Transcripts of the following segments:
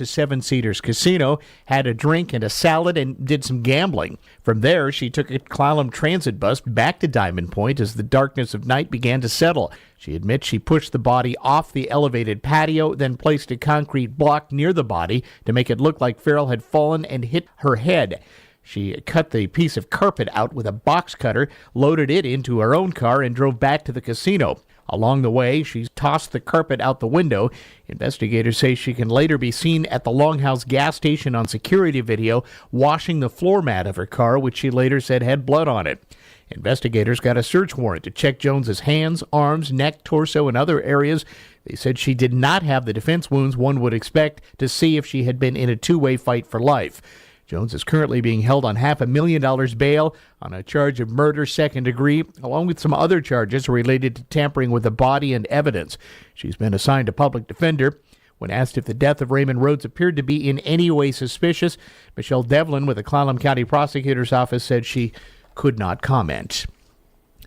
to Seven Cedars Casino, had a drink and a salad, and did some gambling. From there, she took a Clallam transit bus back to Diamond Point as the darkness of night began to settle. She admits she pushed the body off the elevated patio, then placed a concrete block near the body to make it look like Farrell had fallen and hit her head. She cut the piece of carpet out with a box cutter, loaded it into her own car, and drove back to the casino. Along the way, she tossed the carpet out the window. Investigators say she can later be seen at the Longhouse gas station on security video washing the floor mat of her car, which she later said had blood on it. Investigators got a search warrant to check Jones's hands, arms, neck, torso, and other areas. They said she did not have the defense wounds one would expect to see if she had been in a two-way fight for life. Jones is currently being held on $500,000 bail on a charge of murder second degree, along with some other charges related to tampering with the body and evidence. She's been assigned a public defender. When asked if the death of Raymond Rhodes appeared to be in any way suspicious, Michelle Devlin with the Clallam County Prosecutor's Office said she could not comment.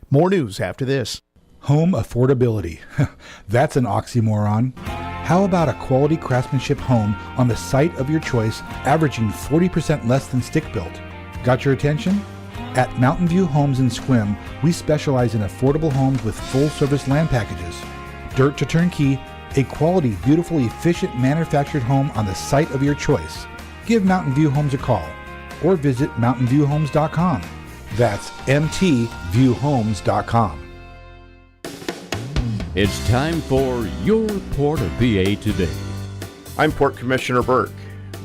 More news after this. Home affordability. That's an oxymoron. How about a quality craftsmanship home on the site of your choice, averaging 40% less than stick-built? Got your attention? At Mountain View Homes in Sequim, we specialize in affordable homes with full-service land packages. Dirt to turnkey, a quality, beautiful, efficient manufactured home on the site of your choice. Give Mountain View Homes a call or visit mountainviewhomes.com. That's mtviewhomes.com. It's time for your Port of PA Today. I'm Port Commissioner Burke.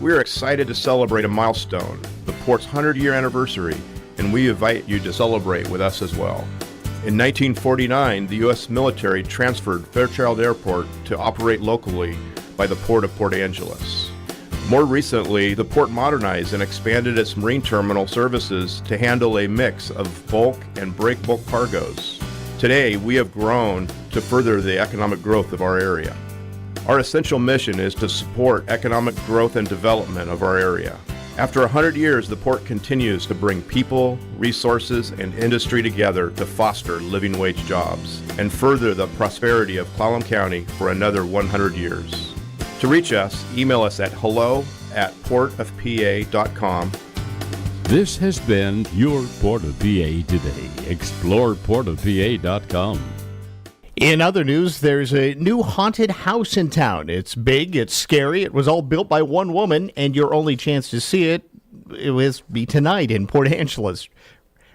We're excited to celebrate a milestone, the Port's 100-year anniversary, and we invite you to celebrate with us as well. In 1949, the U.S. military transferred Fairchild Airport to operate locally by the Port of Port Angeles. More recently, the port modernized and expanded its marine terminal services to handle a mix of bulk and break bulk cargoes. Today, we have grown to further the economic growth of our area. Our essential mission is to support economic growth and development of our area. After 100 years, the port continues to bring people, resources, and industry together to foster living wage jobs and further the prosperity of Clallam County for another 100 years. To reach us, email us at hello@portofpa.com. This has been your Port of PA Today. Explore portofpa.com. In other news, there's a new haunted house in town. It's big, it's scary, it was all built by one woman, and your only chance to see it will be tonight in Port Angeles.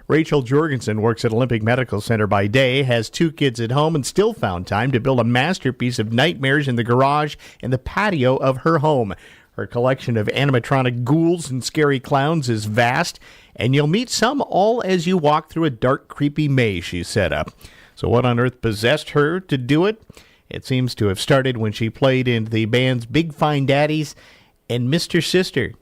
Rachel Jorgensen works at Olympic Medical Center by day, has 2 kids at home, and still found time to build a masterpiece of nightmares in the garage and the patio of her home. Her collection of animatronic ghouls and scary clowns is vast, and you'll meet some all as you walk through a dark, creepy maze she set up. So what on earth possessed her to do it? It seems to have started when she played in the bands Big Fine Daddies and Mr. Sister.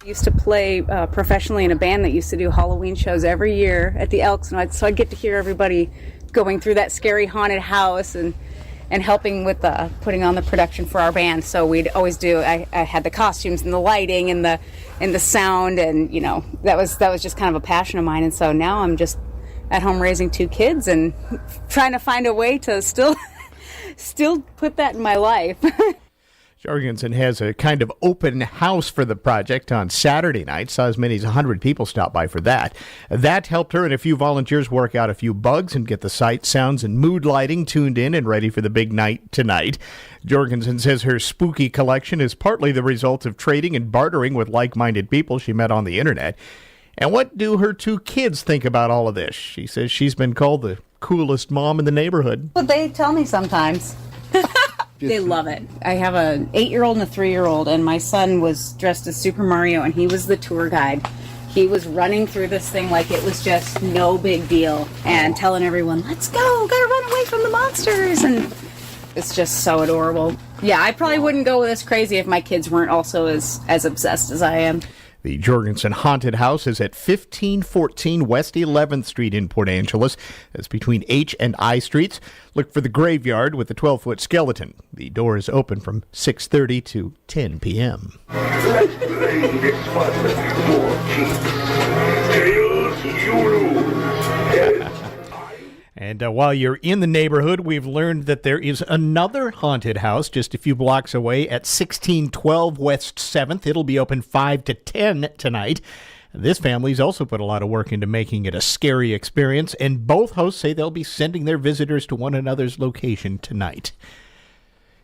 I used to play professionally in a band that used to do Halloween shows every year at the Elks, and so I'd get to hear everybody going through that scary haunted house and helping with putting on the production for our band. So we'd always do. I had the costumes and the lighting and the sound, and you know that was just kind of a passion of mine. And so now I'm just at home raising 2 kids and trying to find a way to still put that in my life. Jorgensen has a kind of open house for the project on Saturday night. Saw as many as 100 people stop by for that. That helped her and a few volunteers work out a few bugs and get the sights, sounds, and mood lighting tuned in and ready for the big night tonight. Jorgensen says her spooky collection is partly the result of trading and bartering with like-minded people she met on the internet. And what do her 2 kids think about all of this? She says she's been called the coolest mom in the neighborhood. Well, they tell me sometimes. They love it. I have an 8-year-old and a 3-year-old, and my son was dressed as Super Mario, and he was the tour guide. He was running through this thing like it was just no big deal and telling everyone, let's go, gotta run away from the monsters. And it's just so adorable. Yeah, I probably wouldn't go this crazy if my kids weren't also as obsessed as I am. The Jorgensen Haunted House is at 1514 West 11th Street in Port Angeles. That's between H and I Streets. Look for the graveyard with the 12-foot skeleton. The door is open from 6:30 to 10 p.m. Let's play this one for keeps. Hail Zulu! And while you're in the neighborhood, we've learned that there is another haunted house just a few blocks away at 1612 West 7th. It'll be open 5 to 10 tonight. This family's also put a lot of work into making it a scary experience, and both hosts say they'll be sending their visitors to one another's location tonight.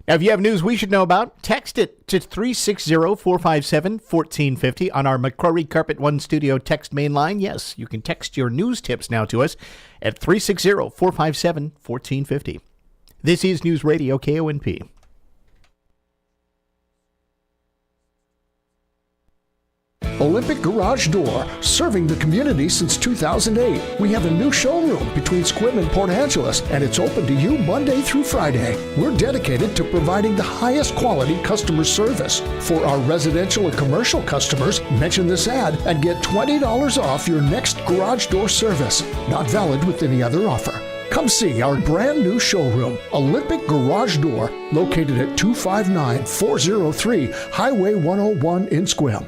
Now, if you have news we should know about, text it to 360-457-1450 on our McCrory Carpet One Studio text main line. Yes, you can text your news tips now to us at 360-457-1450. This is Newsradio KONP. Olympic Garage Door, serving the community since 2008. We have a new showroom between Sequim and Port Angeles, and it's open to you Monday through Friday. We're dedicated to providing the highest quality customer service. For our residential and commercial customers, mention this ad and get $20 off your next garage door service. Not valid with any other offer. Come see our brand new showroom, Olympic Garage Door, located at 259-403 Highway 101 in Sequim.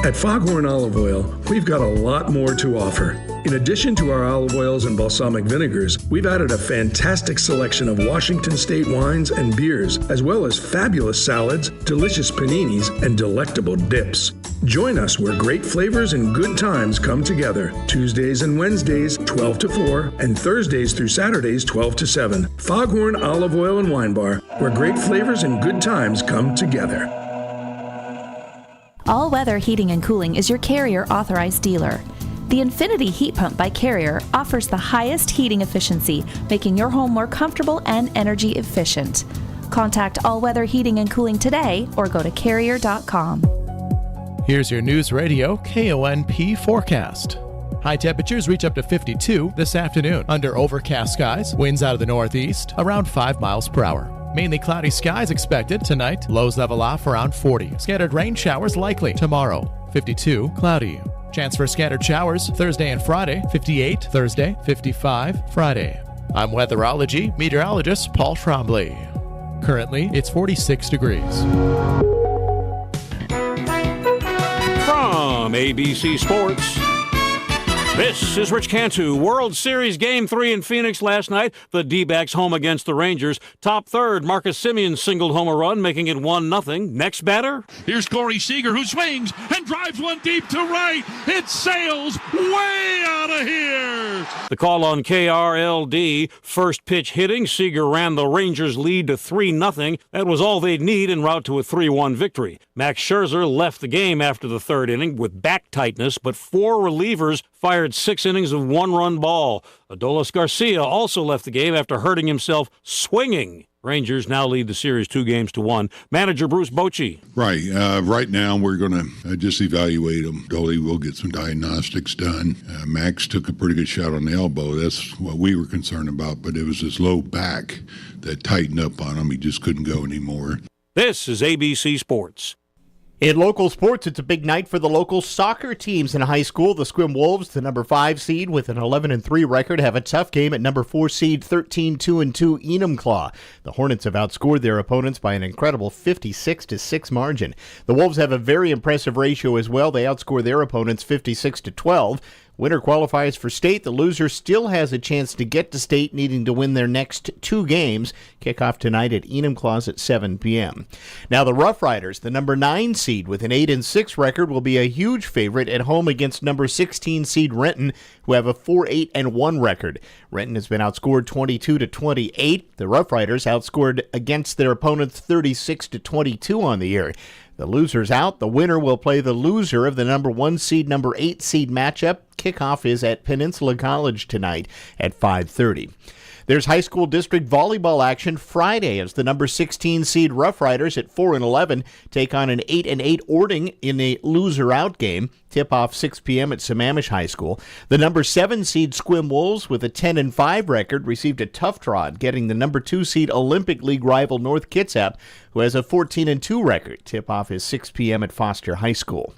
At Foghorn Olive Oil, we've got a lot more to offer. In addition to our olive oils and balsamic vinegars, we've added a fantastic selection of Washington State wines and beers, as well as fabulous salads, delicious paninis, and delectable dips. Join us where great flavors and good times come together. Tuesdays and Wednesdays, 12 to 4, and Thursdays through Saturdays, 12 to 7. Foghorn Olive Oil and Wine Bar, where great flavors and good times come together. All Weather Heating and Cooling is your Carrier authorized dealer. The Infinity Heat Pump by Carrier offers the highest heating efficiency, making your home more comfortable and energy efficient. Contact All Weather Heating and Cooling today or go to Carrier.com. Here's your News Radio KONP forecast. High temperatures reach up to 52 this afternoon under overcast skies, winds out of the northeast around 5 miles per hour. Mainly cloudy skies expected tonight. Lows level off around 40. Scattered rain showers likely tomorrow. 52, cloudy. Chance for scattered showers Thursday and Friday. 58 Thursday, 55 Friday. I'm weatherology meteorologist Paul Trombley. Currently, it's 46 degrees. From ABC Sports, this is Rich Cantu. World Series Game 3 in Phoenix last night. The D-backs home against the Rangers. Top third, Marcus Semien singled home a run, making it 1-0. Next batter. Here's Corey Seager, who swings and drives one deep to right. It sails way out of here. The call on KRLD. First pitch hitting. Seager ran the Rangers' lead to 3-0. That was all they'd need en route to a 3-1 victory. Max Scherzer left the game after the third inning with back tightness, but 4 relievers fired 6 innings of 1-run ball. Adolis Garcia also left the game after hurting himself swinging. Rangers now lead the series 2-1. Manager Bruce Bochy. Right. Right now, we're going to just evaluate him. Goalie will get some diagnostics done. Max took a pretty good shot on the elbow. That's what we were concerned about, but it was his low back that tightened up on him. He just couldn't go anymore. This is ABC Sports. In local sports, it's a big night for the local soccer teams in high school. The Sequim Wolves, the number 5 seed with an 11-3 record, have a tough game at number 4 seed 13-2 Enumclaw. The Hornets have outscored their opponents by an incredible 56-6 margin. The Wolves have a very impressive ratio as well. They outscore their opponents 56-12. Winner qualifies for state. The loser still has a chance to get to state, needing to win their next 2 games. Kickoff tonight at Enumclaw at 7 p.m. Now the Rough Riders, the number 9 seed with an 8-6 record, will be a huge favorite at home against number 16 seed Renton, who have a 4-8-1 record. Renton has been outscored 22-28. The Rough Riders outscored against their opponents 36-22 on the year. The loser's out. The winner will play the loser of the number 1 seed, number 8 seed matchup. Kickoff is at Peninsula College tonight at 5:30. There's high school district volleyball action Friday as the number 16 seed Rough Riders at 4-11 take on an 8-8 Ording in a loser-out game. Tip-off 6 p.m. at Sammamish High School. The number 7 seed Sequim Wolves with a 10-5 record received a tough draw, getting the number 2 seed Olympic League rival North Kitsap, who has a 14-2 record. Tip-off is 6 p.m. at Foster High School.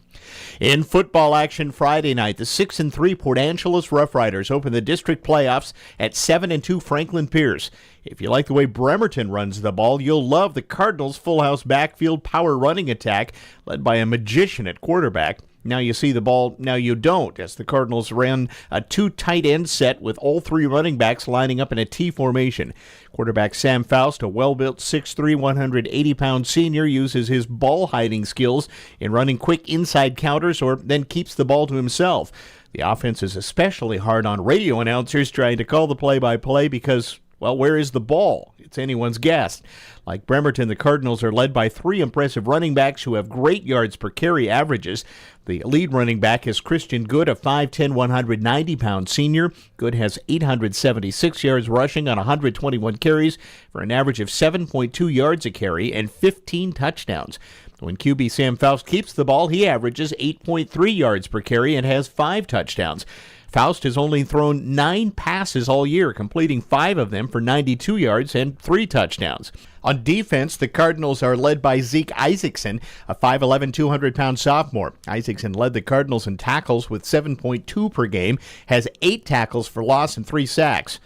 In football action Friday night, the 6-3 Port Angeles Rough Riders open the district playoffs at 7-2 Franklin Pierce. If you like the way Bremerton runs the ball, you'll love the Cardinals' full house backfield power running attack led by a magician at quarterback. Now you see the ball, now you don't, as the Cardinals ran a 2 tight end set with all 3 running backs lining up in a T formation. Quarterback Sam Faust, a well-built 6'3", 180-pound senior, uses his ball-hiding skills in running quick inside counters or then keeps the ball to himself. The offense is especially hard on radio announcers trying to call the play-by-play because, well, where is the ball? It's anyone's guess. Like Bremerton, the Cardinals are led by 3 impressive running backs who have great yards per carry averages. The lead running back is Christian Good, a 5'10", 190-pound senior. Good has 876 yards rushing on 121 carries for an average of 7.2 yards a carry and 15 touchdowns. When QB Sam Faust keeps the ball, he averages 8.3 yards per carry and has 5 touchdowns. Faust has only thrown 9 passes all year, completing 5 of them for 92 yards and 3 touchdowns. On defense, the Cardinals are led by Zeke Isaacson, a 5'11", 200-pound sophomore. Isaacson led the Cardinals in tackles with 7.2 per game, has 8 tackles for loss and 3 sacks.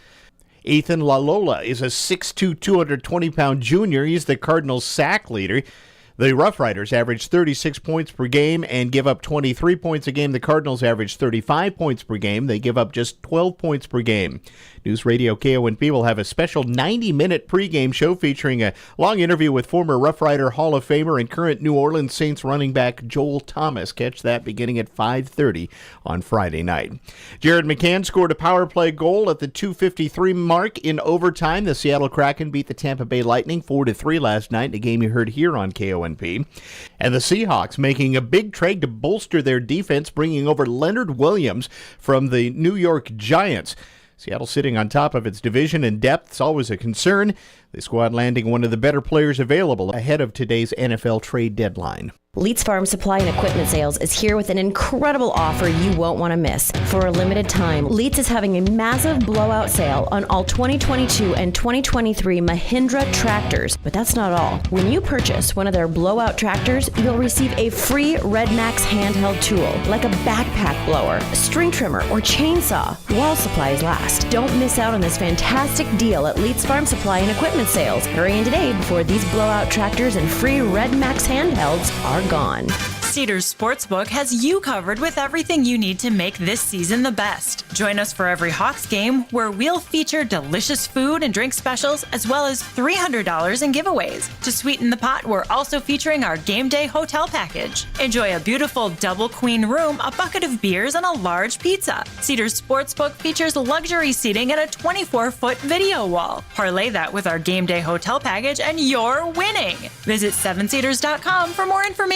Ethan LaLola is a 6'2", 220-pound junior. He's the Cardinals' sack leader. The Rough Riders average 36 points per game and give up 23 points a game. The Cardinals average 35 points per game. They give up just 12 points per game. Newsradio KONP will have a special 90-minute pregame show featuring a long interview with former Rough Rider Hall of Famer and current New Orleans Saints running back Joel Thomas. Catch that beginning at 5:30 on Friday night. Jared McCann scored a power play goal at the 2:53 mark in overtime. The Seattle Kraken beat the Tampa Bay Lightning 4-3 last night in a game you heard here on KONP. And the Seahawks making a big trade to bolster their defense, bringing over Leonard Williams from the New York Giants. Seattle sitting on top of its division in depth is always a concern. The squad landing one of the better players available ahead of today's NFL trade deadline. Leeds Farm Supply and Equipment Sales is here with an incredible offer you won't want to miss. For a limited time, Leeds is having a massive blowout sale on all 2022 and 2023 Mahindra tractors. But that's not all. When you purchase one of their blowout tractors, you'll receive a free Red Max handheld tool, like a backpack blower, string trimmer, or chainsaw, while supplies last. Don't miss out on this fantastic deal at Leeds Farm Supply and Equipment Sales. Hurry in today before these blowout tractors and free Red Max handhelds are gone. Cedars Sportsbook has you covered with everything you need to make this season the best. Join us for every Hawks game, where we'll feature delicious food and drink specials, as well as $300 in giveaways. To sweeten the pot, we're also featuring our game day hotel package. Enjoy a beautiful double queen room, a bucket of beers, and a large pizza. Cedars Sportsbook features luxury seating and a 24-foot video wall. Parlay that with our game day hotel package and you're winning. Visit 7cedars.com for more information.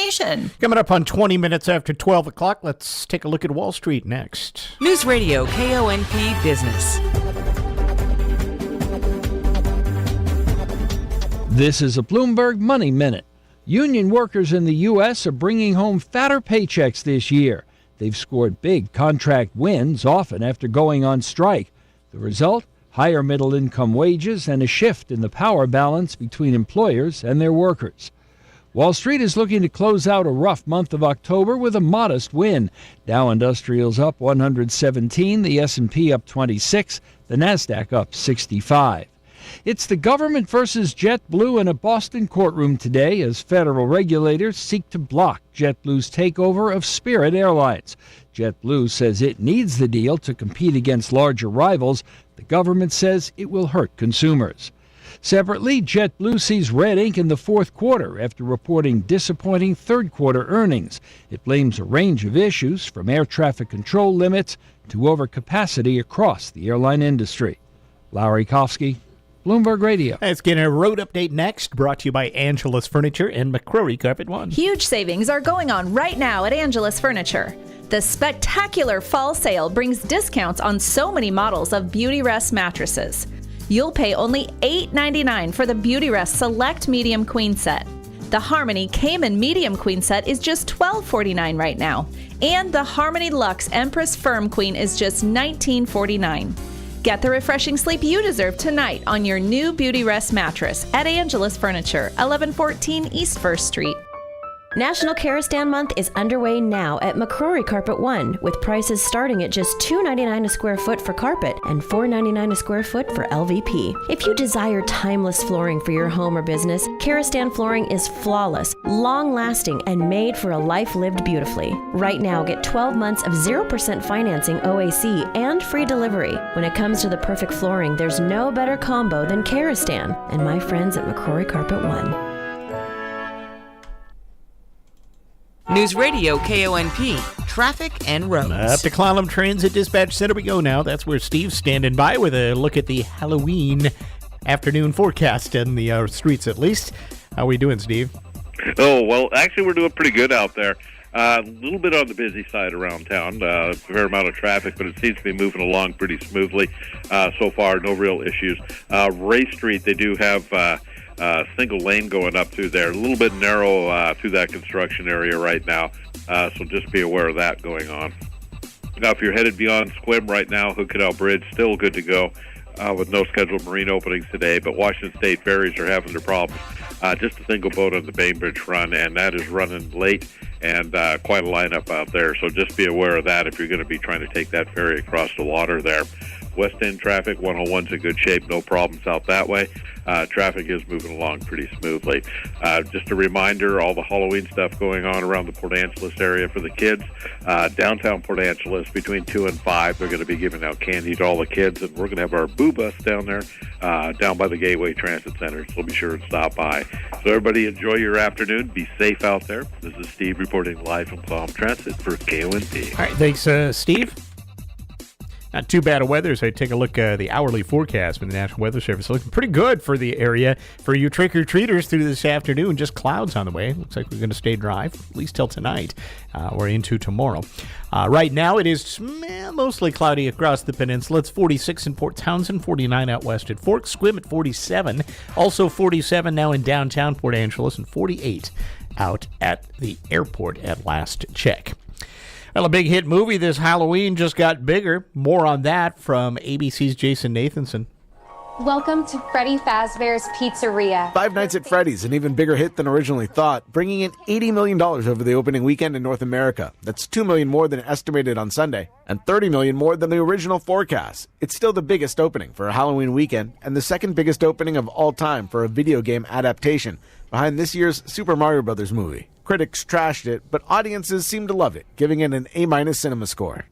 Coming up on 20 minutes after 12 o'clock, let's take a look at Wall Street next. Newsradio KONP Business. This is a Bloomberg Money Minute. Union workers in the U.S. are bringing home fatter paychecks this year. They've scored big contract wins, often after going on strike. The result? Higher middle-income wages and a shift in the power balance between employers and their workers. Wall Street is looking to close out a rough month of October with a modest win. Dow Industrial's up 117, the S&P up 26, the Nasdaq up 65. It's the government versus JetBlue in a Boston courtroom today as federal regulators seek to block JetBlue's takeover of Spirit Airlines. JetBlue says it needs the deal to compete against larger rivals. The government says it will hurt consumers. Separately, JetBlue sees red ink in the fourth quarter after reporting disappointing third-quarter earnings. It blames a range of issues, from air traffic control limits to overcapacity across the airline industry. Lowry Kofsky, Bloomberg Radio. Let's get a road update next, brought to you by Angela's Furniture and McCrory Carpet One. Huge savings are going on right now at Angela's Furniture. The spectacular fall sale brings discounts on so many models of Beautyrest mattresses. You'll pay only $8.99 for the Beautyrest Select Medium Queen Set. The Harmony Cayman Medium Queen Set is just $12.49 right now. And the Harmony Luxe Empress Firm Queen is just $19.49. Get the refreshing sleep you deserve tonight on your new Beautyrest mattress at Angela's Furniture, 1114 East 1st Street. National Caristan Month is underway now at McCrory Carpet One, with prices starting at just $2.99 a square foot for carpet and $4.99 a square foot for LVP. If you desire timeless flooring for your home or business, Caristan flooring is flawless, long-lasting, and made for a life lived beautifully. Right now, get 12 months of 0% financing OAC and free delivery. When it comes to the perfect flooring, there's no better combo than Caristan and my friends at McCrory Carpet One. Newsradio KONP, traffic and roads. Up to Clallam Transit Dispatch Center we go now. That's where Steve's standing by with a look at the Halloween afternoon forecast in the streets, at least. How are we doing, Steve? Oh, well, actually, we're doing pretty good out there. A little bit on the busy side around town, a fair amount of traffic, but it seems to be moving along pretty smoothly. So far, no real issues. Ray Street, they do have single lane going up through there. A little bit narrow through that construction area right now, so just be aware of that going on. Now, if you're headed beyond Squim right now, Hood Canal Bridge, still good to go with no scheduled marine openings today, but Washington State ferries are having their problems. Just a single boat on the Bainbridge run, and that is running late and quite a lineup out there, so just be aware of that if you're going to be trying to take that ferry across the water there. West End traffic, 101's in good shape, no problems out that way. Traffic is moving along pretty smoothly. Just a reminder, all the Halloween stuff going on around the Port Angeles area for the kids. Downtown Port Angeles, between 2 and 5, they're going to be giving out candy to all the kids, and we're going to have our Boo Bus down there, down by the Gateway Transit Center, so be sure and stop by. So everybody enjoy your afternoon. Be safe out there. This is Steve reporting live from Clallam Transit for KONP. All right, thanks, Steve. Not too bad of weather, so I take a look at the hourly forecast from the National Weather Service. Looking pretty good for the area for you trick-or-treaters through this afternoon. Just clouds on the way. Looks like we're going to stay dry, at least till tonight or into tomorrow. Right now, it is mostly cloudy across the peninsula. It's 46 in Port Townsend, 49 out west at Fork, Squim at 47. Also 47 now in downtown Port Angeles, and 48 out at the airport at last check. Well, a big hit movie this Halloween just got bigger. More on that from ABC's Jason Nathanson. Welcome to Freddy Fazbear's Pizzeria. Five Nights at Freddy's, an even bigger hit than originally thought, bringing in $80 million over the opening weekend in North America. That's $2 million more than estimated on Sunday, and $30 million more than the original forecast. It's still the biggest opening for a Halloween weekend, and the second biggest opening of all time for a video game adaptation, behind this year's Super Mario Bros. Movie. Critics trashed it, but audiences seem to love it, giving it an A- cinema score.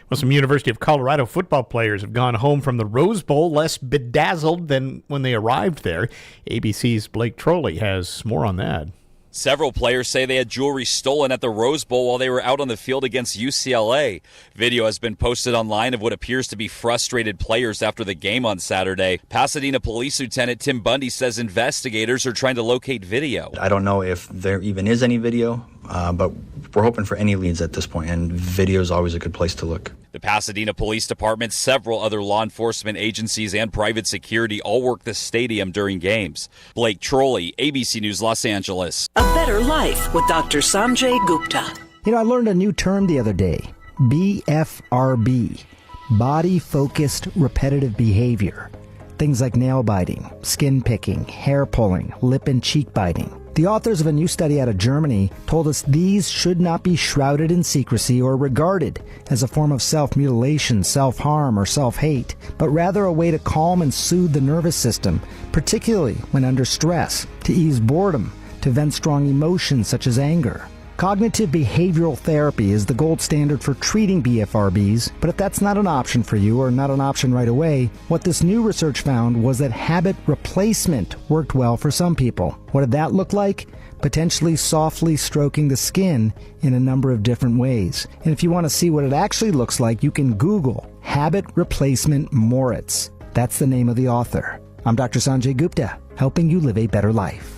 Well, some University of Colorado football players have gone home from the Rose Bowl less bedazzled than when they arrived there. ABC's Blake Trolley has more on that. Several players say they had jewelry stolen at the Rose Bowl while they were out on the field against UCLA. Video has been posted online of what appears to be frustrated players after the game on Saturday. Pasadena Police Lieutenant Tim Bundy says investigators are trying to locate video. I don't know if there even is any video, but we're hoping for any leads at this point, and video is always a good place to look. The Pasadena Police Department, several other law enforcement agencies, and private security all work the stadium during games. Blake Trolley, ABC News, Los Angeles. A better life with Dr. Sanjay Gupta. You know, I learned a new term the other day, BFRB, body-focused repetitive behavior. Things like nail biting, skin picking, hair pulling, lip and cheek biting. The authors of a new study out of Germany told us these should not be shrouded in secrecy or regarded as a form of self-mutilation, self-harm, or self-hate, but rather a way to calm and soothe the nervous system, particularly when under stress, to ease boredom, to vent strong emotions such as anger. Cognitive behavioral therapy is the gold standard for treating BFRBs, but if that's not an option for you or not an option right away, what this new research found was that habit replacement worked well for some people. What did that look like? Potentially softly stroking the skin in a number of different ways. And if you want to see what it actually looks like, you can Google habit replacement Moritz. That's the name of the author. I'm Dr. Sanjay Gupta, helping you live a better life.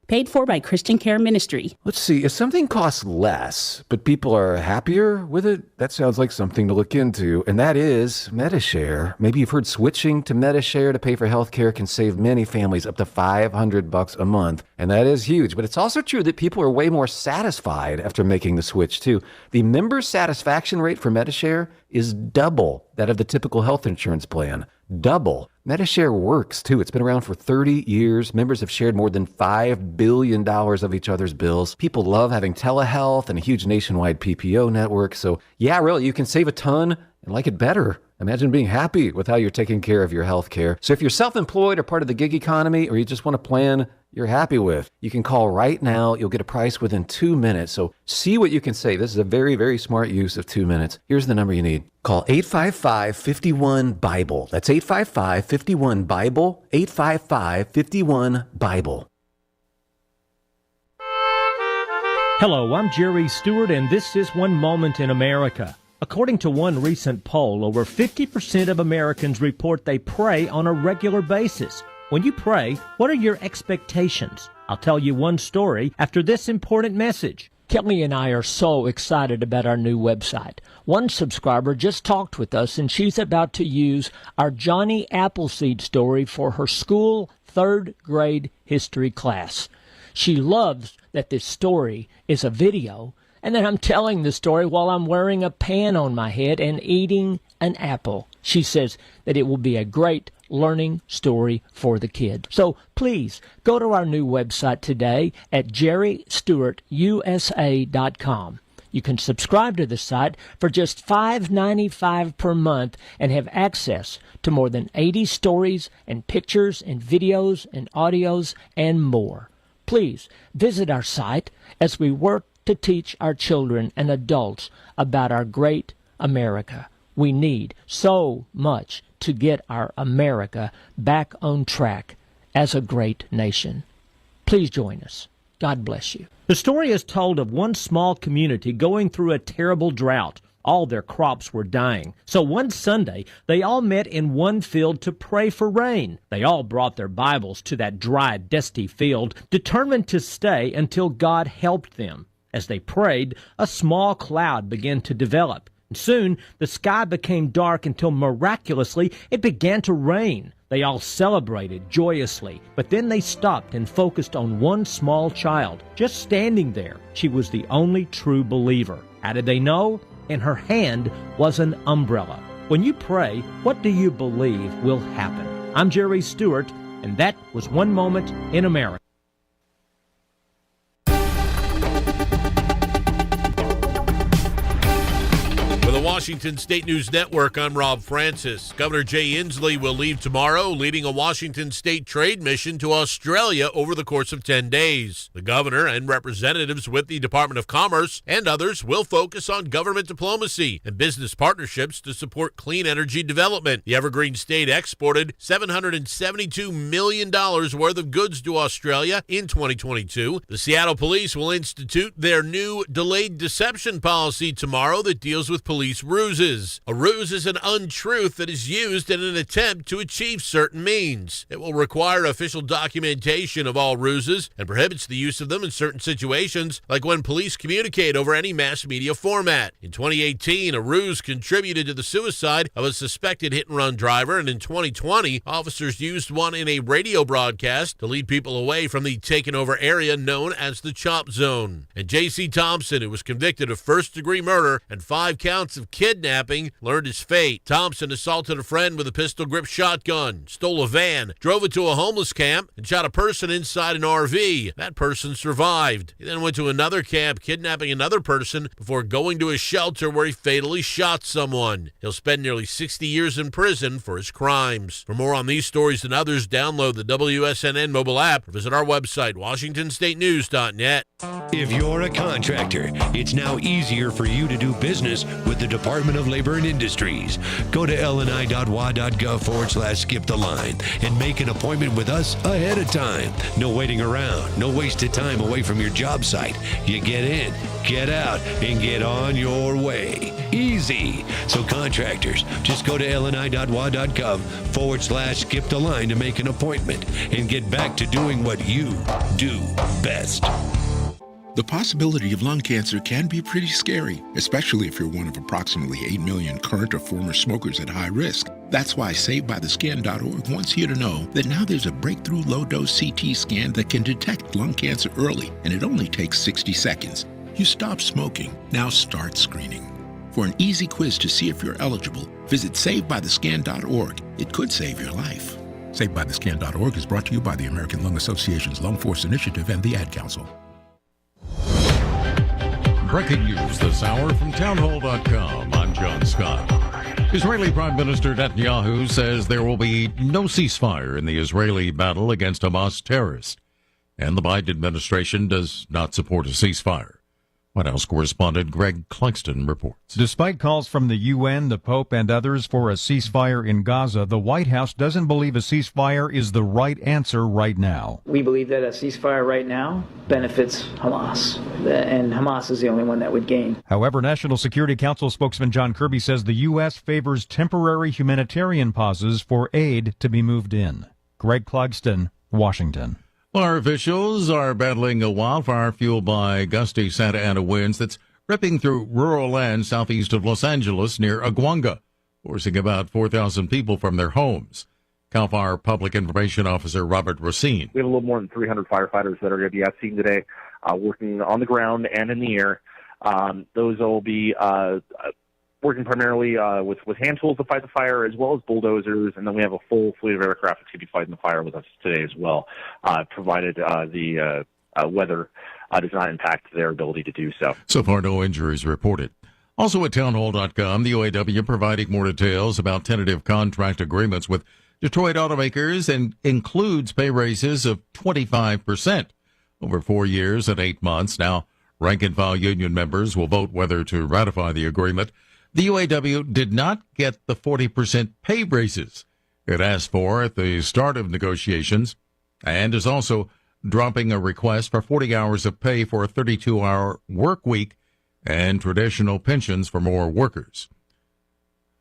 Paid for by Christian Care Ministry. Let's see, if something costs less, but people are happier with it, that sounds like something to look into, and that is MediShare. Maybe you've heard switching to MediShare to pay for healthcare can save many families up to $500 a month, and that is huge. But it's also true that people are way more satisfied after making the switch, too. The member satisfaction rate for MediShare is double that of the typical health insurance plan. Double. MediShare works, too. It's been around for 30 years. Members have shared more than $5 billion of each other's bills. People love having telehealth and a huge nationwide PPO network. So, yeah, really, you can save a ton and like it better. Imagine being happy with how you're taking care of your health care. So if you're self-employed or part of the gig economy, or you just want a plan you're happy with, you can call right now. You'll get a price within 2 minutes. So see what you can save. This is a very, very smart use of 2 minutes. Here's the number you need. Call 855-51-BIBLE. That's 855-51-BIBLE, 855-51-BIBLE. Hello, I'm Jerry Stewart, and this is One Moment in America. According to one recent poll, over 50% of Americans report they pray on a regular basis. When you pray, what are your expectations? I'll tell you one story after this important message. Kelly and I are so excited about our new website. One subscriber just talked with us, and she's about to use our Johnny Appleseed story for her school third grade history class. She loves that this story is a video, and that I'm telling the story while I'm wearing a pan on my head and eating an apple. She says that it will be a great learning story for the kid. So please go to our new website today at jerrystewartusa.com. You can subscribe to the site for just $5.95 per month and have access to more than 80 stories and pictures and videos and audios and more. Please visit our site as we work to teach our children and adults about our great America. We need so much to get our America back on track as a great nation. Please join us. God bless you. The story is told of one small community going through a terrible drought. All their crops were dying. So one Sunday, they all met in one field to pray for rain. They all brought their Bibles to that dry, dusty field, determined to stay until God helped them. As they prayed, a small cloud began to develop. And soon, the sky became dark until miraculously it began to rain. They all celebrated joyously, but then they stopped and focused on one small child, just standing there. She was the only true believer. How did they know? In her hand was an umbrella. When you pray, what do you believe will happen? I'm Jerry Stewart, and that was One Moment in America. For the Washington State News Network, I'm Rob Francis. Governor Jay Inslee will leave tomorrow, leading a Washington State trade mission to Australia over the course of 10 days. The governor and representatives with the Department of Commerce and others will focus on government diplomacy and business partnerships to support clean energy development. The Evergreen State exported $772 million worth of goods to Australia in 2022. The Seattle Police will institute their new delayed deception policy tomorrow that deals with police ruses. A ruse is an untruth that is used in an attempt to achieve certain means. It will require official documentation of all ruses and prohibits the use of them in certain situations, like when police communicate over any mass media format. In 2018, a ruse contributed to the suicide of a suspected hit-and-run driver, and in 2020, officers used one in a radio broadcast to lead people away from the taken-over area known as the Chop Zone. And J.C. Thompson, who was convicted of first-degree murder and 5 counts of kidnapping, learned his fate. Thompson assaulted a friend with a pistol-grip shotgun, stole a van, drove it to a homeless camp, and shot a person inside an RV. That person survived. He then went to another camp, kidnapping another person before going to a shelter where he fatally shot someone. He'll spend nearly 60 years in prison for his crimes. For more on these stories and others, download the WSNN mobile app or visit our website, WashingtonStateNews.net. If you're a contractor, it's now easier for you to do business with the Department of Labor and Industries. Go to lni.wa.gov/skip the line and make an appointment with us ahead of time. No waiting around, no wasted time away from your job site. You get in, get out, and get on your way. Easy. So contractors, just go to lni.wa.gov/skip the line to make an appointment and get back to doing what you do best. The possibility of lung cancer can be pretty scary, especially if you're one of approximately 8 million current or former smokers at high risk. That's why SaveByTheScan.org wants you to know that now there's a breakthrough low-dose CT scan that can detect lung cancer early, and it only takes 60 seconds. You stop smoking, now start screening. For an easy quiz to see if you're eligible, visit SaveByTheScan.org. It could save your life. SaveByTheScan.org is brought to you by the American Lung Association's Lung Force Initiative and the Ad Council. Breaking news this hour from townhall.com. I'm John Scott. Israeli Prime Minister Netanyahu says there will be no ceasefire in the Israeli battle against Hamas terrorists, and the Biden administration does not support a ceasefire. White House correspondent Greg Clugston reports. Despite calls from the UN, the Pope, and others for a ceasefire in Gaza, the White House doesn't believe a ceasefire is the right answer right now. We believe that a ceasefire right now benefits Hamas, and Hamas is the only one that would gain. However, National Security Council spokesman John Kirby says the U.S. favors temporary humanitarian pauses for aid to be moved in. Greg Clugston, Washington. Our officials are battling a wildfire fueled by gusty Santa Ana winds that's ripping through rural land southeast of Los Angeles near Aguanga, forcing about 4,000 people from their homes. CAL FIRE Public Information Officer Robert Racine. We have a little more than 300 firefighters that are going to be at scene today, working on the ground and in the air. Those will be working primarily with hand tools to fight the fire, as well as bulldozers, and then we have a full fleet of aircraft that's going to be fighting the fire with us today as well, provided the weather does not impact their ability to do so. So far, no injuries reported. Also at townhall.com, the UAW providing more details about tentative contract agreements with Detroit automakers and includes pay raises of 25% over 4 years and 8 months. Now, rank-and-file union members will vote whether to ratify the agreement. The UAW did not get the 40% pay raises it asked for at the start of negotiations, and is also dropping a request for 40 hours of pay for a 32-hour work week and traditional pensions for more workers.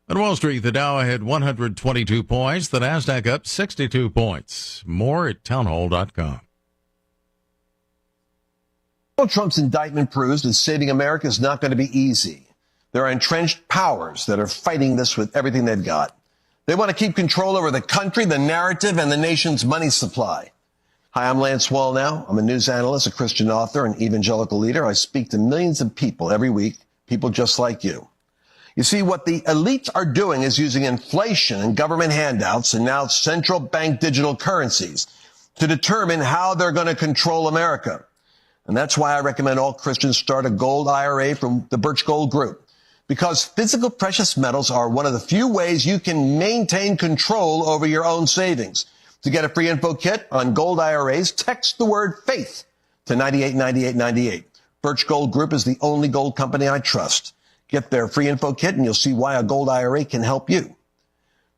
On Wall Street, the Dow had 122 points, the Nasdaq up 62 points. More at townhall.com. Donald Trump's indictment proves that saving America is not going to be easy. There are entrenched powers that are fighting this with everything they've got. They want to keep control over the country, the narrative, and the nation's money supply. Hi, I'm Lance Wallnau. I'm a news analyst, a Christian author, an evangelical leader. I speak to millions of people every week, people just like you. You see, what the elites are doing is using inflation and government handouts and now central bank digital currencies to determine how they're going to control America. And that's why I recommend all Christians start a gold IRA from the Birch Gold Group. Because physical precious metals are one of the few ways you can maintain control over your own savings. To get a free info kit on gold IRAs, text the word FAITH to 989898. Birch Gold Group is the only gold company I trust. Get their free info kit and you'll see why a gold IRA can help you.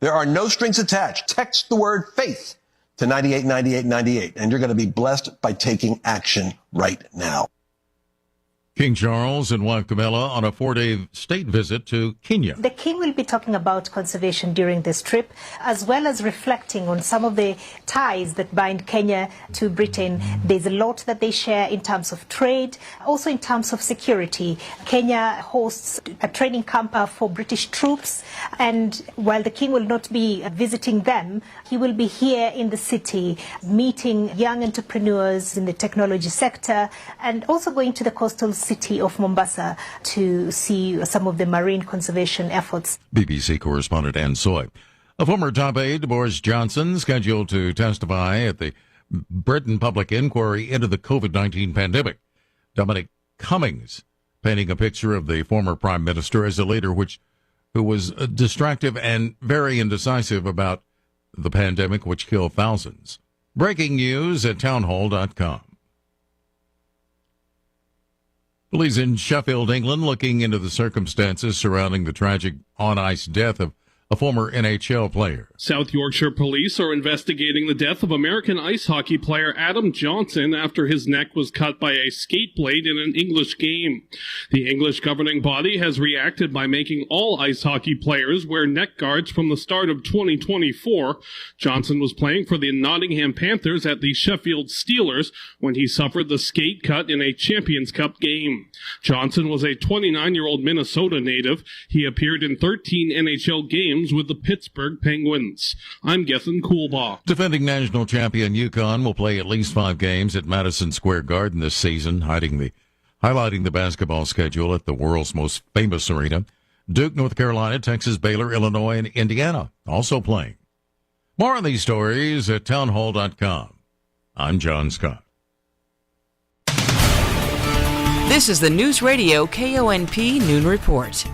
There are no strings attached. Text the word FAITH to 989898 and you're going to be blessed by taking action right now. King Charles and wife Camilla on a 4-day state visit to Kenya. The King will be talking about conservation during this trip, as well as reflecting on some of the ties that bind Kenya to Britain. There's a lot that they share in terms of trade, also in terms of security. Kenya hosts a training camp for British troops, and while the King will not be visiting them, he will be here in the city, meeting young entrepreneurs in the technology sector, and also going to the coastal city of Mombasa to see some of the marine conservation efforts. BBC correspondent Ann Soy. A former top aide, Boris Johnson, scheduled to testify at the Britain public inquiry into the COVID-19 pandemic. Dominic Cummings painting a picture of the former prime minister as a leader who was distracted and very indecisive about the pandemic which killed thousands. Breaking news at townhall.com. Police in Sheffield, England, looking into the circumstances surrounding the tragic on-ice death of a former NHL player. South Yorkshire police are investigating the death of American ice hockey player Adam Johnson after his neck was cut by a skate blade in an English game. The English governing body has reacted by making all ice hockey players wear neck guards from the start of 2024. Johnson was playing for the Nottingham Panthers at the Sheffield Steelers when he suffered the skate cut in a Champions Cup game. Johnson was a 29-year-old Minnesota native. He appeared in 13 NHL games with the Pittsburgh Penguins. I'm Gethin Coolbaugh. Defending national champion UConn will play at least 5 games at Madison Square Garden this season, highlighting the basketball schedule at the world's most famous arena. Duke, North Carolina, Texas, Baylor, Illinois, and Indiana also playing. More on these stories at townhall.com. I'm John Scott. This is the Newsradio KONP Noon Report.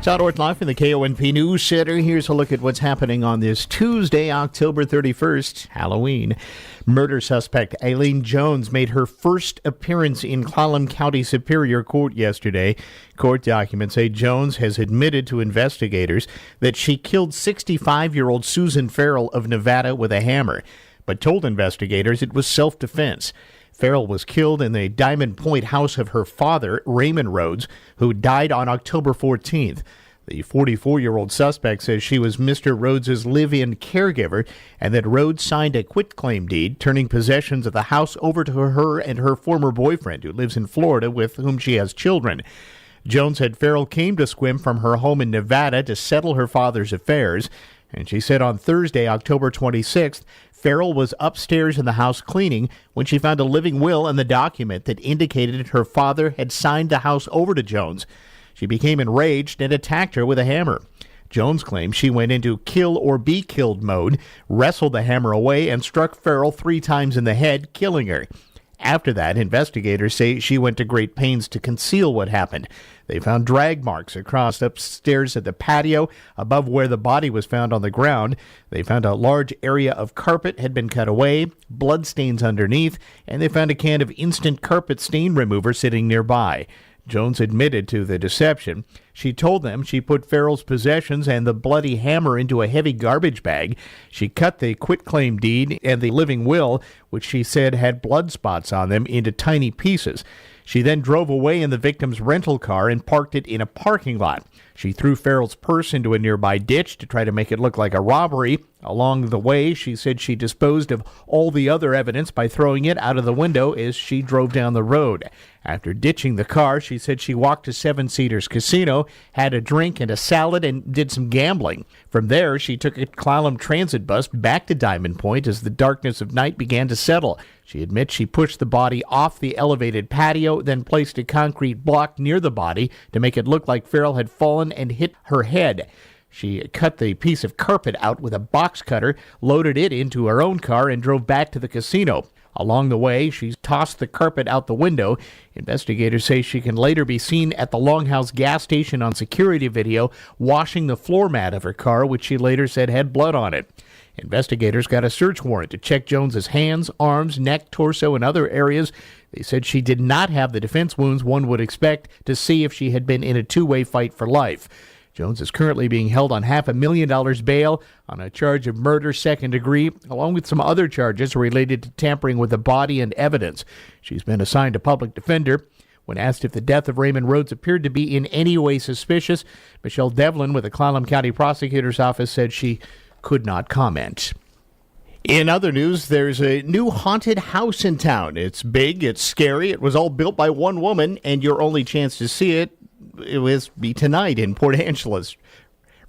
Todd Orth live from the KONP News Center. Here's a look at what's happening on this Tuesday, October 31st, Halloween. Murder suspect Aileen Jones made her first appearance in Clallam County Superior Court yesterday. Court documents say Jones has admitted to investigators that she killed 65-year-old Susan Farrell of Nevada with a hammer, but told investigators it was self-defense. Farrell was killed in the Diamond Point house of her father, Raymond Rhodes, who died on October 14th. The 44-year-old suspect says she was Mr. Rhodes' live-in caregiver and that Rhodes signed a quitclaim deed, turning possessions of the house over to her and her former boyfriend, who lives in Florida, with whom she has children. Jones said Farrell came to Sequim from her home in Nevada to settle her father's affairs, and she said on Thursday, October 26th, Farrell was upstairs in the house cleaning when she found a living will and the document that indicated her father had signed the house over to Jones. She became enraged and attacked her with a hammer. Jones claims she went into kill or be killed mode, wrestled the hammer away, and struck Farrell 3 times in the head, killing her. After that, investigators say she went to great pains to conceal what happened. They found drag marks across upstairs at the patio above where the body was found on the ground. They found a large area of carpet had been cut away, bloodstains underneath, and they found a can of instant carpet stain remover sitting nearby. Jones admitted to the deception. She told them she put Farrell's possessions and the bloody hammer into a heavy garbage bag. She cut the quitclaim deed and the living will, which she said had blood spots on them, into tiny pieces. She then drove away in the victim's rental car and parked it in a parking lot. She threw Farrell's purse into a nearby ditch to try to make it look like a robbery. Along the way, she said she disposed of all the other evidence by throwing it out of the window as she drove down the road. After ditching the car, she said she walked to Seven Cedars Casino, had a drink and a salad, and did some gambling. From there, she took a Clallam transit bus back to Diamond Point as the darkness of night began to settle. She admits she pushed the body off the elevated patio, then placed a concrete block near the body to make it look like Farrell had fallen and hit her head. She cut the piece of carpet out with a box cutter, loaded it into her own car, and drove back to the casino. Along the way, she tossed the carpet out the window. Investigators say she can later be seen at the Longhouse gas station on security video washing the floor mat of her car, which she later said had blood on it. Investigators got a search warrant to check Jones's hands, arms, neck, torso, and other areas. They said she did not have the defense wounds one would expect to see if she had been in a two-way fight for life. Jones is currently being held on $500,000 bail on a charge of murder second degree, along with some other charges related to tampering with the body and evidence. She's been assigned a public defender. When asked if the death of Raymond Rhodes appeared to be in any way suspicious, Michelle Devlin with the Clallam County Prosecutor's Office said she could not comment. In other news, there's a new haunted house in town. It's big, it's scary, it was all built by one woman, and your only chance to see it will be tonight in Port Angeles.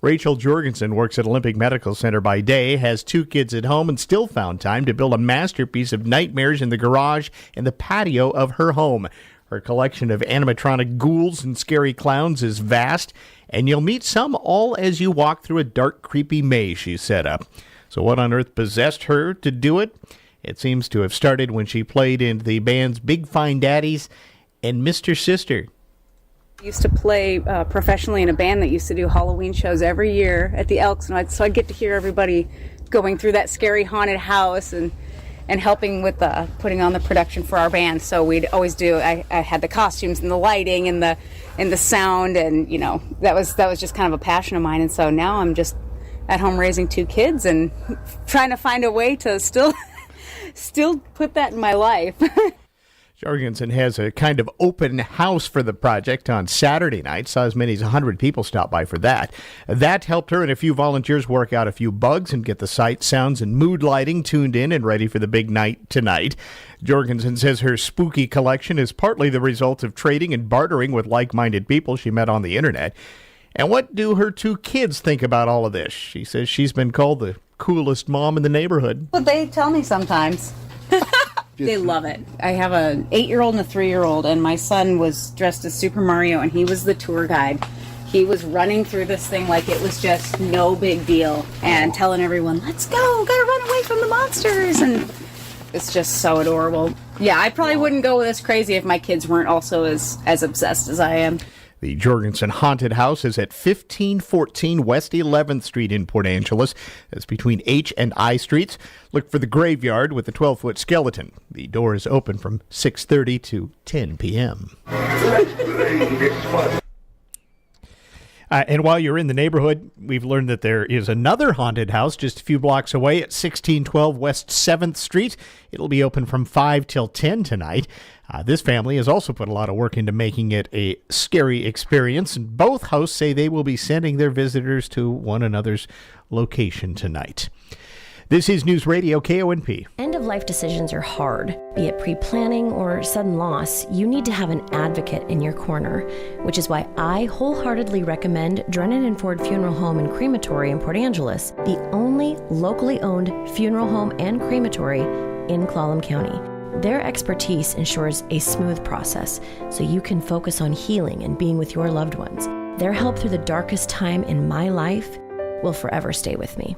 Rachel Jorgensen works at Olympic Medical Center by day, has 2 kids at home, and still found time to build a masterpiece of nightmares in the garage and the patio of her home. Her collection of animatronic ghouls and scary clowns is vast, and you'll meet some all as you walk through a dark, creepy maze she set up. So what on earth possessed her to do it? It seems to have started when she played in the bands Big Fine Daddies and Mr. Sister. I used to play professionally in a band that used to do Halloween shows every year at the Elks, and so I'd get to hear everybody going through that scary haunted house and helping with putting on the production for our band. So we'd always do. I had the costumes and the lighting and the sound, and that was just kind of a passion of mine. And so now I'm just at home raising 2 kids and trying to find a way to still put that in my life. Jorgensen has a kind of open house for the project on Saturday night. Saw as many as 100 people stop by for that. That helped her and a few volunteers work out a few bugs and get the sight, sounds, and mood lighting tuned in and ready for the big night tonight. Jorgensen says her spooky collection is partly the result of trading and bartering with like-minded people she met on the internet. And what do her 2 kids think about all of this? She says she's been called the coolest mom in the neighborhood. Well, they tell me sometimes. They love it. I have an 8-year-old and a 3-year-old, and my son was dressed as Super Mario, and he was the tour guide. He was running through this thing like it was just no big deal and telling everyone, let's go, gotta run away from the monsters. And it's just so adorable. Yeah, I probably wouldn't go this crazy if my kids weren't also as obsessed as I am. The Jorgensen Haunted House is at 1514 West 11th Street in Port Angeles. That's between H and I Streets. Look for the graveyard with the 12-foot skeleton. The door is open from 6:30 to 10 p.m. And while you're in the neighborhood, we've learned that there is another haunted house just a few blocks away at 1612 West 7th Street. It'll be open from 5 till 10 tonight. This family has also put a lot of work into making it a scary experience, and both hosts say they will be sending their visitors to one another's location tonight. This is News Radio KONP. End-of-life decisions are hard. Be it pre-planning or sudden loss, you need to have an advocate in your corner, which is why I wholeheartedly recommend Drennan and Ford Funeral Home and Crematory in Port Angeles, the only locally owned funeral home and crematory in Clallam County. Their expertise ensures a smooth process so you can focus on healing and being with your loved ones. Their help through the darkest time in my life will forever stay with me.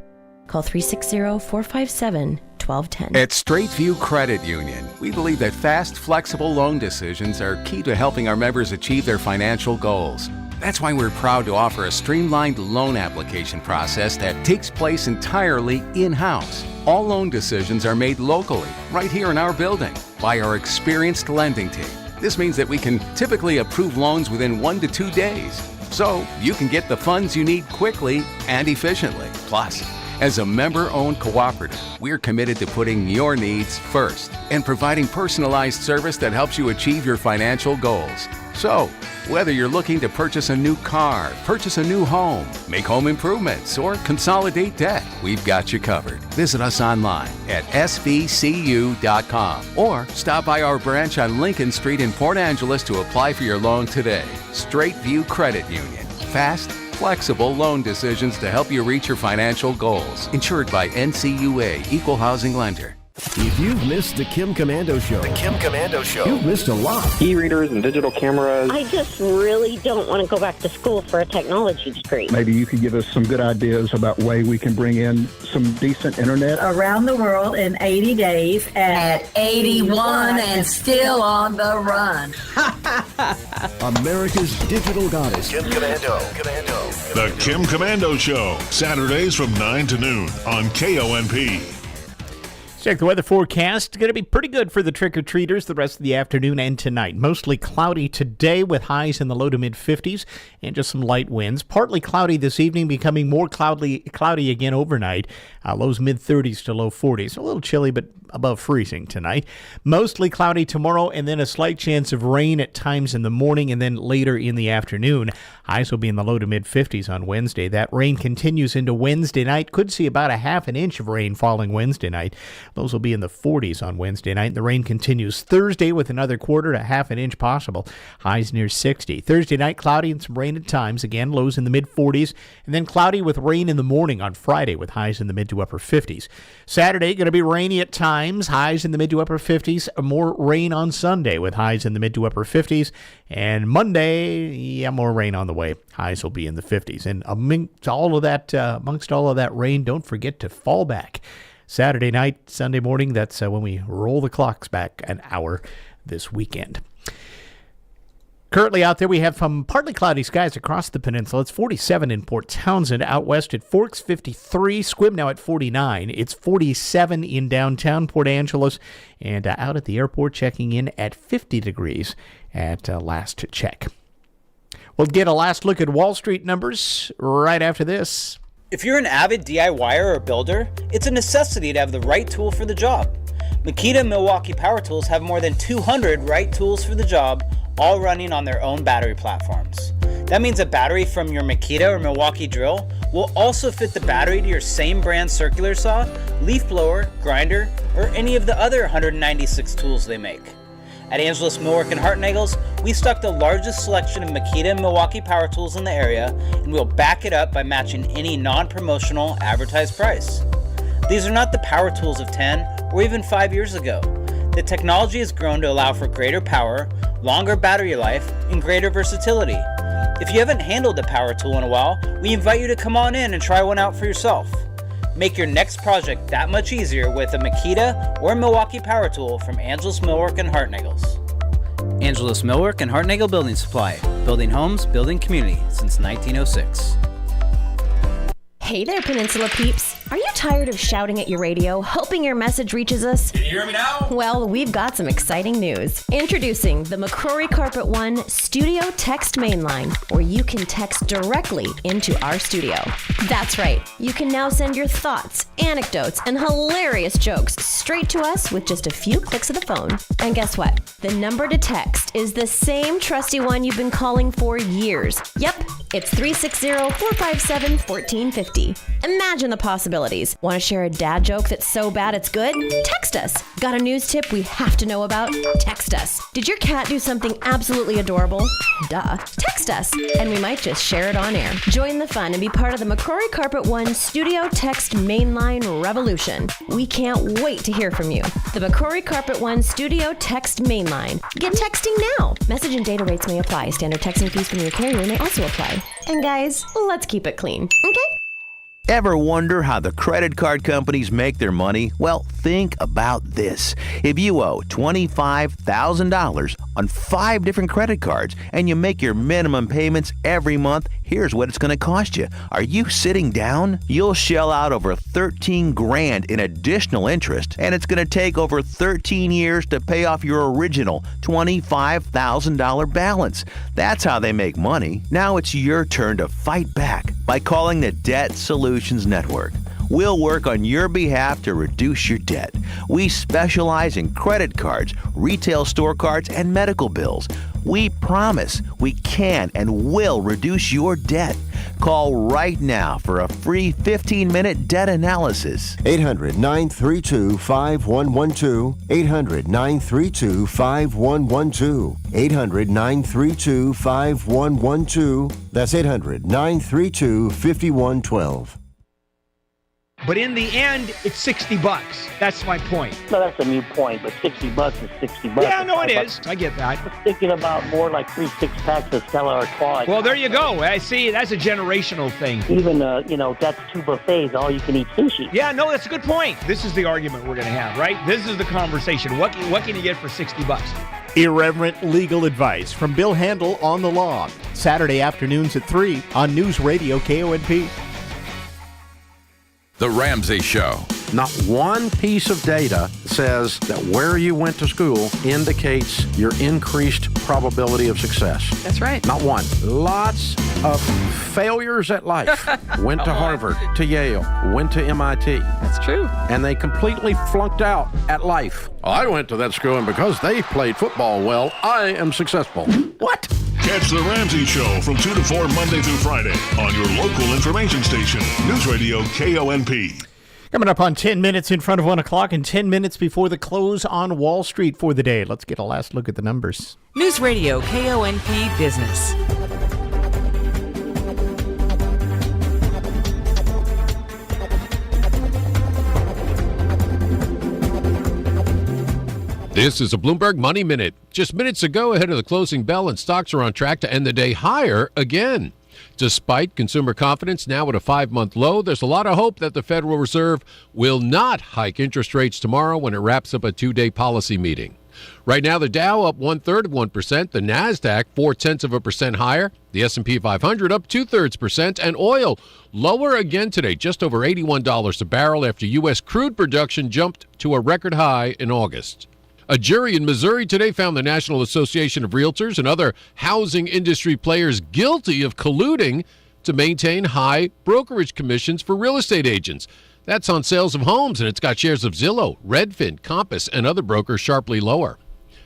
Call 360-457-1210. At Straight View Credit Union, we believe that fast, flexible loan decisions are key to helping our members achieve their financial goals. That's why we're proud to offer a streamlined loan application process that takes place entirely in-house. All loan decisions are made locally, right here in our building, by our experienced lending team. This means that we can typically approve loans within 1 to 2 days, so you can get the funds you need quickly and efficiently. Plus, as a member-owned cooperative, we're committed to putting your needs first and providing personalized service that helps you achieve your financial goals. So, whether you're looking to purchase a new car, purchase a new home, make home improvements, or consolidate debt, we've got you covered. Visit us online at svcu.com or stop by our branch on Lincoln Street in Port Angeles to apply for your loan today. Straight View Credit Union. Fast, flexible loan decisions to help you reach your financial goals. Insured by NCUA, Equal Housing Lender. If you've missed the Kim Commando Show, you've missed a lot. E-readers and digital cameras. I just really don't want to go back to school for a technology degree. Maybe you could give us some good ideas about way we can bring in some decent internet. Around the world in 80 days at 81 and still on the run. America's digital goddess. Kim Commando. The Kim Commando Show, Saturdays from 9 to noon on KONP. Check the weather forecast. It's going to be pretty good for the trick-or-treaters the rest of the afternoon and tonight. Mostly cloudy today with highs in the low to mid-50s and just some light winds. Partly cloudy this evening, becoming more cloudy again overnight. Lows mid-30s to low 40s. A little chilly, but above freezing tonight. Mostly cloudy tomorrow, and then a slight chance of rain at times in the morning and then later in the afternoon. Highs will be in the low to mid-50s on Wednesday. That rain continues into Wednesday night. Could see about a half an inch of rain falling Wednesday night. Those will be in the 40s on Wednesday night. The rain continues Thursday with another quarter to half an inch possible. Highs near 60. Thursday night, cloudy and some rain at times. Again, lows in the mid-40s. And then cloudy with rain in the morning on Friday with highs in the mid to upper 50s. Saturday, going to be rainy at times. Highs in the mid to upper 50s. More rain on Sunday with highs in the mid to upper 50s. And Monday, more rain on the way. Highs will be in the 50s. And amongst all of that rain, don't forget to fall back. Saturday night, Sunday morning, that's when we roll the clocks back an hour this weekend. Currently out there, we have some partly cloudy skies across the peninsula. It's 47 in Port Townsend. Out west at Forks, 53. Squib now at 49. It's 47 in downtown Port Angeles. And out at the airport, checking in at 50 degrees at last check. We'll get a last look at Wall Street numbers right after this. If you're an avid DIYer or builder, it's a necessity to have the right tool for the job. Makita and Milwaukee Power Tools have more than 200 right tools for the job, all running on their own battery platforms. That means a battery from your Makita or Milwaukee drill will also fit the battery to your same brand circular saw, leaf blower, grinder, or any of the other 196 tools they make. At Angeles Millwork and Hartnagel's, we stock the largest selection of Makita and Milwaukee power tools in the area, and we'll back it up by matching any non-promotional advertised price. These are not the power tools of 10 or even 5 years ago. The technology has grown to allow for greater power, longer battery life, and greater versatility. If you haven't handled a power tool in a while, we invite you to come on in and try one out for yourself. Make your next project that much easier with a Makita or Milwaukee power tool from Angelus Millwork and Hartnaggles. Angelus Millwork and Hartnaggle Building Supply. Building homes, building community since 1906. Hey there, Peninsula peeps. Are you tired of shouting at your radio, hoping your message reaches us? Can you hear me now? Well, we've got some exciting news. Introducing the McCrory Carpet One Studio Text Mainline, where you can text directly into our studio. That's right. You can now send your thoughts, anecdotes, and hilarious jokes straight to us with just a few clicks of the phone. And guess what? The number to text is the same trusty one you've been calling for years. Yep, it's 360-457-1450. Imagine the possibilities. Want to share a dad joke that's so bad it's good? Text us. Got a news tip we have to know about? Text us. Did your cat do something absolutely adorable? Duh. Text us, and we might just share it on air. Join the fun and be part of the McCrory Carpet One Studio Text Mainline Revolution. We can't wait to hear from you. The McCrory Carpet One Studio Text Mainline. Get texting now. Message and data rates may apply. Standard texting fees from your carrier may also apply. And guys, let's keep it clean, okay? Ever wonder how the credit card companies make their money? Well, think about this. If you owe $25,000 on 5 different credit cards and you make your minimum payments every month, here's what it's going to cost you. Are you sitting down? You'll shell out over $13,000 in additional interest, and it's going to take over 13 years to pay off your original $25,000 balance. That's how they make money. Now it's your turn to fight back by calling the Debt Solutions Network. We'll work on your behalf to reduce your debt. We specialize in credit cards, retail store cards, and medical bills. We promise we can and will reduce your debt. Call right now for a free 15-minute debt analysis. 800-932-5112. 800-932-5112. 800-932-5112. That's 800-932-5112. But in the end, it's $60. That's my point. No, that's a new point, but $60 is $60. Yeah, no, it is. I get that. I was thinking about more like 3 6-packs of Stella Artois. Well, there you go. I see. That's a generational thing. Even, that's 2 buffets, all you can eat sushi. Yeah, no, that's a good point. This is the argument we're going to have, right? This is the conversation. What can you get for $60? Irreverent legal advice from Bill Handel on the law. Saturday afternoons at 3 on Newsradio KONP. The Ramsey Show. Not one piece of data says that where you went to school indicates your increased probability of success. That's right. Not one. Lots of failures at life. Went to Harvard, to Yale, went to MIT. That's true. And they completely flunked out at life. I went to that school, and because they played football well, I am successful. What? Catch The Ramsey Show from 2 to 4 Monday through Friday on your local information station, Newsradio KONP. Coming up on 10 minutes in front of 1 o'clock and 10 minutes before the close on Wall Street for the day. Let's get a last look at the numbers. Newsradio KONP Business. This is a Bloomberg Money Minute. Just minutes ago, ahead of the closing bell, and stocks are on track to end the day higher again. Despite consumer confidence now at a 5-month low, there's a lot of hope that the Federal Reserve will not hike interest rates tomorrow when it wraps up a 2-day policy meeting. Right now, the Dow up 1/3%, the NASDAQ 0.4% higher, the S&P 500 up 2/3%, and oil lower again today, just over $81 a barrel after U.S. crude production jumped to a record high in August. A jury in Missouri today found the National Association of Realtors and other housing industry players guilty of colluding to maintain high brokerage commissions for real estate agents. That's on sales of homes, and it's got shares of Zillow, Redfin, Compass, and other brokers sharply lower.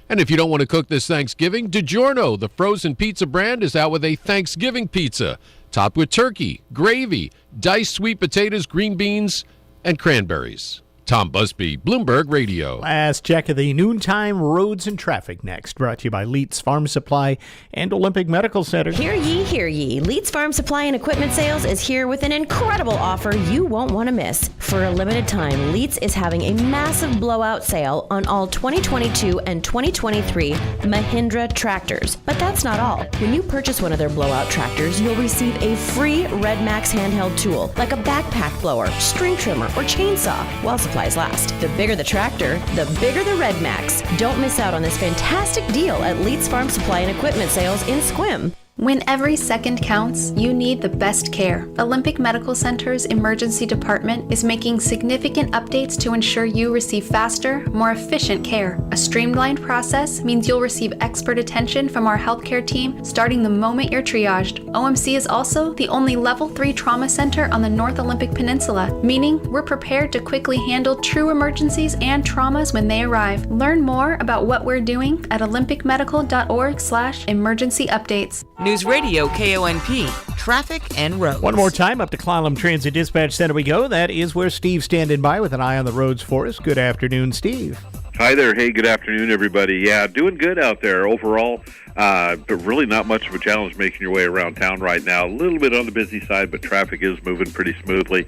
And if you don't want to cook this Thanksgiving, DiGiorno, the frozen pizza brand, is out with a Thanksgiving pizza, topped with turkey, gravy, diced sweet potatoes, green beans, and cranberries. Tom Busby, Bloomberg Radio. Last check of the noontime roads and traffic next. Brought to you by Leitz Farm Supply and Olympic Medical Center. Hear ye, hear ye. Leitz Farm Supply and Equipment Sales is here with an incredible offer you won't want to miss. For a limited time, Leitz is having a massive blowout sale on all 2022 and 2023 Mahindra tractors. But that's not all. When you purchase one of their blowout tractors, you'll receive a free Red Max handheld tool like a backpack blower, string trimmer, or chainsaw while supplies last. The bigger the tractor, the bigger the Red Max. Don't miss out on this fantastic deal at Leitz Farm Supply and Equipment Sales in Sequim. When every second counts, you need the best care. Olympic Medical Center's emergency department is making significant updates to ensure you receive faster, more efficient care. A streamlined process means you'll receive expert attention from our healthcare team starting the moment you're triaged. OMC is also the only Level 3 trauma center on the North Olympic Peninsula, meaning we're prepared to quickly handle true emergencies and traumas when they arrive. Learn more about what we're doing at olympicmedical.org/emergency updates. News Radio KONP, traffic and roads. One more time, up to Clallam Transit Dispatch Center we go. That is where Steve's standing by with an eye on the roads for us. Good afternoon, Steve. Hi there. Hey, good afternoon, everybody. Yeah, doing good out there overall, but really not much of a challenge making your way around town right now. A little bit on the busy side, but traffic is moving pretty smoothly.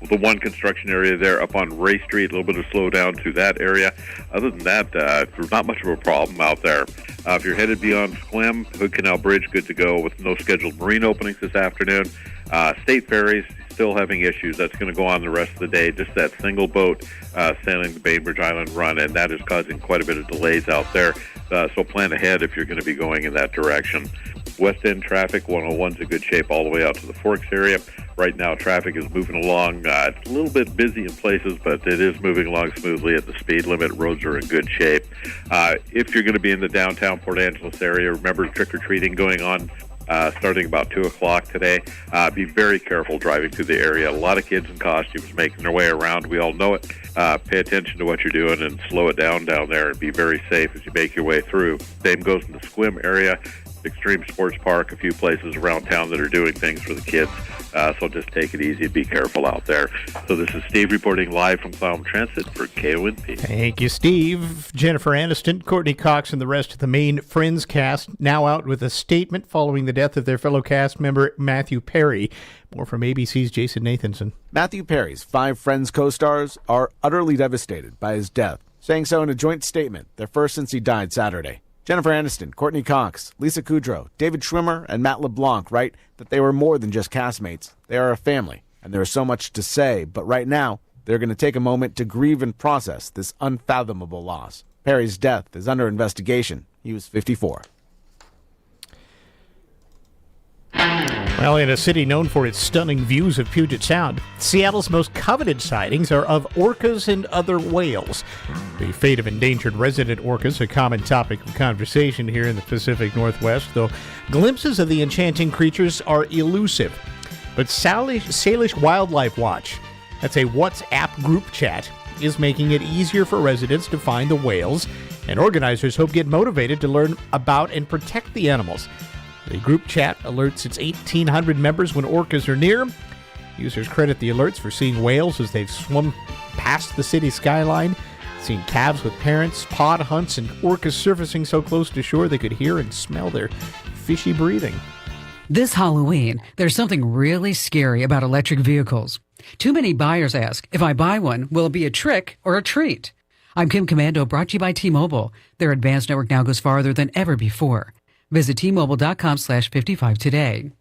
The one construction area there up on Ray Street, a little bit of slowdown to that area. Other than that, there's not much of a problem out there. If you're headed beyond Sequim, Hood Canal Bridge, good to go with no scheduled marine openings this afternoon. State ferries, still having issues. That's going to go on the rest of the day. Just that single boat sailing the Bainbridge Island run, and that is causing quite a bit of delays out there. So plan ahead if you're going to be going in that direction. West End traffic, 101's in good shape all the way out to the Forks area. Right now, traffic is moving along. It's a little bit busy in places, but it is moving along smoothly at the speed limit. Roads are in good shape. If you're going to be in the downtown Port Angeles area, remember trick-or-treating going on starting about 2 o'clock today. Be very careful driving through the area. A lot of kids in costumes making their way around. We all know it. Pay attention to what you're doing and slow it down there and be very safe as you make your way through. Same goes in the Sequim area. Extreme Sports Park, a few places around town that are doing things for the kids. So just take it easy and be careful out there. So this is Steve reporting live from Clallam Transit for KONP. Thank you, Steve. Jennifer Aniston, Courtney Cox, and the rest of the main Friends cast now out with a statement following the death of their fellow cast member Matthew Perry. More from ABC's Jason Nathanson. Matthew Perry's 5 Friends co-stars are utterly devastated by his death, saying so in a joint statement, their first since he died Saturday. Jennifer Aniston, Courtney Cox, Lisa Kudrow, David Schwimmer, and Matt LeBlanc write that they were more than just castmates. They are a family, and there is so much to say, but right now, they're going to take a moment to grieve and process this unfathomable loss. Perry's death is under investigation. He was 54. Well, in a city known for its stunning views of Puget Sound, Seattle's most coveted sightings are of orcas and other whales. The fate of endangered resident orcas, a common topic of conversation here in the Pacific Northwest, though glimpses of the enchanting creatures are elusive. But Salish Wildlife Watch, that's a WhatsApp group chat, is making it easier for residents to find the whales, and organizers hope get motivated to learn about and protect the animals. The group chat alerts its 1,800 members when orcas are near. Users credit the alerts for seeing whales as they've swum past the city skyline, seen calves with parents, pod hunts, and orcas surfacing so close to shore they could hear and smell their fishy breathing. This Halloween, there's something really scary about electric vehicles. Too many buyers ask, if I buy one, will it be a trick or a treat? I'm Kim Commando, brought to you by T-Mobile. Their advanced network now goes farther than ever before. Visit T-Mobile.com/55 today.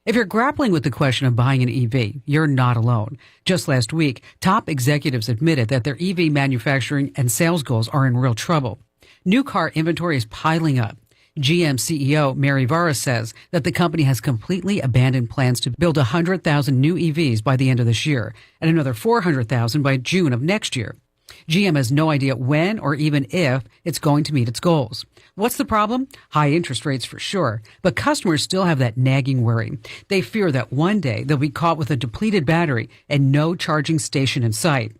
If you're grappling with the question of buying an EV, you're not alone. Just last week, top executives admitted that their EV manufacturing and sales goals are in real trouble. New car inventory is piling up. GM CEO Mary Vara says that the company has completely abandoned plans to build 100,000 new EVs by the end of this year and another 400,000 by June of next year. GM has no idea when or even if it's going to meet its goals. What's the problem? High interest rates for sure, but customers still have that nagging worry. They fear that one day they'll be caught with a depleted battery and no charging station in sight.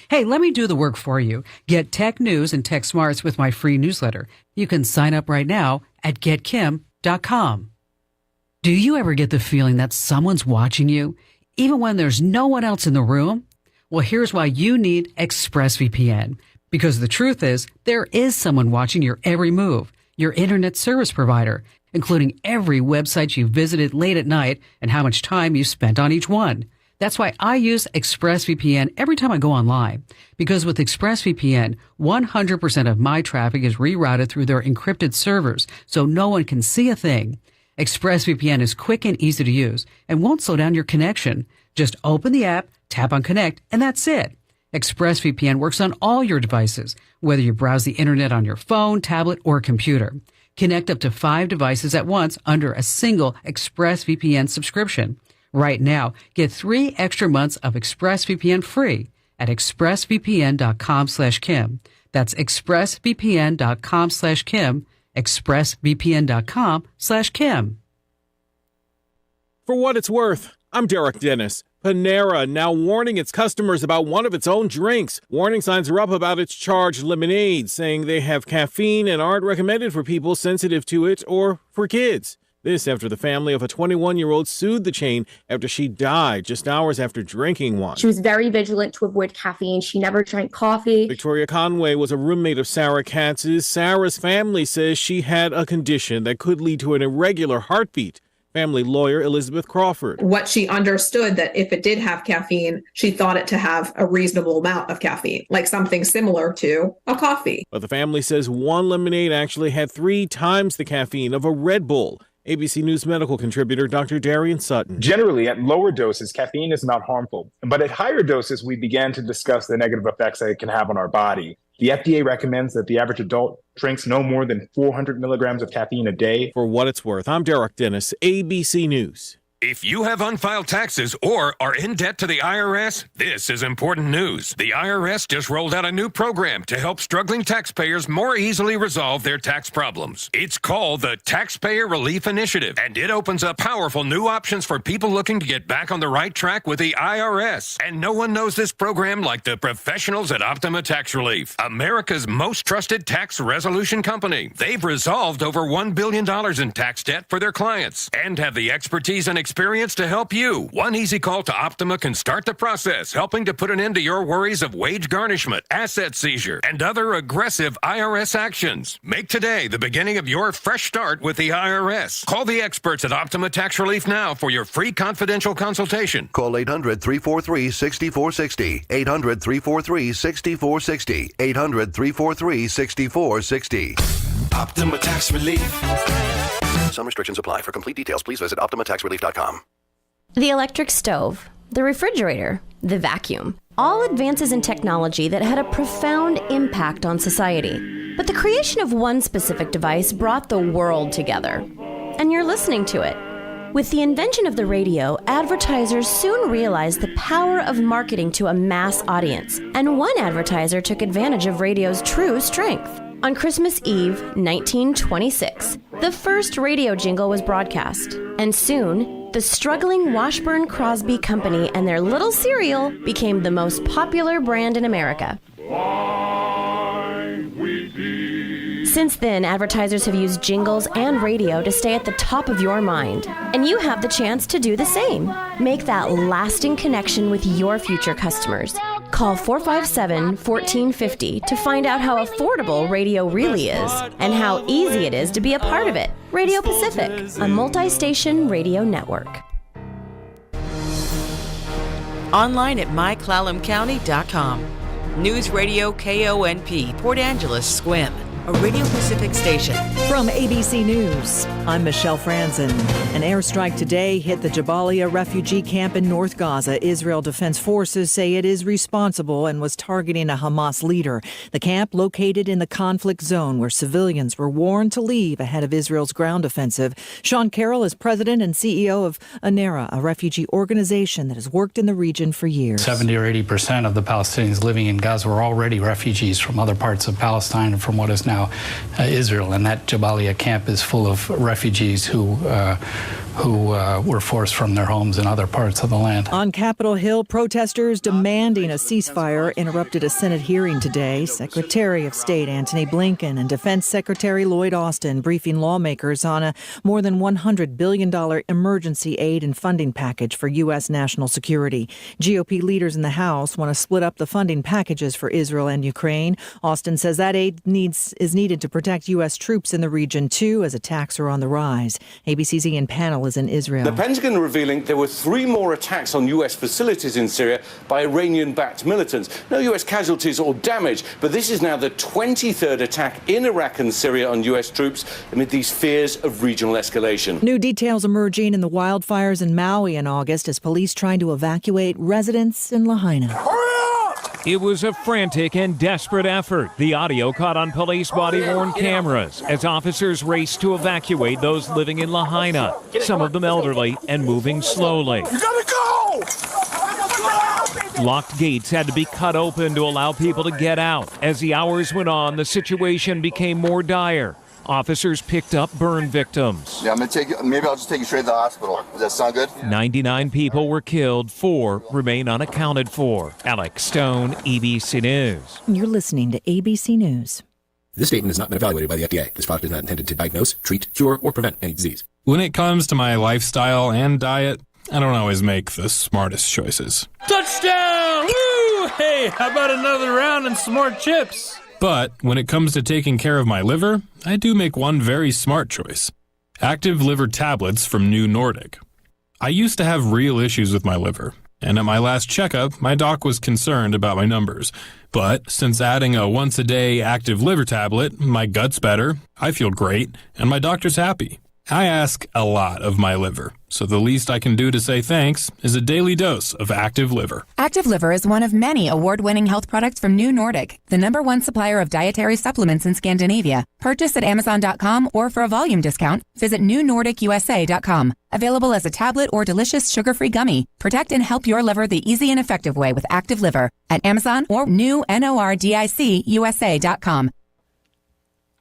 Hey, let me do the work for you. Get tech news and tech smarts with my free newsletter. You can sign up right now at getkim.com. Do you ever get the feeling that someone's watching you, even when there's no one else in the room? Well, here's why you need ExpressVPN. Because the truth is, there is someone watching your every move, your internet service provider, including every website you visited late at night and how much time you spent on each one. That's why I use ExpressVPN every time I go online. Because with ExpressVPN, 100% of my traffic is rerouted through their encrypted servers, so no one can see a thing. ExpressVPN is quick and easy to use and won't slow down your connection. Just open the app, tap on Connect, and that's it. ExpressVPN works on all your devices, whether you browse the internet on your phone, tablet, or computer. Connect up to 5 devices at once under a single ExpressVPN subscription. Right now, get 3 extra months of ExpressVPN free at expressvpn.com/Kim. That's expressvpn.com/Kim, expressvpn.com/Kim. For what it's worth, I'm Derek Dennis. Panera now warning its customers about one of its own drinks. Warning signs are up about its charged lemonade, saying they have caffeine and aren't recommended for people sensitive to it or for kids. This after the family of a 21-year-old sued the chain after she died just hours after drinking one. She was very vigilant to avoid caffeine. She never drank coffee. Victoria Conway was a roommate of Sarah Katz's. Sarah's family says she had a condition that could lead to an irregular heartbeat. Family lawyer Elizabeth Crawford. What she understood that if it did have caffeine, she thought it to have a reasonable amount of caffeine, like something similar to a coffee. But the family says one lemonade actually had 3 times the caffeine of a Red Bull. ABC News medical contributor Dr. Darian Sutton. Generally, at lower doses, caffeine is not harmful. But at higher doses, we began to discuss the negative effects that it can have on our body. The FDA recommends that the average adult drinks no more than 400 milligrams of caffeine a day. For what it's worth, I'm Derek Dennis, ABC News. If you have unfiled taxes or are in debt to the IRS, this is important news. The IRS just rolled out a new program to help struggling taxpayers more easily resolve their tax problems. It's called the Taxpayer Relief Initiative, and it opens up powerful new options for people looking to get back on the right track with the IRS. And no one knows this program like the professionals at Optima Tax Relief, America's most trusted tax resolution company. They've resolved over $1 billion in tax debt for their clients and have the expertise and experience to help you. One easy call to Optima can start the process, helping to put an end to your worries of wage garnishment, asset seizure, and other aggressive IRS actions. Make today the beginning of your fresh start with the IRS. Call the experts at Optima Tax Relief now for your free confidential consultation. Call 800-343-6460. 800-343-6460. 800-343-6460. Optima Tax Relief. Some restrictions apply. For complete details, please visit OptimaTaxRelief.com. The electric stove, the refrigerator, the vacuum. All advances in technology that had a profound impact on society. But the creation of one specific device brought the world together. And you're listening to it. With the invention of the radio, advertisers soon realized the power of marketing to a mass audience. And one advertiser took advantage of radio's true strength. On Christmas Eve, 1926, the first radio jingle was broadcast, and soon, the struggling Washburn Crosby Company and their little cereal became the most popular brand in America. Since then, advertisers have used jingles and radio to stay at the top of your mind, and you have the chance to do the same. Make that lasting connection with your future customers. Call 457-1450 to find out how affordable radio really is and how easy it is to be a part of it. Radio Pacific, a multi-station radio network. Online at myclallamcounty.com. News Radio KONP, Port Angeles, Squim, a Radio Pacific station. From ABC News, I'm Michelle Franzen. An airstrike today hit the Jabalia refugee camp in North Gaza. Israel Defense Forces say it is responsible and was targeting a Hamas leader. The camp located in the conflict zone where civilians were warned to leave ahead of Israel's ground offensive. Sean Carroll is president and CEO of ANERA, a refugee organization that has worked in the region for years. 70 or 80% of the Palestinians living in Gaza were already refugees from other parts of Palestine and from what is now Israel, and that Jabalia camp is full of refugees who who were forced from their homes in other parts of the land. On Capitol Hill, protesters demanding a ceasefire interrupted a Senate hearing today. Secretary of State Antony Blinken and Defense Secretary Lloyd Austin briefing lawmakers on a more than $100 billion emergency aid and funding package for U.S. national security. GOP leaders in the House want to split up the funding packages for Israel and Ukraine. Austin says that aid is needed to protect U.S. troops in the region, too, as attacks are on the rise. ABC's Ian Pannell is in Israel. The Pentagon revealing there were 3 more attacks on U.S. facilities in Syria by Iranian-backed militants. No U.S. casualties or damage, but this is now the 23rd attack in Iraq and Syria on U.S. troops amid these fears of regional escalation. New details emerging in the wildfires in Maui in August as police trying to evacuate residents in Lahaina. It was a frantic and desperate effort. The audio caught on police body-worn cameras as officers raced to evacuate those living in Lahaina, some of them elderly and moving slowly. You gotta go! Locked gates had to be cut open to allow people to get out. As the hours went on, the situation became more dire. Officers picked up burn victims. Yeah, maybe I'll just take you straight to the hospital. Does that sound good? 99 people were killed, 4 remain unaccounted for. Alex Stone, ABC News. You're listening to ABC News. This statement has not been evaluated by the FDA. This product is not intended to diagnose, treat, cure, or prevent any disease. When it comes to my lifestyle and diet, I don't always make the smartest choices. Touchdown! Woo! Hey, how about another round and some more chips? But when it comes to taking care of my liver, I do make one very smart choice. Active liver tablets from New Nordic. I used to have real issues with my liver, and at my last checkup, my doc was concerned about my numbers. But since adding a once-a-day active liver tablet, my gut's better, I feel great, and my doctor's happy. I ask a lot of my liver, so the least I can do to say thanks is a daily dose of Active Liver. Active Liver is one of many award-winning health products from New Nordic, the #1 supplier of dietary supplements in Scandinavia. Purchase at Amazon.com or for a volume discount, visit newnordicusa.com. Available as a tablet or delicious sugar-free gummy. Protect and help your liver the easy and effective way with Active Liver at Amazon or newnordicusa.com.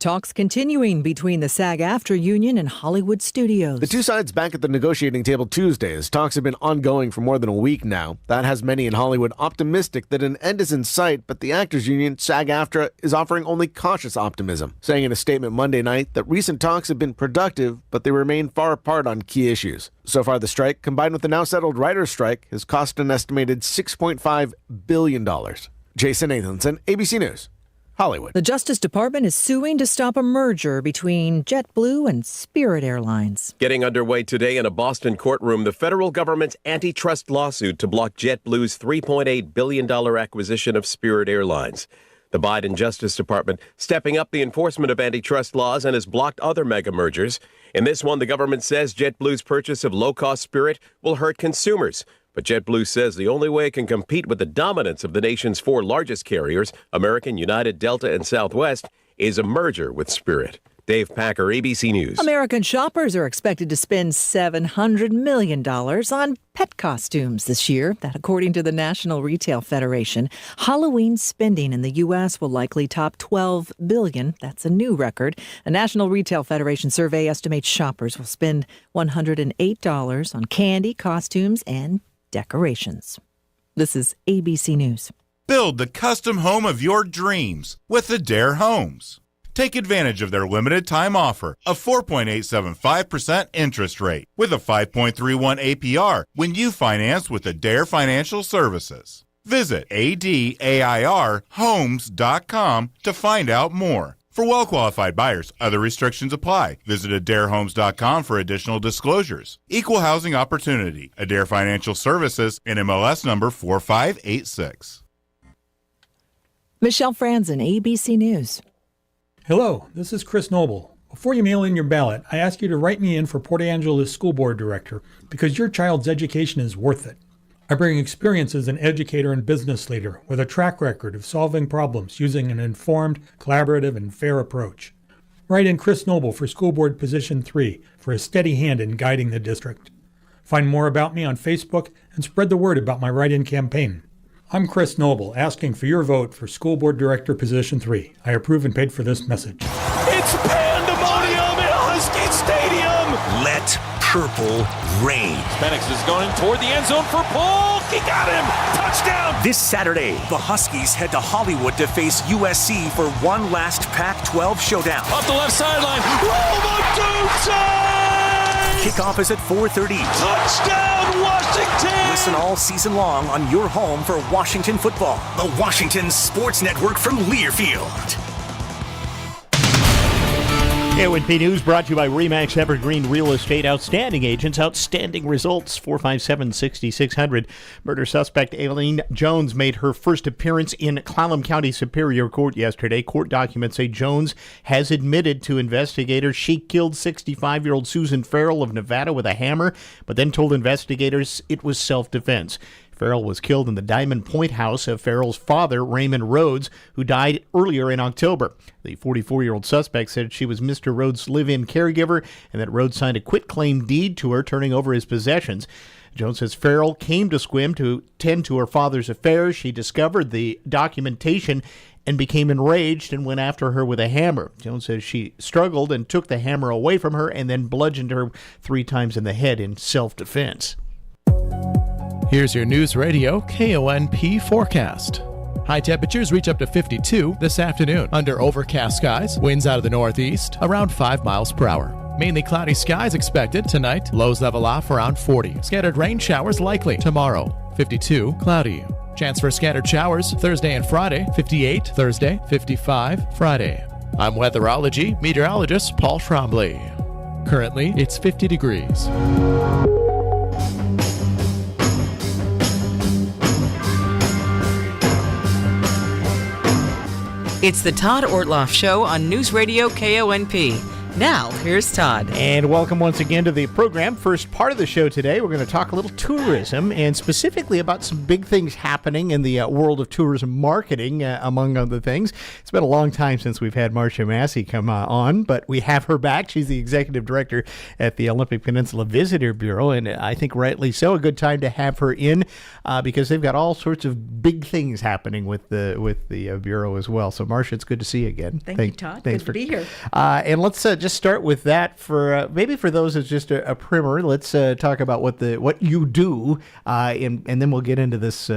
Talks continuing between the SAG-AFTRA union and Hollywood studios. The two sides back at the negotiating table Tuesday as talks have been ongoing for more than a week now. That has many in Hollywood optimistic that an end is in sight, but the actors union, SAG-AFTRA, is offering only cautious optimism, saying in a statement Monday night that recent talks have been productive, but they remain far apart on key issues. So far, the strike, combined with the now settled writers' strike, has cost an estimated $6.5 billion. Jason Nathanson, ABC News. Hollywood. The Justice Department is suing to stop a merger between JetBlue and Spirit Airlines. Getting underway today in a Boston courtroom, the federal government's antitrust lawsuit to block JetBlue's $3.8 billion acquisition of Spirit Airlines. The Biden Justice Department stepping up the enforcement of antitrust laws and has blocked other mega mergers. In this one, the government says JetBlue's purchase of low-cost Spirit will hurt consumers. But JetBlue says the only way it can compete with the dominance of the nation's 4 largest carriers, American, United, Delta, and Southwest, is a merger with Spirit. Dave Packer, ABC News. American shoppers are expected to spend $700 million on pet costumes this year. That, according to the National Retail Federation. Halloween spending in the U.S. will likely top $12 billion. That's a new record. A National Retail Federation survey estimates shoppers will spend $108 on candy, costumes, and decorations. This is ABC News. Build the custom home of your dreams with Adair Homes. Take advantage of their limited time offer of 4.875% interest rate with a 5.31 APR when you finance with Adair Financial Services. Visit ADAIRhomes.com to find out more. For well-qualified buyers, other restrictions apply. Visit AdairHomes.com for additional disclosures. Equal housing opportunity. Adair Financial Services, NMLS number 4586. Michelle Franzen, ABC News. Hello, this is Chris Noble. Before you mail in your ballot, I ask you to write me in for Port Angeles School Board Director because your child's education is worth it. I bring experience as an educator and business leader with a track record of solving problems using an informed, collaborative, and fair approach. Write in Chris Noble for School Board Position 3 for a steady hand in guiding the district. Find more about me on Facebook and spread the word about my write-in campaign. I'm Chris Noble, asking for your vote for School Board Director Position 3. I approve and paid for this message. It's pandemonium at Husky Stadium! Let Purple Rain. Penix is going toward the end zone for Polk. He got him. Touchdown. This Saturday, the Huskies head to Hollywood to face USC for one last Pac-12 showdown. Up the left sideline. Kickoff is at 4:30. Touchdown, Washington! Listen all season long on your home for Washington football. The Washington Sports Network from Learfield. KONP News brought to you by RE/MAX Evergreen Real Estate. Outstanding agents, outstanding results. 457-6600. Murder suspect Aileen Jones made her first appearance in Clallam County Superior Court yesterday. Court documents say Jones has admitted to investigators she killed 65-year-old Susan Farrell of Nevada with a hammer, but then told investigators it was self-defense. Farrell was killed in the Diamond Point house of Farrell's father, Raymond Rhodes, who died earlier in October. The 44-year-old suspect said she was Mr. Rhodes' live-in caregiver and that Rhodes signed a quitclaim deed to her, turning over his possessions. Jones says Farrell came to Sequim to tend to her father's affairs. She discovered the documentation and became enraged and went after her with a hammer. Jones says she struggled and took the hammer away from her and then bludgeoned her 3 times in the head in self-defense. Here's your News Radio KONP forecast. High temperatures reach up to 52 this afternoon. Under overcast skies, winds out of the northeast, around 5 miles per hour. Mainly cloudy skies expected tonight. Lows level off around 40. Scattered rain showers likely tomorrow. 52, cloudy. Chance for scattered showers Thursday and Friday. 58 Thursday, 55 Friday. I'm weatherology meteorologist Paul Trombley. Currently, it's 50 degrees. It's the Todd Ortloff Show on News Radio KONP. Now, here's Todd. And welcome once again to the program. First part of the show today, we're going to talk a little tourism and specifically about some big things happening in the world of tourism marketing, among other things. It's been a long time since we've had Marcia Massey come on, but we have her back. She's the executive director at the Olympic Peninsula Visitor Bureau, and I think rightly so. A good time to have her in because they've got all sorts of big things happening with the Bureau as well. So, Marcia, it's good to see you again. Thank you, Todd. Good to be here. And let's just start with that for maybe for those as just a primer. Let's talk about what you do, and then we'll get into this.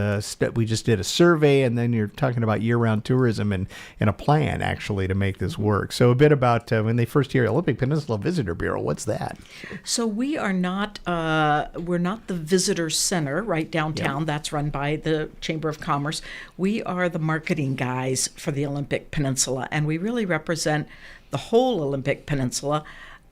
We just did a survey, and then you're talking about year-round tourism and a plan actually to make this work. So a bit about when they first hear Olympic Peninsula Visitor Bureau. What's that? So we are not we're not the visitor center right downtown. Yep. That's run by the Chamber of Commerce. We are the marketing guys for the Olympic Peninsula, and we really represent the whole Olympic Peninsula,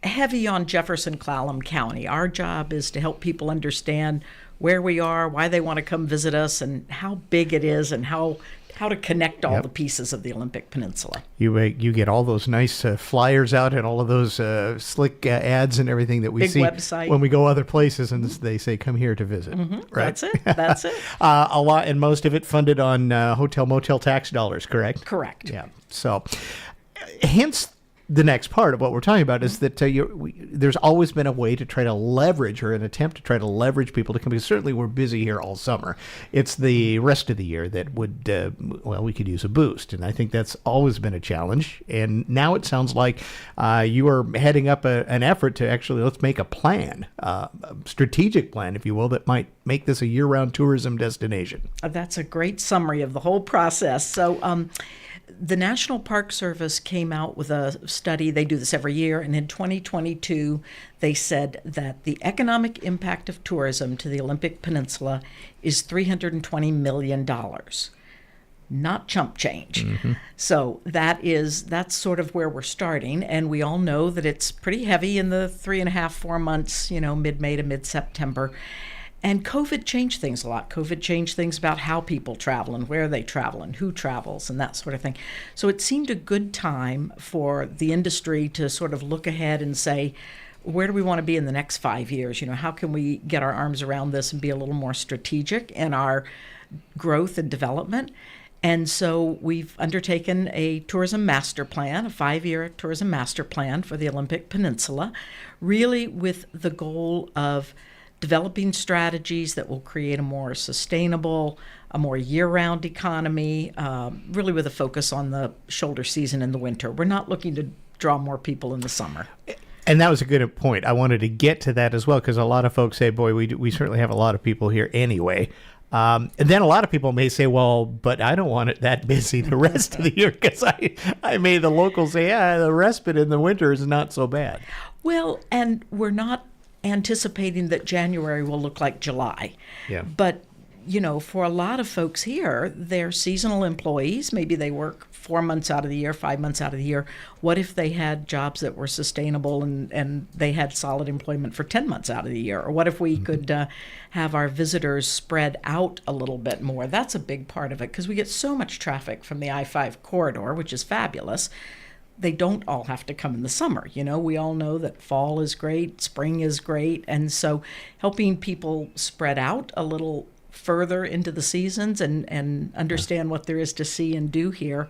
heavy on Jefferson Clallam County. Our job is to help people understand where we are, why they want to come visit us, and how big it is, and how to connect all the pieces of the Olympic Peninsula. You get all those nice flyers out and all of those slick ads and everything that we big see website. When we go other places, and they say come here to visit. Mm-hmm. Right? That's it. A lot, and most of it funded on hotel motel tax dollars. Correct. Yeah. So, hence. The next part of what we're talking about is that there's always been a way to try to leverage, or an attempt to try to leverage people to come, because certainly we're busy here all summer. It's the rest of the year that would, we could use a boost. And I think that's always been a challenge. And now it sounds like you are heading up an effort to actually, let's make a plan, a strategic plan, if you will, that might make this a year-round tourism destination. That's a great summary of the whole process. So, the National Park Service came out with a study. They do this every year. And in 2022, they said that the economic impact of tourism to the Olympic Peninsula is $320 million. Not chump change. Mm-hmm. So that's sort of where we're starting. And we all know that it's pretty heavy in the 3.5-4 months, mid-May to mid-September. And COVID changed things a lot. COVID changed things about how people travel and where they travel and who travels and that sort of thing. So it seemed a good time for the industry to sort of look ahead and say, where do we want to be in the next 5 years? How can we get our arms around this and be a little more strategic in our growth and development? And so we've undertaken a tourism master plan, a 5-year tourism master plan for the Olympic Peninsula, really with the goal of developing strategies that will create a more sustainable, a more year-round economy, really with a focus on the shoulder season in the winter. We're not looking to draw more people in the summer. And that was a good point. I wanted to get to that as well, because a lot of folks say, boy, we certainly have a lot of people here anyway. And then a lot of people may say, well, but I don't want it that busy the rest of the year, because I made the locals say, yeah, the respite in the winter is not so bad. Well, and we're not anticipating that January will look like July. Yeah. But, for a lot of folks here, they're seasonal employees. Maybe they work 4 months out of the year, 5 months out of the year. What if they had jobs that were sustainable and they had solid employment for 10 months out of the year? Or what if we could have our visitors spread out a little bit more? That's a big part of it, because we get so much traffic from the I-5 corridor, which is fabulous. They don't all have to come in the summer. We all know that fall is great, spring is great. And so helping people spread out a little further into the seasons and understand what there is to see and do here.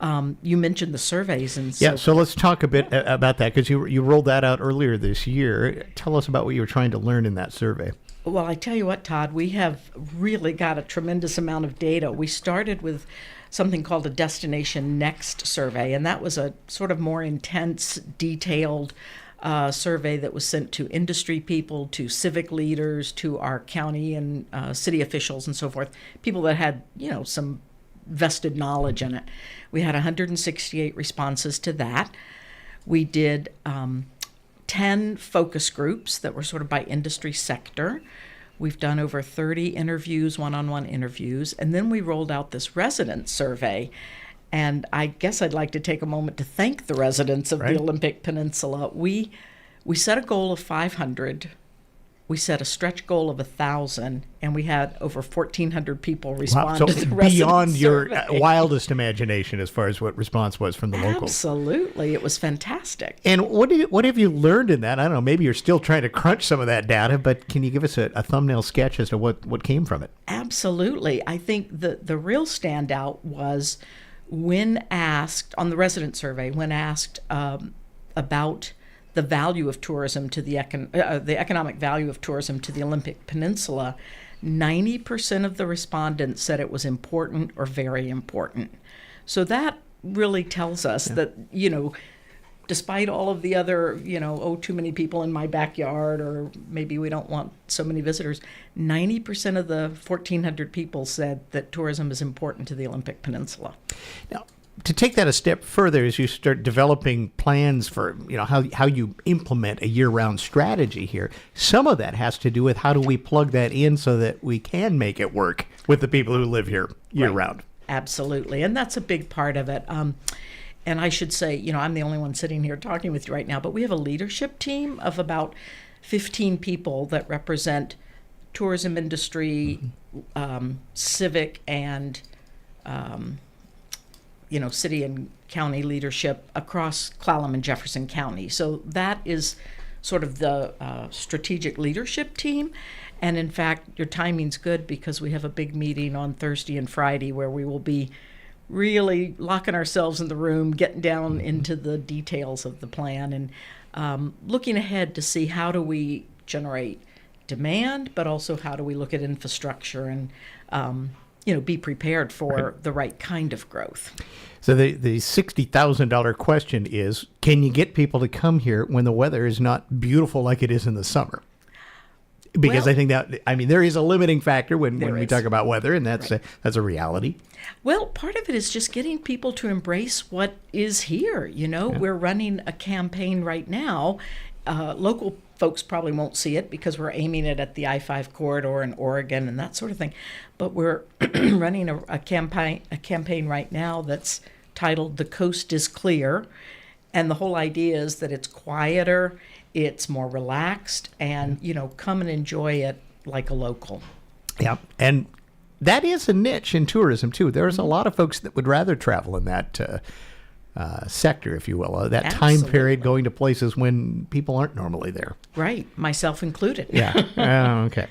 You mentioned the surveys. And so let's talk a bit about that, because you rolled that out earlier this year. Tell us about what you were trying to learn in that survey. Well, I tell you what, Todd, we have really got a tremendous amount of data. We started with something called a Destination Next survey, and that was a sort of more intense, detailed survey that was sent to industry people, to civic leaders, to our county and city officials and so forth, people that had, some vested knowledge in it. We had 168 responses to that. We did 10 focus groups that were sort of by industry sector. We've done over 30 interviews, one-on-one interviews, and then we rolled out this resident survey. And I guess I'd like to take a moment to thank the residents of the Olympic Peninsula. We set a goal of 500. We set a stretch goal of 1,000, and we had over 1,400 people respond to the resident beyond survey. Your wildest imagination as far as what response was from the locals. Absolutely. It was fantastic. And what have you learned in that? I don't know, maybe you're still trying to crunch some of that data, but can you give us a thumbnail sketch as to what came from it? Absolutely. I think the real standout was when asked, on the resident survey, when asked about the value of tourism to the economic value of tourism to the Olympic Peninsula, 90% of the respondents said it was important or very important. So that really tells us that, despite all of the other, too many people in my backyard, or maybe we don't want so many visitors, 90% of the 1,400 people said that tourism is important to the Olympic Peninsula. Now, to take that a step further, as you start developing plans for, how you implement a year-round strategy here, some of that has to do with how do we plug that in so that we can make it work with the people who live here year-round. Absolutely, and that's a big part of it. And I should say, I'm the only one sitting here talking with you right now, but we have a leadership team of about 15 people that represent tourism industry, civic, and city and county leadership across Clallam and Jefferson County. So that is sort of the strategic leadership team. And in fact, your timing's good, because we have a big meeting on Thursday and Friday where we will be really locking ourselves in the room, getting down into the details of the plan, and looking ahead to see how do we generate demand, but also how do we look at infrastructure and be prepared for the right kind of growth. So the $60,000 question is, can you get people to come here when the weather is not beautiful like it is in the summer? Because I think there is a limiting factor when we talk about weather, and that's a reality. Well, part of it is just getting people to embrace what is here. We're running a campaign right now. Local folks probably won't see it because we're aiming it at the I-5 corridor in Oregon and that sort of thing. But we're running a campaign right now that's titled "The Coast is Clear," and the whole idea is that it's quieter, it's more relaxed, and come and enjoy it like a local. Yeah, and that is a niche in tourism too. There's a lot of folks that would rather travel in that sector, if you will, that Absolutely. time period, going to places when people aren't normally there. Right, myself included. Yeah. Okay.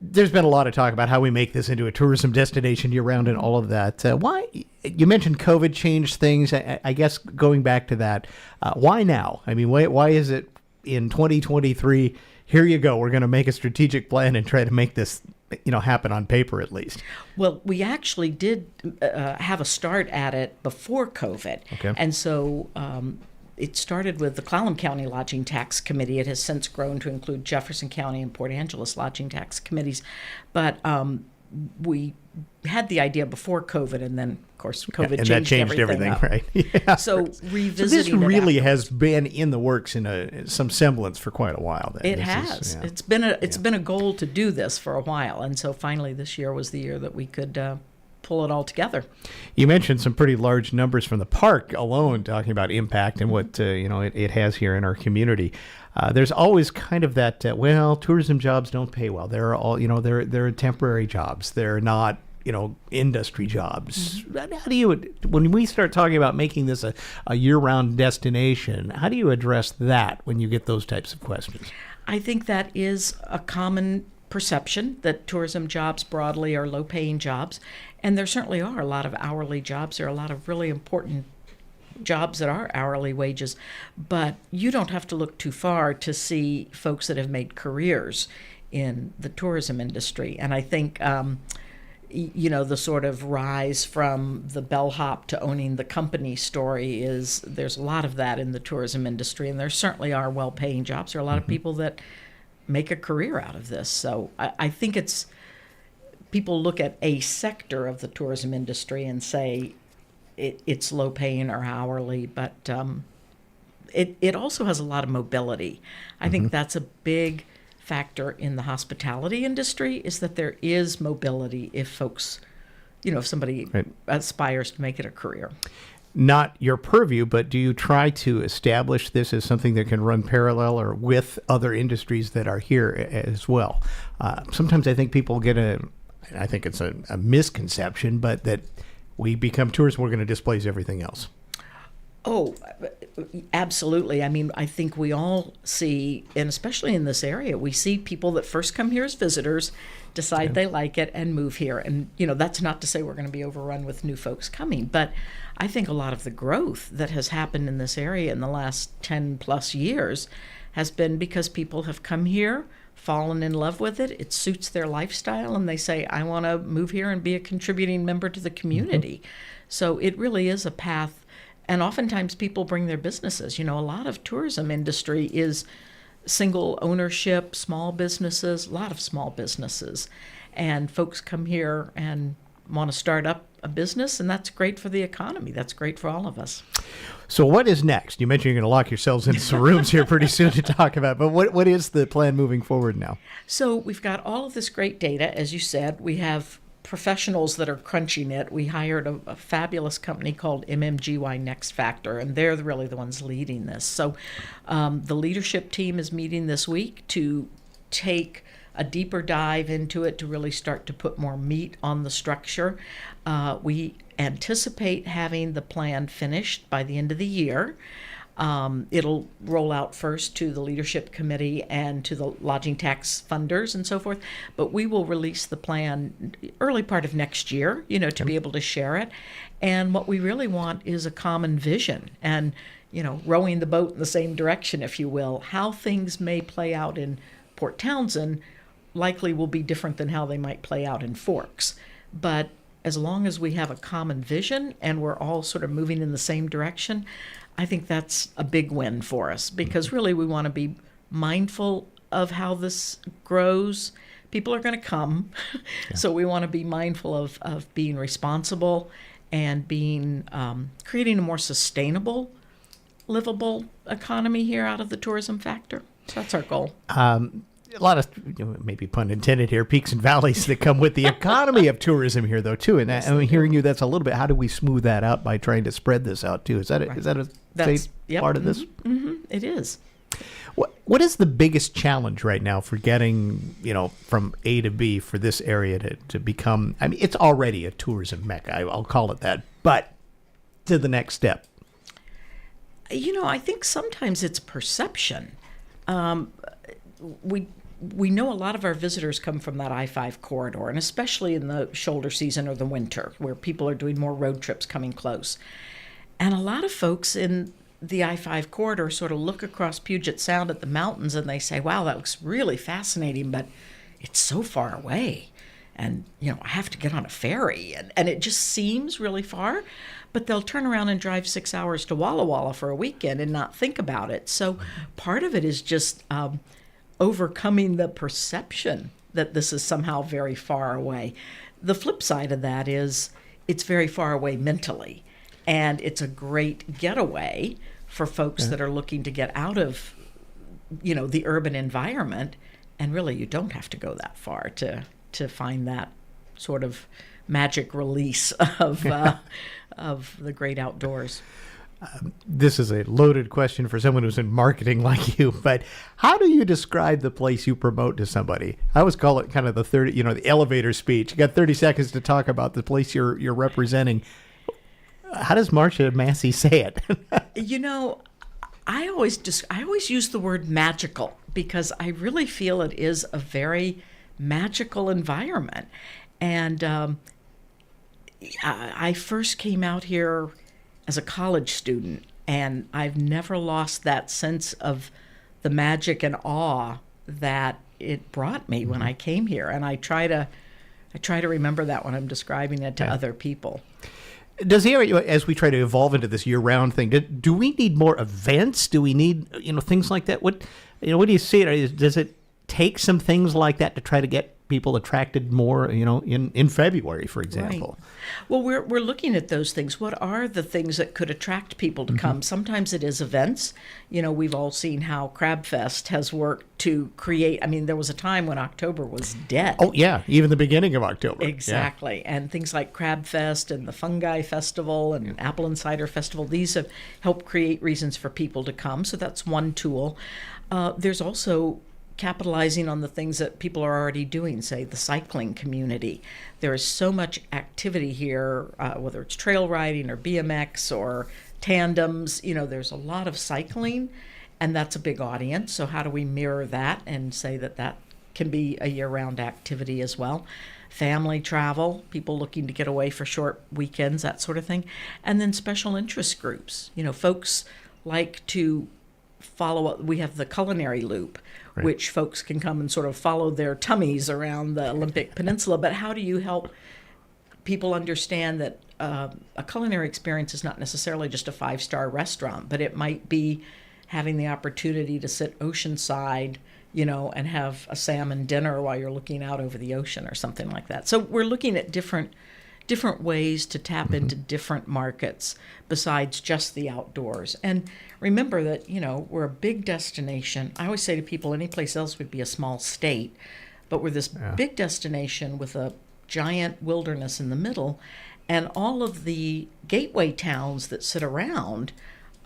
There's been a lot of talk about how we make this into a tourism destination year-round and all of that. Why? You mentioned COVID changed things. I guess going back to that, why now? I mean, why is it in 2023, here you go, we're going to make a strategic plan and try to make this happen on paper at least? Well, we actually did have a start at it before COVID. Okay. And so it started with the Clallam County Lodging Tax Committee. It has since grown to include Jefferson County and Port Angeles Lodging Tax Committees. But we had the idea before COVID, and then, of course, COVID and changed that changed everything up. right? Yeah. So revisiting this really it has been in the works in some semblance for quite a while. Then. It has. It's been a goal to do this for a while, and so finally this year was the year that we could pull it all together. You mentioned some pretty large numbers from the park alone, talking about impact and what it has here in our community. There's always kind of that tourism jobs don't pay well. They're all they're temporary jobs. They're not industry jobs. Mm-hmm. How do you, when we start talking about making this a year-round destination, how do you address that when you get those types of questions? I think that is a common perception that tourism jobs broadly are low-paying jobs, and there certainly are a lot of hourly jobs. There are a lot of really important jobs that are hourly wages, but you don't have to look too far to see folks that have made careers in the tourism industry. And I think the sort of rise from the bellhop to owning the company story there's a lot of that in the tourism industry, and there certainly are well-paying jobs. There are a lot of people that make a career out of this. So I think people look at a sector of the tourism industry and say it's low paying or hourly, but it also has a lot of mobility. I think that's a big factor in the hospitality industry, is that there is mobility if folks, if somebody aspires to make it a career. Not your purview, but do you try to establish this as something that can run parallel or with other industries that are here as well? Sometimes I think people get I think it's a misconception, but that we become tourists, we're going to displace everything else. Oh, absolutely. I mean, I think we all see, and especially in this area, we see people that first come here as visitors, decide they like it, and move here. And, that's not to say we're going to be overrun with new folks coming, but I think a lot of the growth that has happened in this area in the last 10 plus years has been because people have come here, fallen in love with it, it suits their lifestyle, and they say, I want to move here and be a contributing member to the community. So it really is a path. And oftentimes people bring their businesses. A lot of tourism industry is single ownership, small businesses, a lot of small businesses. And folks come here and want to start up a business, and that's great for the economy. That's great for all of us. So what is next? You mentioned you're going to lock yourselves into some rooms here pretty soon to talk about, but what is the plan moving forward now? So we've got all of this great data, as you said. We have professionals that are crunching it. We hired a fabulous company called MMGY Next Factor, and they're really the ones leading this. So the leadership team is meeting this week to take a deeper dive into it, to really start to put more meat on the structure. We anticipate having the plan finished by the end of the year. It'll roll out first to the leadership committee and to the lodging tax funders and so forth, but we will release the plan early part of next year, to be able to share it. And what we really want is a common vision and, rowing the boat in the same direction, if you will. How things may play out in Port Townsend likely will be different than how they might play out in Forks. But as long as we have a common vision and we're all sort of moving in the same direction, I think that's a big win for us, because really we want to be mindful of how this grows. People are going to come, so we want to be mindful of being responsible and being creating a more sustainable, livable economy here out of the tourism factor. So that's our goal. A lot of, maybe pun intended here, peaks and valleys that come with the economy of tourism here, though, too. And I'm hearing you, that's a little bit, how do we smooth that out by trying to spread this out, too? Is that a part of this? Mm-hmm. It is. What is the biggest challenge right now for getting, from A to B for this area to become, I mean, it's already a tourism mecca, I'll call it that, but to the next step? I think sometimes it's perception. We know a lot of our visitors come from that I-5 corridor, and especially in the shoulder season or the winter, where people are doing more road trips coming close. And a lot of folks in the I-5 corridor sort of look across Puget Sound at the mountains and they say, wow, that looks really fascinating, but it's so far away. And, I have to get on a ferry. And it just seems really far. but they'll turn around and drive 6 hours to Walla Walla for a weekend and not think about it. So part of it is just overcoming the perception that this is somehow very far away. The flip side of that is it's very far away mentally, and it's a great getaway for folks that are looking to get out of, the urban environment. And really, you don't have to go that far to find that sort of magic release of the great outdoors. This is a loaded question for someone who's in marketing like you, but how do you describe the place you promote to somebody? I always call it kind of the elevator speech. You got 30 seconds to talk about the place you're representing. How does Marcia Massey say it? I always use the word magical because I really feel it is a very magical environment. And I first came out here as a college student, and I've never lost that sense of the magic and awe that it brought me when I came here. And I try to remember that when I'm describing it to other people. Does the area, as we try to evolve into this year-round thing, do we need more events? Do we need things like that? What do you see? Does it take some things like that to try to get people attracted more? In February, for example. Right. Well, we're looking at those things. What are the things that could attract people to come? Sometimes it is events. We've all seen how Crab Fest has worked to create. I mean, there was a time when October was dead. Oh yeah, even the beginning of October. Exactly, yeah. And things like Crab Fest and the Fungi Festival and Apple and Cider Festival. These have helped create reasons for people to come. So that's one tool. There's also capitalizing on the things that people are already doing, say the cycling community. There is so much activity here, whether it's trail riding or BMX or tandems. There's a lot of cycling, and that's a big audience. So how do we mirror that and say that can be a year-round activity as well? Family travel, people looking to get away for short weekends, that sort of thing. And then special interest groups. Folks like to follow up. We have the culinary loop, right, which folks can come and sort of follow their tummies around the Olympic Peninsula. But how do you help people understand that a culinary experience is not necessarily just a 5-star restaurant, but it might be having the opportunity to sit oceanside, and have a salmon dinner while you're looking out over the ocean or something like that. So we're looking at different ways to tap into different markets besides just the outdoors. And remember that, we're a big destination. I always say to people, any place else would be a small state, but we're this big destination with a giant wilderness in the middle, and all of the gateway towns that sit around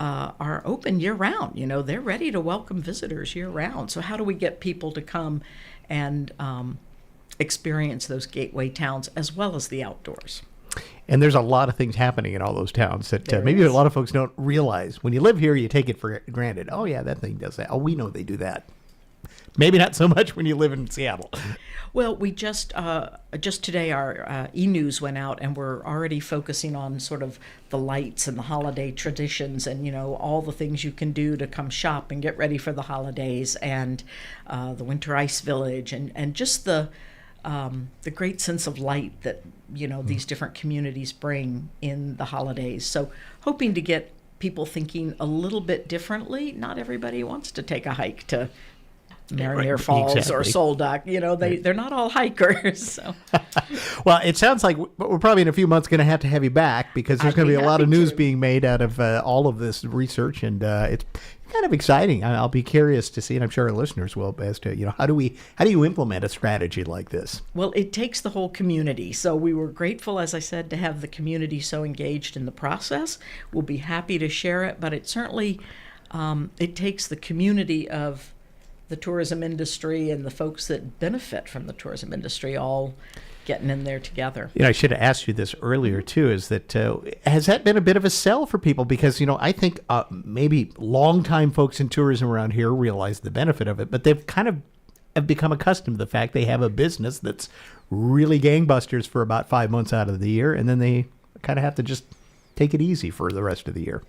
are open year-round. They're ready to welcome visitors year-round. So how do we get people to come and experience those gateway towns as well as the outdoors? And there's a lot of things happening in all those towns that maybe a lot of folks don't realize. When you live here, you take it for granted. Oh, yeah, that thing does that. Oh, we know they do that. Maybe not so much when you live in Seattle. Well, we just today our e-news went out, and we're already focusing on sort of the lights and the holiday traditions, and all the things you can do to come shop and get ready for the holidays, and the Winter Ice Village, and just the great sense of light that these different communities bring in the holidays. So hoping to get people thinking a little bit differently. Not everybody wants to take a hike to Marinere Falls or Solduck. They're not all hikers. So. Well, it sounds like we're probably in a few months going to have you back, because there's going to be a lot of news being made out of all of this research, and it's kind of exciting. I'll be curious to see, and I'm sure our listeners will, as to how do you implement a strategy like this? Well, it takes the whole community. So we were grateful, as I said, to have the community so engaged in the process. We'll be happy to share it, but it certainly it takes the community of the tourism industry and the folks that benefit from the tourism industry all getting in there together. I should have asked you this earlier too, is that has that been a bit of a sell for people? Because I think maybe longtime folks in tourism around here realize the benefit of it, but they've kind of have become accustomed to the fact they have a business that's really gangbusters for about 5 months out of the year, and then they kind of have to just take it easy for the rest of the year.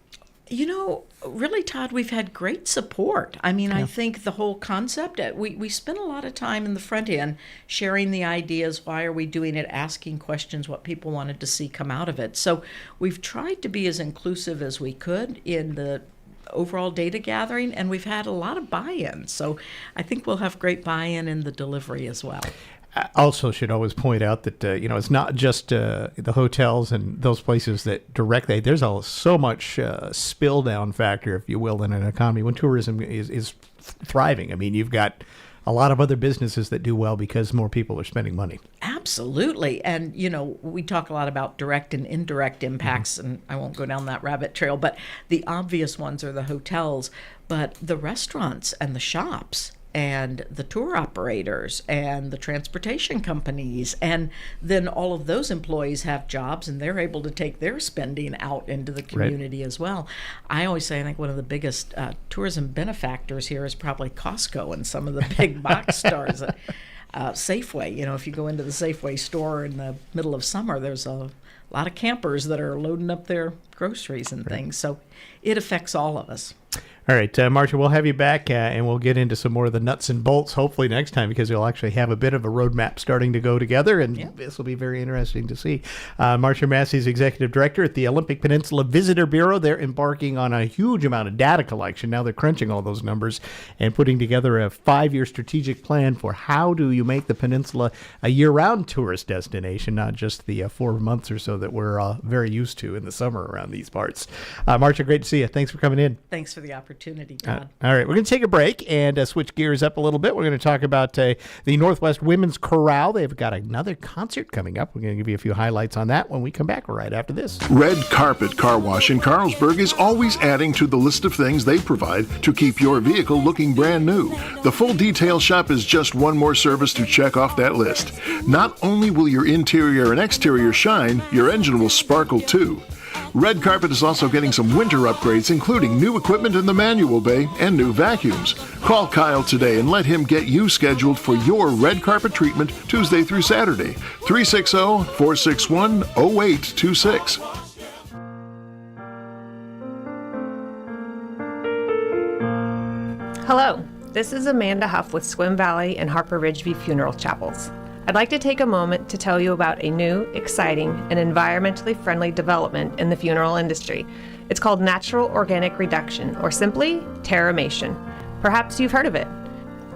Really, Todd, we've had great support. I mean, I think the whole concept, we spent a lot of time in the front end sharing the ideas, why are we doing it, asking questions, what people wanted to see come out of it. So we've tried to be as inclusive as we could in the overall data gathering, and we've had a lot of buy-in. So I think we'll have great buy-in in the delivery as well. I also should always point out that, it's not just the hotels and those places that directly, there's so much spill down factor, if you will, in an economy when tourism is thriving. I mean, you've got a lot of other businesses that do well because more people are spending money. Absolutely. And, we talk a lot about direct and indirect impacts, and I won't go down that rabbit trail, but the obvious ones are the hotels, but the restaurants and the shops and the tour operators and the transportation companies, and then all of those employees have jobs and they're able to take their spending out into the community as well. I always say I think one of the biggest tourism benefactors here is probably Costco and some of the big box stores. Safeway, if you go into the Safeway store in the middle of summer, there's a lot of campers that are loading up their groceries and things. So it affects all of us. All right, Marcia, we'll have you back and we'll get into some more of the nuts and bolts hopefully next time, because you'll actually have a bit of a roadmap starting to go together, and this will be very interesting to see. Marcia Massey's Executive Director at the Olympic Peninsula Visitor Bureau. They're embarking on a huge amount of data collection. Now they're crunching all those numbers and putting together a 5-year strategic plan for how do you make the peninsula a year-round tourist destination, not just the 4 months or so that we're very used to in the summer around these parts. Marcia, great to see you. Thanks for coming in. Thanks for the opportunity, Todd. All right, we're going to take a break and switch gears up a little bit. We're going to talk about the Northwest Women's Chorale. They've got another concert coming up. We're going to give you a few highlights on that when we come back right after this. Red Carpet Car Wash in Carlsberg is always adding to the list of things they provide to keep your vehicle looking brand new. The full detail shop is just one more service to check off that list. Not only will your interior and exterior shine, your engine will sparkle too. Red Carpet is also getting some winter upgrades, including new equipment in the manual bay and new vacuums. Call Kyle today and let him get you scheduled for your red carpet treatment Tuesday through Saturday. 360-461-0826. Hello, this is Amanda Huff with Swim Valley and Harper Ridgeview Funeral Chapels. I'd like to take a moment to tell you about a new, exciting, and environmentally friendly development in the funeral industry. It's called Natural Organic Reduction, or simply Terramation. Perhaps you've heard of it.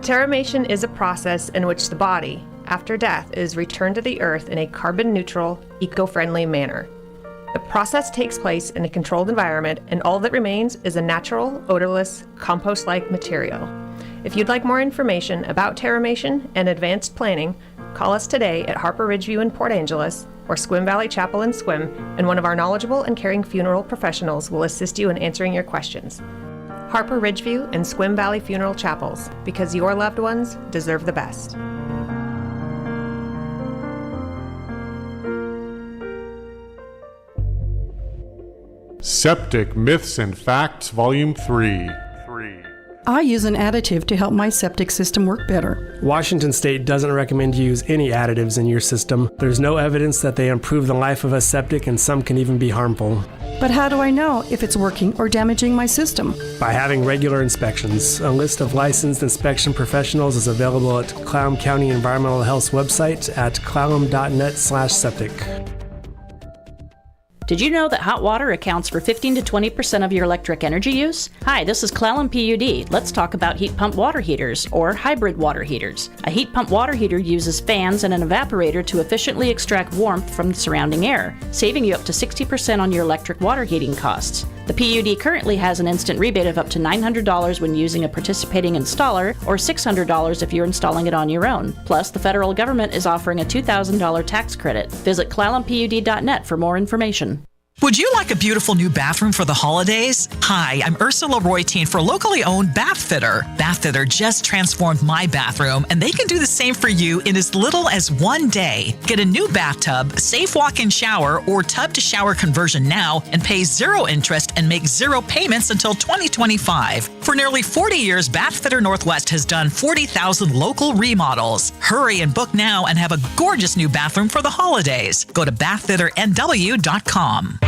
Terramation is a process in which the body, after death, is returned to the earth in a carbon-neutral, eco-friendly manner. The process takes place in a controlled environment, and all that remains is a natural, odorless, compost-like material. If you'd like more information about Terramation and advanced planning, call us today at Harper Ridgeview in Port Angeles or Swim Valley Chapel and Swim, and one of our knowledgeable and caring funeral professionals will assist you in answering your questions. Harper Ridgeview and Swim Valley Funeral Chapels, because your loved ones deserve the best. Septic Myths and Facts, Volume 3. I use an additive to help my septic system work better. Washington State doesn't recommend you use any additives in your system. There's no evidence that they improve the life of a septic, and some can even be harmful. But how do I know if it's working or damaging my system? By having regular inspections. A list of licensed inspection professionals is available at Clallam County Environmental Health's website at clallam.net/septic. Did you know that hot water accounts for 15 to 20% of your electric energy use? Hi, this is Clallam PUD. Let's talk about heat pump water heaters, or hybrid water heaters. A heat pump water heater uses fans and an evaporator to efficiently extract warmth from the surrounding air, saving you up to 60% on your electric water heating costs. The PUD currently has an instant rebate of up to $900 when using a participating installer, or $600 if you're installing it on your own. Plus, the federal government is offering a $2,000 tax credit. Visit clallampud.net for more information. Would you like a beautiful new bathroom for the holidays? Hi, I'm Ursula Royteen for locally owned Bath Fitter. Bath Fitter just transformed my bathroom, and they can do the same for you in as little as 1 day. Get a new bathtub, safe walk-in shower, or tub-to-shower conversion now and pay 0 interest and make 0 payments until 2025. For nearly 40 years, Bath Fitter Northwest has done 40,000 local remodels. Hurry and book now and have a gorgeous new bathroom for the holidays. Go to bathfitternw.com.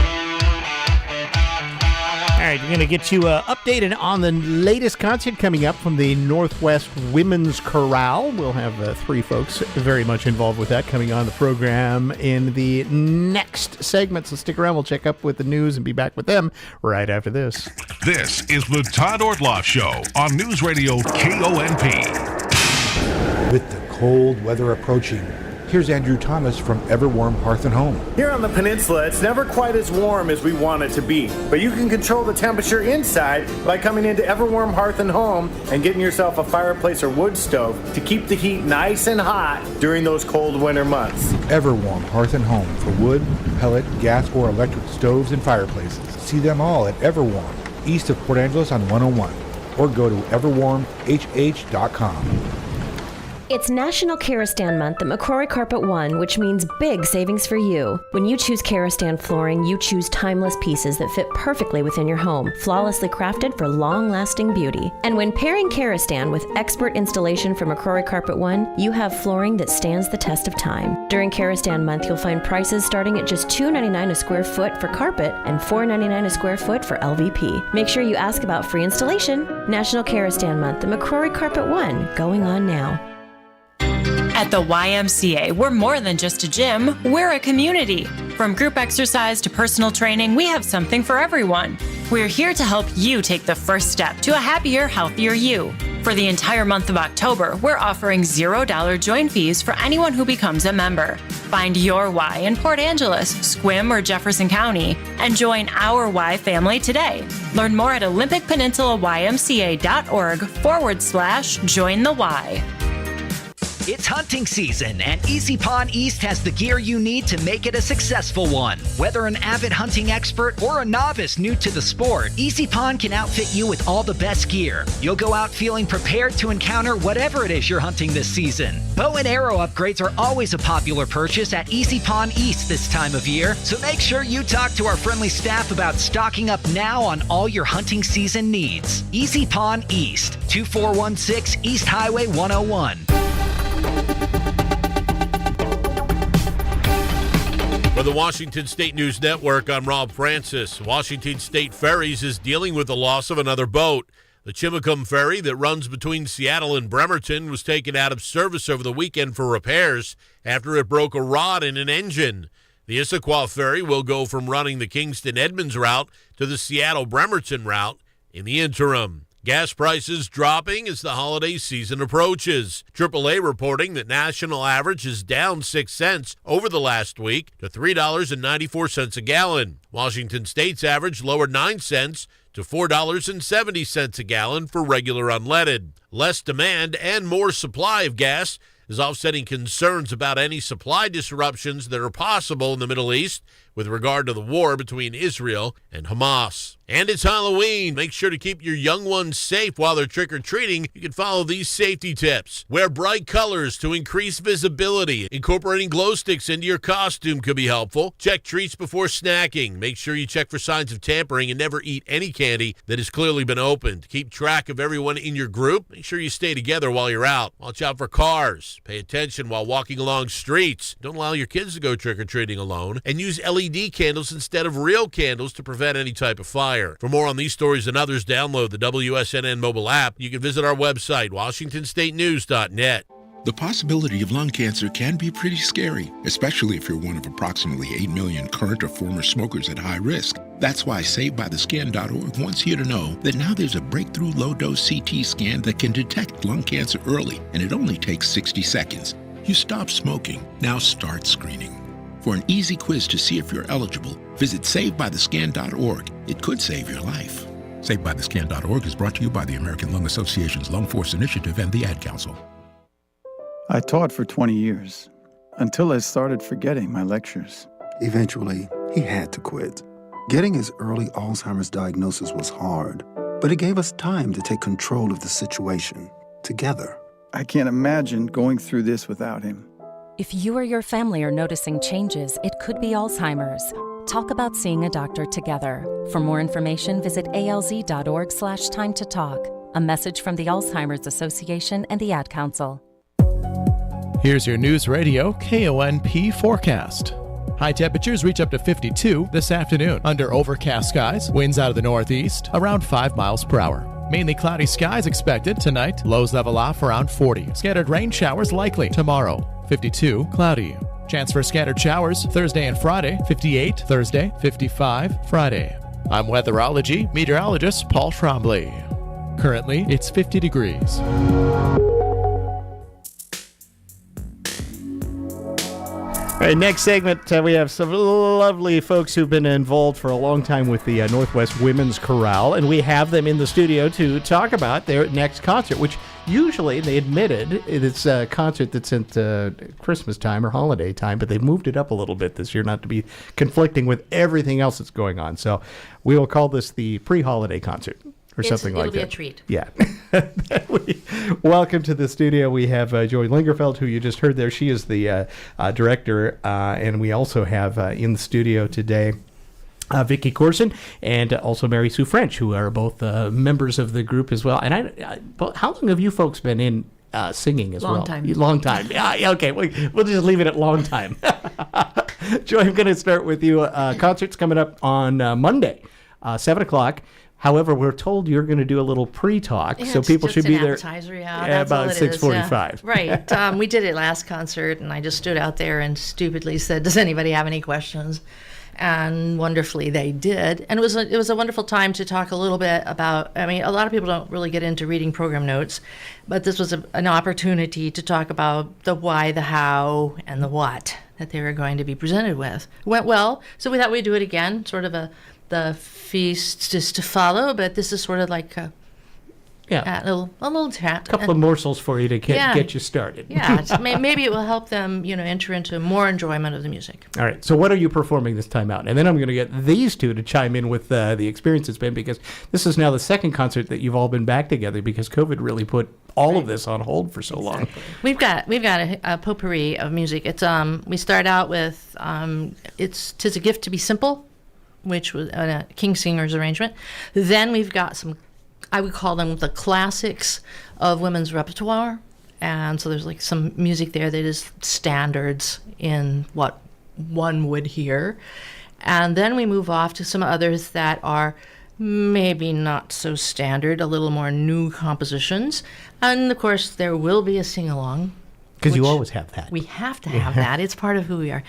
All right, we're going to get you updated on the latest content coming up from the Northwest Women's Chorale. We'll have three folks very much involved with that coming on the program in the next segment. So stick around. We'll check up with the news and be back with them right after this. This is the Todd Ortloff Show on Newsradio KONP. With the cold weather approaching, here's Andrew Thomas from Everwarm Hearth and Home. Here on the peninsula, it's never quite as warm as we want it to be, but you can control the temperature inside by coming into Everwarm Hearth and Home and getting yourself a fireplace or wood stove to keep the heat nice and hot during those cold winter months. Everwarm Hearth and Home for wood, pellet, gas, or electric stoves and fireplaces. See them all at Everwarm, east of Port Angeles on 101, or go to everwarmhh.com. It's National Karastan Month at McCrory Carpet One, which means big savings for you. When you choose Karastan flooring, you choose timeless pieces that fit perfectly within your home, flawlessly crafted for long-lasting beauty. And when pairing Karastan with expert installation from McCrory Carpet One, you have flooring that stands the test of time. During Karastan Month, you'll find prices starting at just $2.99 a square foot for carpet and $4.99 a square foot for LVP. Make sure you ask about free installation. National Karastan Month at McCrory Carpet One, going on now. At the YMCA, we're more than just a gym, we're a community. From group exercise to personal training, we have something for everyone. We're here to help you take the first step to a happier, healthier you. For the entire month of October, we're offering $0 join fees for anyone who becomes a member. Find your Y in Port Angeles, Sequim, or Jefferson County, and join our Y family today. Learn more at OlympicPeninsulaYMCA.org/join the Y. It's hunting season, and Easy Pawn East has the gear you need to make it a successful one. Whether an avid hunting expert or a novice new to the sport, Easy Pawn can outfit you with all the best gear. You'll go out feeling prepared to encounter whatever it is you're hunting this season. Bow and arrow upgrades are always a popular purchase at Easy Pawn East this time of year, so make sure you talk to our friendly staff about stocking up now on all your hunting season needs. Easy Pawn East, 2416 East Highway 101. For the Washington State News Network, I'm Rob Francis. Washington State Ferries is dealing with the loss of another boat. The Chimacum ferry that runs between Seattle and Bremerton was taken out of service over the weekend for repairs after it broke a rod in an engine. The Issaquah ferry will go from running the Kingston-Edmonds route to the Seattle-Bremerton route in the interim. Gas prices dropping as the holiday season approaches. AAA reporting that national average is down 6 cents over the last week to $3.94 a gallon. Washington State's average lowered 9 cents to $4.70 a gallon for regular unleaded. Less demand and more supply of gas is offsetting concerns about any supply disruptions that are possible in the Middle East with regard to the war between Israel and Hamas. And it's Halloween. Make sure to keep your young ones safe while they're trick-or-treating. You can follow these safety tips. Wear bright colors to increase visibility. Incorporating glow sticks into your costume could be helpful. Check treats before snacking. Make sure you check for signs of tampering and never eat any candy that has clearly been opened. Keep track of everyone in your group. Make sure you stay together while you're out. Watch out for cars. Pay attention while walking along streets. Don't allow your kids to go trick-or-treating alone. And use LED candles instead of real candles to prevent any type of fire. For more on these stories and others, download the WSNN mobile app. You can visit our website, WashingtonStateNews.net. The possibility of lung cancer can be pretty scary, especially if you're one of approximately 8 million current or former smokers at high risk. That's why SaveByTheScan.org wants you to know that now there's a breakthrough low-dose CT scan that can detect lung cancer early, and it only takes 60 seconds. You stop smoking, now start screening. For an easy quiz to see if you're eligible, visit SaveByTheScan.org. It could save your life. SaveByTheScan.org is brought to you by the American Lung Association's Lung Force Initiative and the Ad Council. I taught for 20 years, until I started forgetting my lectures. Eventually, he had to quit. Getting his early Alzheimer's diagnosis was hard, but it gave us time to take control of the situation, together. I can't imagine going through this without him. If you or your family are noticing changes, it could be Alzheimer's. Talk about seeing a doctor together. For more information, visit alz.org/time to talk. A message from the Alzheimer's Association and the Ad Council. Here's your News Radio KONP forecast. High temperatures reach up to 52 this afternoon. Under overcast skies, winds out of the northeast, around 5 miles per hour. Mainly cloudy skies expected tonight. Lows level off around 40. Scattered rain showers likely tomorrow. 52, cloudy. Chance for scattered showers Thursday and Friday. 58 Thursday, 55 Friday. I'm weatherology meteorologist Paul Trombley. Currently, it's 50 degrees. All right, next segment, we have some lovely folks who've been involved for a long time with the Northwest Women's Chorale, and we have them in the studio to talk about their next concert, which usually, they admitted, it's a concert that's at Christmas time or holiday time, but they've moved it up a little bit this year, not to be conflicting with everything else that's going on. So we will call this the pre-holiday concert. Or something like that. It'll be a treat. Yeah. Welcome to the studio. We have Joy Lingerfeld, who you just heard there. She is the director. And we also have in the studio today Vicki Corson and also Mary Sue French, who are both members of the group as well. And how long have you folks been in singing as well? Long time. Long time. Yeah, okay. We'll just leave it at long time. Joy, I'm going to start with you. Concert's coming up on Monday, 7 o'clock. However, we're told you're going to do a little pre-talk, so people should be there about 6:45. Right. We did it last concert, and I just stood out there and stupidly said, "Does anybody have any questions?" And wonderfully, they did. And it was a wonderful time to talk a little bit about. I mean, a lot of people don't really get into reading program notes, but this was an opportunity to talk about the why, the how, and the what that they were going to be presented with. It went well, so we thought we'd do it again, sort of the feast is to follow, but this is sort of like a little chat. A couple of morsels for you to get you started. Yeah, maybe it will help them, enter into more enjoyment of the music. All right, so what are you performing this time out? And then I'm going to get these two to chime in with the experience it's been, because this is now the second concert that you've all been back together, because COVID really put all of this on hold for so long. We've got a potpourri of music. It's we start out with "'Tis a Gift to Be Simple," which was a King Singer's arrangement. Then we've got some, I would call them the classics of women's repertoire. And so there's like some music there that is standards in what one would hear. And then we move off to some others that are maybe not so standard, a little more new compositions. And of course, there will be a sing-along. Because you always have that. We have to have that. It's part of who we are.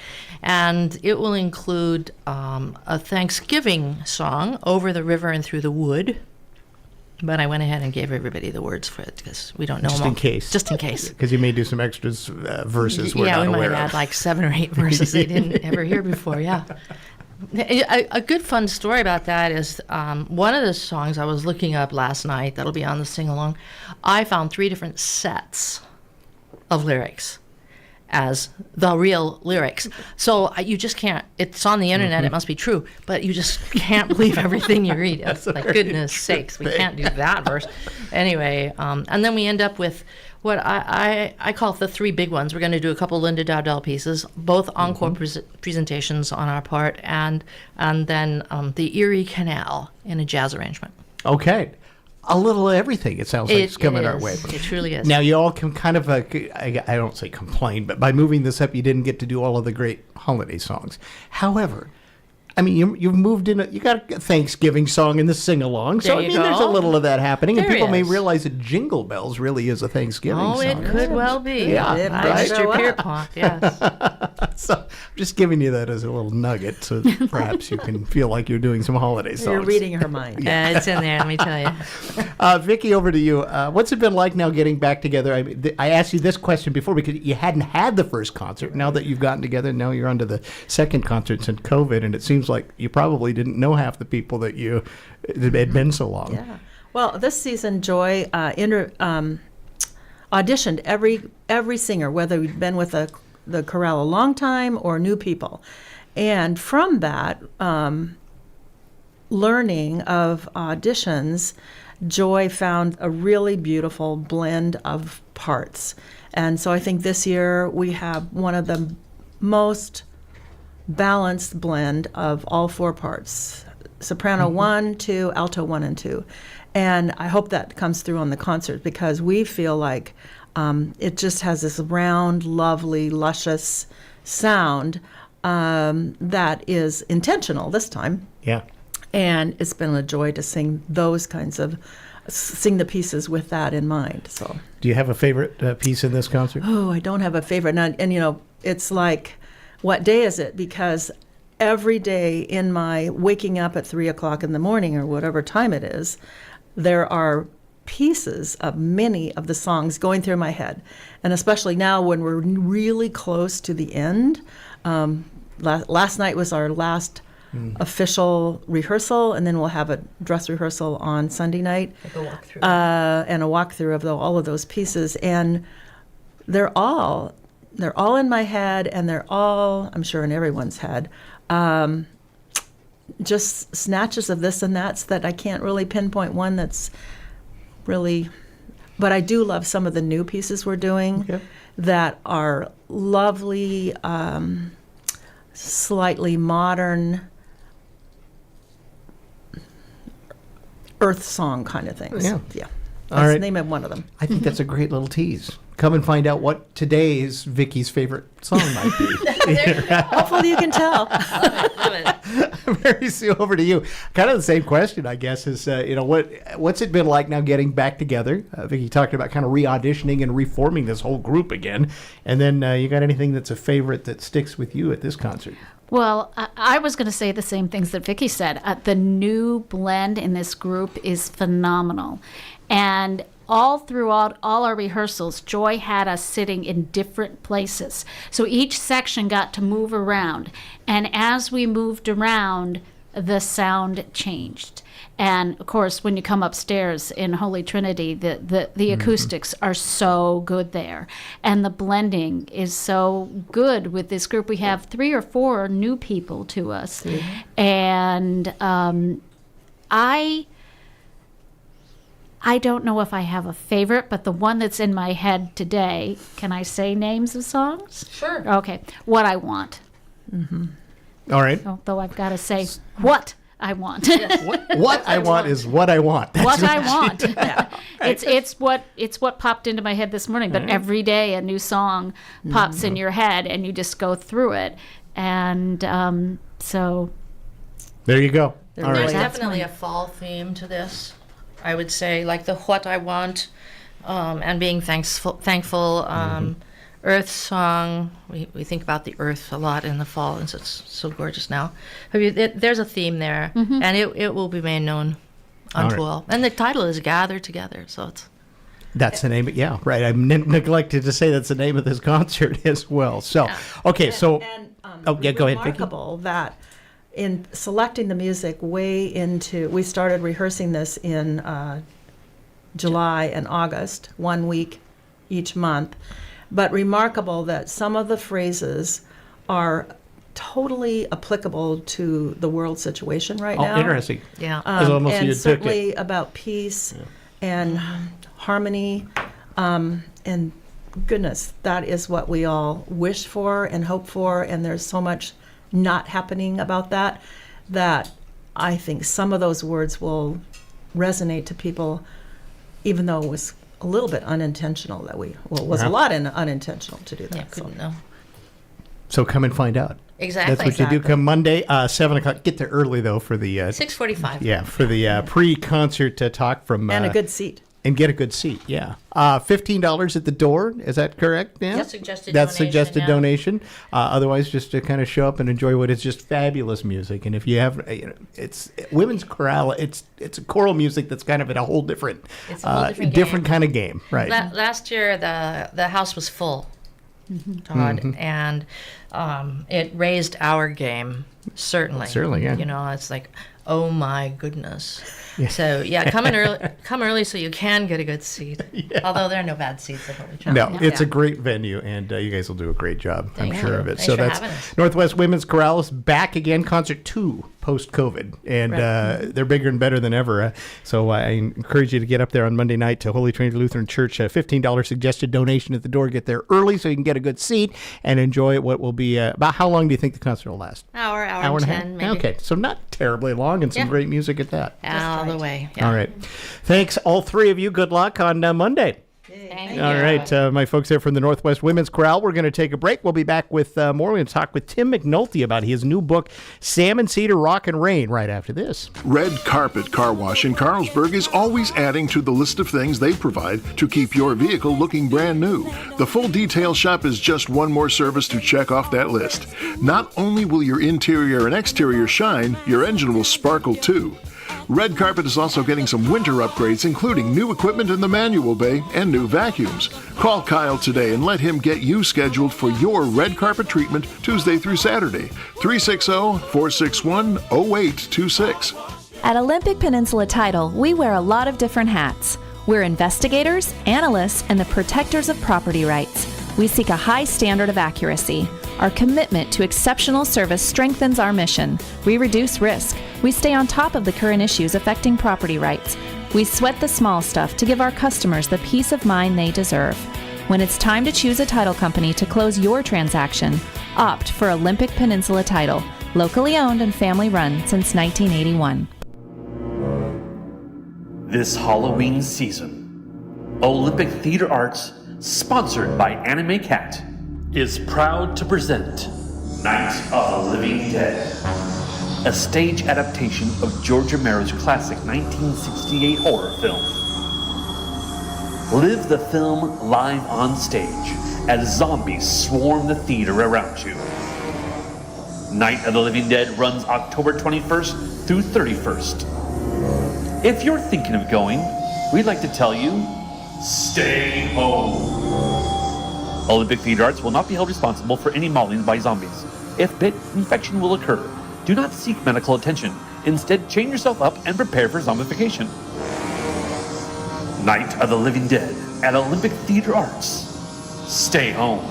And it will include a Thanksgiving song, "Over the River and Through the Wood." But I went ahead and gave everybody the words for it because we don't know them all. Just in case. Because you may do some extras verses we're not aware of. Yeah, we might add like 7 or 8 verses they didn't ever hear before, yeah. A good fun story about that is one of the songs I was looking up last night that'll be on the sing-along, I found 3 different sets of lyrics as the real lyrics. So you just can't, it's on the internet, it must be true, but you just can't believe everything you read. It's like, goodness sakes, we can't do that verse. Anyway, and then we end up with what I call the 3 big ones. We're going to do a couple Linda Dowdell pieces, both encore presentations on our part, and then the Erie Canal in a jazz arrangement. Okay. A little of everything, it sounds like it's coming our way. It truly is. Now, you all can kind of, I don't say complain, but by moving this up, you didn't get to do all of the great holiday songs. However, I mean, you've moved in, you got a Thanksgiving song in the sing-along, so I mean, there's a little of that happening, and people may realize that Jingle Bells really is a Thanksgiving song. Oh, it could well be. Yeah, right? Mr. Pierpont, yes. So I'm just giving you that as a little nugget, so perhaps you can feel like you're doing some holiday songs. You're reading her mind. Yeah, it's in there, let me tell you. Vicki, over to you. What's it been like now getting back together? I asked you this question before because you hadn't had the first concert. Now that you've gotten together, now you're on to the second concert since COVID, and it seems like you probably didn't know half the people that it had been so long. Yeah. Well, this season, Joy auditioned every singer, whether you'd been with the chorale a long time or new people. And from that learning of auditions, Joy found a really beautiful blend of parts. And so I think this year we have one of the most balanced blend of all 4 parts, soprano 1, 2, alto 1 and 2. And I hope that comes through on the concert because we feel like it just has this round, lovely, luscious sound that is intentional this time. Yeah. And it's been a joy to sing sing the pieces with that in mind. So, do you have a favorite piece in this concert? Oh, I don't have a favorite. And it's like, what day is it? Because every day in my waking up at 3 o'clock in the morning or whatever time it is, there are pieces of many of the songs going through my head. And especially now when we're really close to the end. Last night was our last official rehearsal, and then we'll have a dress rehearsal on Sunday night. Like a walkthrough. And a walkthrough of all of those pieces. And they're all in my head, and they're all, I'm sure, in everyone's head. Just snatches of this and that I can't really pinpoint one that's really, but I do love some of the new pieces we're doing that are lovely, slightly modern earth song kind of things. Yeah. That's the name of one of them. I think that's a great little tease. Come and find out what today's Vicky's favorite song might be. Hopefully you can tell. Love it. Mary Sue, over to you. Kind of the same question, I guess, is, what's it been like now getting back together? Vicky talked about kind of re-auditioning and reforming this whole group again. And then you got anything that's a favorite that sticks with you at this concert? Well, I was going to say the same things that Vicky said. The new blend in this group is phenomenal. And all throughout all our rehearsals, Joy had us sitting in different places. So each section got to move around. And as we moved around, the sound changed. And of course, when you come upstairs in Holy Trinity, the acoustics are so good there. And the blending is so good with this group. We have 3 or 4 new people to us. And I don't know if I have a favorite, but the one that's in my head today, can I say names of songs? Sure. Okay. What I Want. All right. Although I've got to say what I want. What I want is what I want. That's what I want. It's what popped into my head this morning. But every day a new song pops in your head, and you just go through it. And so there you go. There's definitely a fall theme to this. I would say, like the What I Want, and being thankful. Earth song. We think about the earth a lot in the fall, and it's so gorgeous now. There's a theme there, and it will be made known unto all. And the title is Gather Together, so it's... That's the name. Yeah, right. I neglected to say that's the name of this concert as well. So, okay, so... go ahead, Vicki. Remarkable that in selecting the music we started rehearsing this in July and August, 1 week each month. But remarkable that some of the phrases are totally applicable to the world situation right now. Oh, interesting. Yeah. And certainly about peace and harmony. And goodness, that is what we all wish for and hope for. And there's so much not happening about that I think some of those words will resonate to people, even though it was a little bit unintentional a lot unintentional to do that. Yeah, couldn't know. So come and find out. Exactly. That's what you do come Monday, 7 o'clock. Get there early, though, for the... 6:45. Yeah, for the pre-concert talk from... and a good seat. And get a good seat, yeah. $15 at the door, is that correct, Dan? That's suggested That's donation, suggested donation. Otherwise, just to kind of show up and enjoy what is just fabulous music. And if you have, it's women's chorale, it's choral music that's kind of at a whole different, different kind of game, right? Last year, the house was full, Todd, and it raised our game, certainly. Certainly, yeah. You know, it's like, oh my goodness. Yeah. So yeah, come early so you can get a good seat. Yeah. Although there are no bad seats at Holy Trinity. No, it's a great venue, and you guys will do a great job. I'm sure of it. Thanks so for that's having us. Northwest Women's Chorale is back again, concert 2 post-COVID, and they're bigger and better than ever. So I encourage you to get up there on Monday night to Holy Trinity Lutheran Church. $15 suggested donation at the door. Get there early so you can get a good seat and enjoy what will be about. How long do you think the concert will last? Hour and 10, maybe. Okay, so not terribly long, and some great music at that. All the way. Yeah. All right. Thanks, all three of you. Good luck on Monday. Thanks. All right, my folks there from the Northwest Women's Chorale, we're going to take a break. We'll be back with more. We're going to talk with Tim McNulty about his new book, Salmon, Cedar, Rock, and Rain, right after this. Red Carpet Car Wash in Carlsberg is always adding to the list of things they provide to keep your vehicle looking brand new. The full detail shop is just one more service to check off that list. Not only will your interior and exterior shine, your engine will sparkle too. Red Carpet is also getting some winter upgrades, including new equipment in the manual bay and new vacuums. Call Kyle today and let him get you scheduled for your red carpet treatment Tuesday through Saturday. 360-461-0826. At Olympic Peninsula Title, we wear a lot of different hats. We're investigators, analysts, and the protectors of property rights. We seek a high standard of accuracy. Our commitment to exceptional service strengthens our mission. We reduce risk. We stay on top of the current issues affecting property rights. We sweat the small stuff to give our customers the peace of mind they deserve. When it's time to choose a title company to close your transaction, opt for Olympic Peninsula Title, locally owned and family run since 1981. This Halloween season, Olympic Theater Arts, sponsored by Anime Cat, is proud to present Night of the Living Dead, a stage adaptation of George Romero's classic 1968 horror film. Live the film live on stage as zombies swarm the theater around you. Night of the Living Dead runs October 21st through 31st. If you're thinking of going, we'd like to tell you, stay home. Olympic Theater Arts will not be held responsible for any maulings by zombies. If bit, infection will occur. Do not seek medical attention. Instead, chain yourself up and prepare for zombification. Night of the Living Dead at Olympic Theater Arts. Stay home.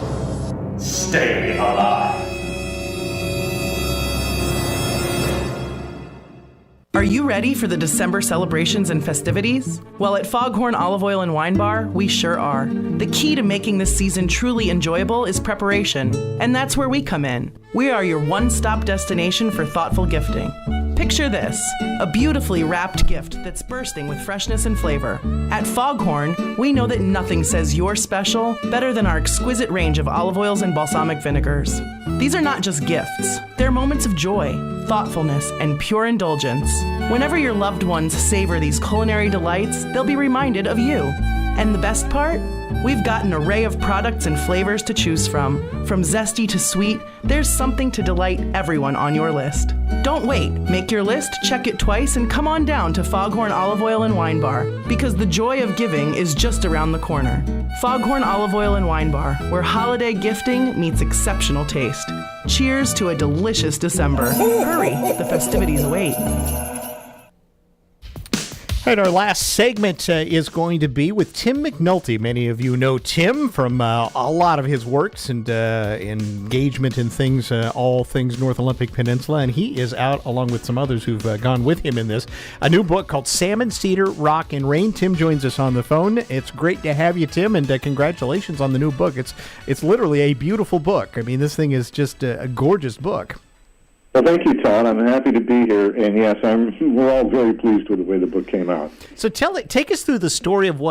Stay alive. Are you ready for the December celebrations and festivities? Well, at Foghorn Olive Oil and Wine Bar, we sure are. The key to making this season truly enjoyable is preparation, and that's where we come in. We are your one-stop destination for thoughtful gifting. Picture this, a beautifully wrapped gift that's bursting with freshness and flavor. At Foghorn, we know that nothing says you're special better than our exquisite range of olive oils and balsamic vinegars. These are not just gifts, they're moments of joy, thoughtfulness, and pure indulgence. Whenever your loved ones savor these culinary delights, they'll be reminded of you. And the best part? We've got an array of products and flavors to choose from. From zesty to sweet, there's something to delight everyone on your list. Don't wait. Make your list, check it twice, and come on down to Foghorn Olive Oil and Wine Bar, because the joy of giving is just around the corner. Foghorn Olive Oil and Wine Bar, where holiday gifting meets exceptional taste. Cheers to a delicious December. Hurry, the festivities await. All right, our last segment is going to be with Tim McNulty. Many of you know Tim from a lot of his works and engagement in things, all things North Olympic Peninsula, and he is out, along with some others who've gone with him in this, a new book called Salmon, Cedar, Rock, and Rain. Tim joins us on the phone. It's great to have you, Tim, and congratulations on the new book. It's literally a beautiful book. I mean, this thing is just a gorgeous book. Well, thank you, Todd. I'm happy to be here, and yes, we're all very pleased with the way the book came out. So take us through the story of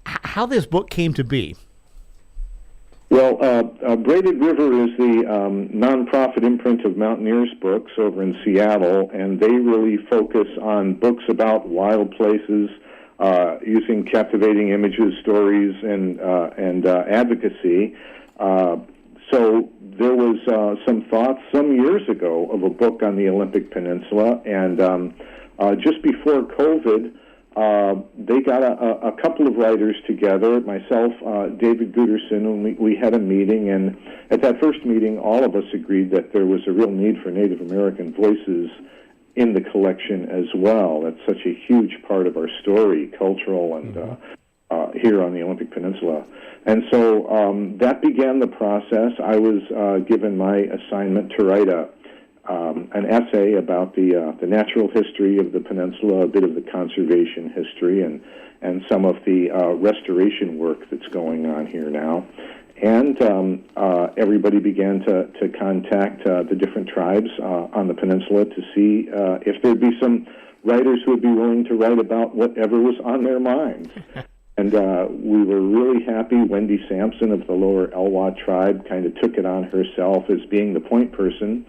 how this book came to be. Well, Braided River is the nonprofit imprint of Mountaineers Books over in Seattle, and they really focus on books about wild places, using captivating images, stories, and advocacy. So there was some thoughts some years ago of a book on the Olympic Peninsula, and just before COVID, they got a couple of writers together, myself, David Guterson, and we had a meeting, and at that first meeting, all of us agreed that there was a real need for Native American voices in the collection as well. That's such a huge part of our story, cultural and here on the Olympic Peninsula. And so that began the process. I was given my assignment to write an essay about the natural history of the peninsula, a bit of the conservation history, and some of the restoration work that's going on here now. And everybody began to contact the different tribes on the peninsula to see if there'd be some writers who would be willing to write about whatever was on their minds. And we were really happy. Wendy Sampson of the Lower Elwha tribe kind of took it on herself as being the point person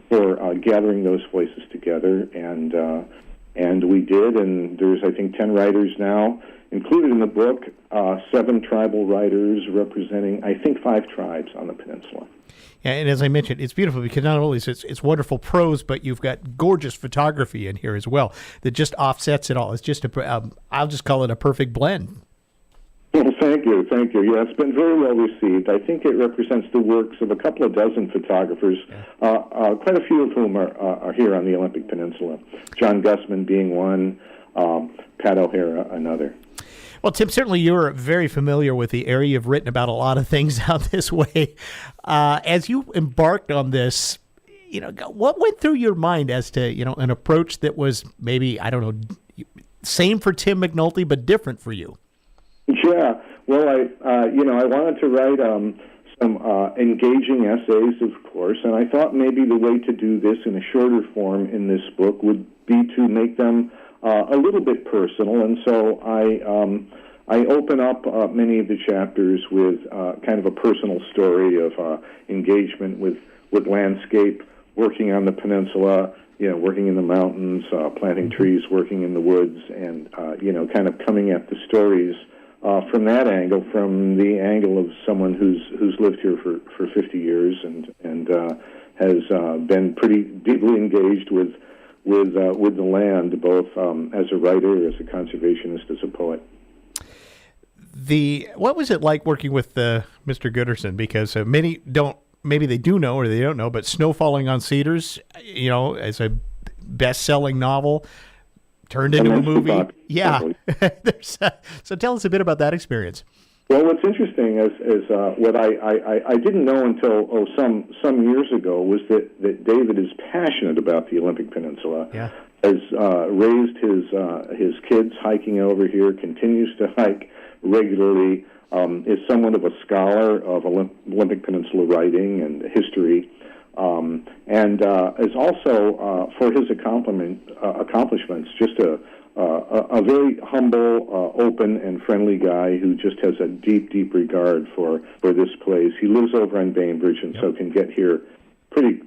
for gathering those voices together, and we did. And there's, I think, 10 writers now included in the book, 7 tribal writers representing, I think, 5 tribes on the peninsula. Yeah, and as I mentioned, it's beautiful because not only is it's wonderful prose, but you've got gorgeous photography in here as well that just offsets it all. It's just I'll just call it a perfect blend. Well, thank you. Yeah, it's been very well received. I think it represents the works of a couple of dozen photographers, quite a few of whom are here on the Olympic Peninsula. John Gussman being one, Pat O'Hara another. Well, Tim, certainly you're very familiar with the area. You've written about a lot of things out this way. As you embarked on this, what went through your mind as to, an approach that was maybe, I don't know, same for Tim McNulty, but different for you? Yeah, well, I wanted to write some engaging essays, of course, and I thought maybe the way to do this in a shorter form in this book would be to make them a little bit personal, and so I open up many of the chapters with kind of a personal story of engagement with landscape, working on the peninsula, working in the mountains, planting trees, working in the woods, and kind of coming at the stories from that angle, from the angle of someone who's lived here for 50 years and has been pretty deeply engaged with the land, both as a writer, as a conservationist, as a poet. What was it like working with Mr. Gooderson? Because many maybe they do know or they don't know, but Snow Falling on Cedars, as a best-selling novel, turned into a movie. Yeah. So tell us a bit about that experience. Well, what's interesting is what I didn't know until some years ago was that David is passionate about the Olympic Peninsula. Yeah. Has raised his kids hiking over here, continues to hike regularly, is somewhat of a scholar of Olympic Peninsula writing and history, and is also, for his accomplishments, just a very humble, open, and friendly guy who just has a deep regard for this place. He lives over on Bainbridge, and so can get here pretty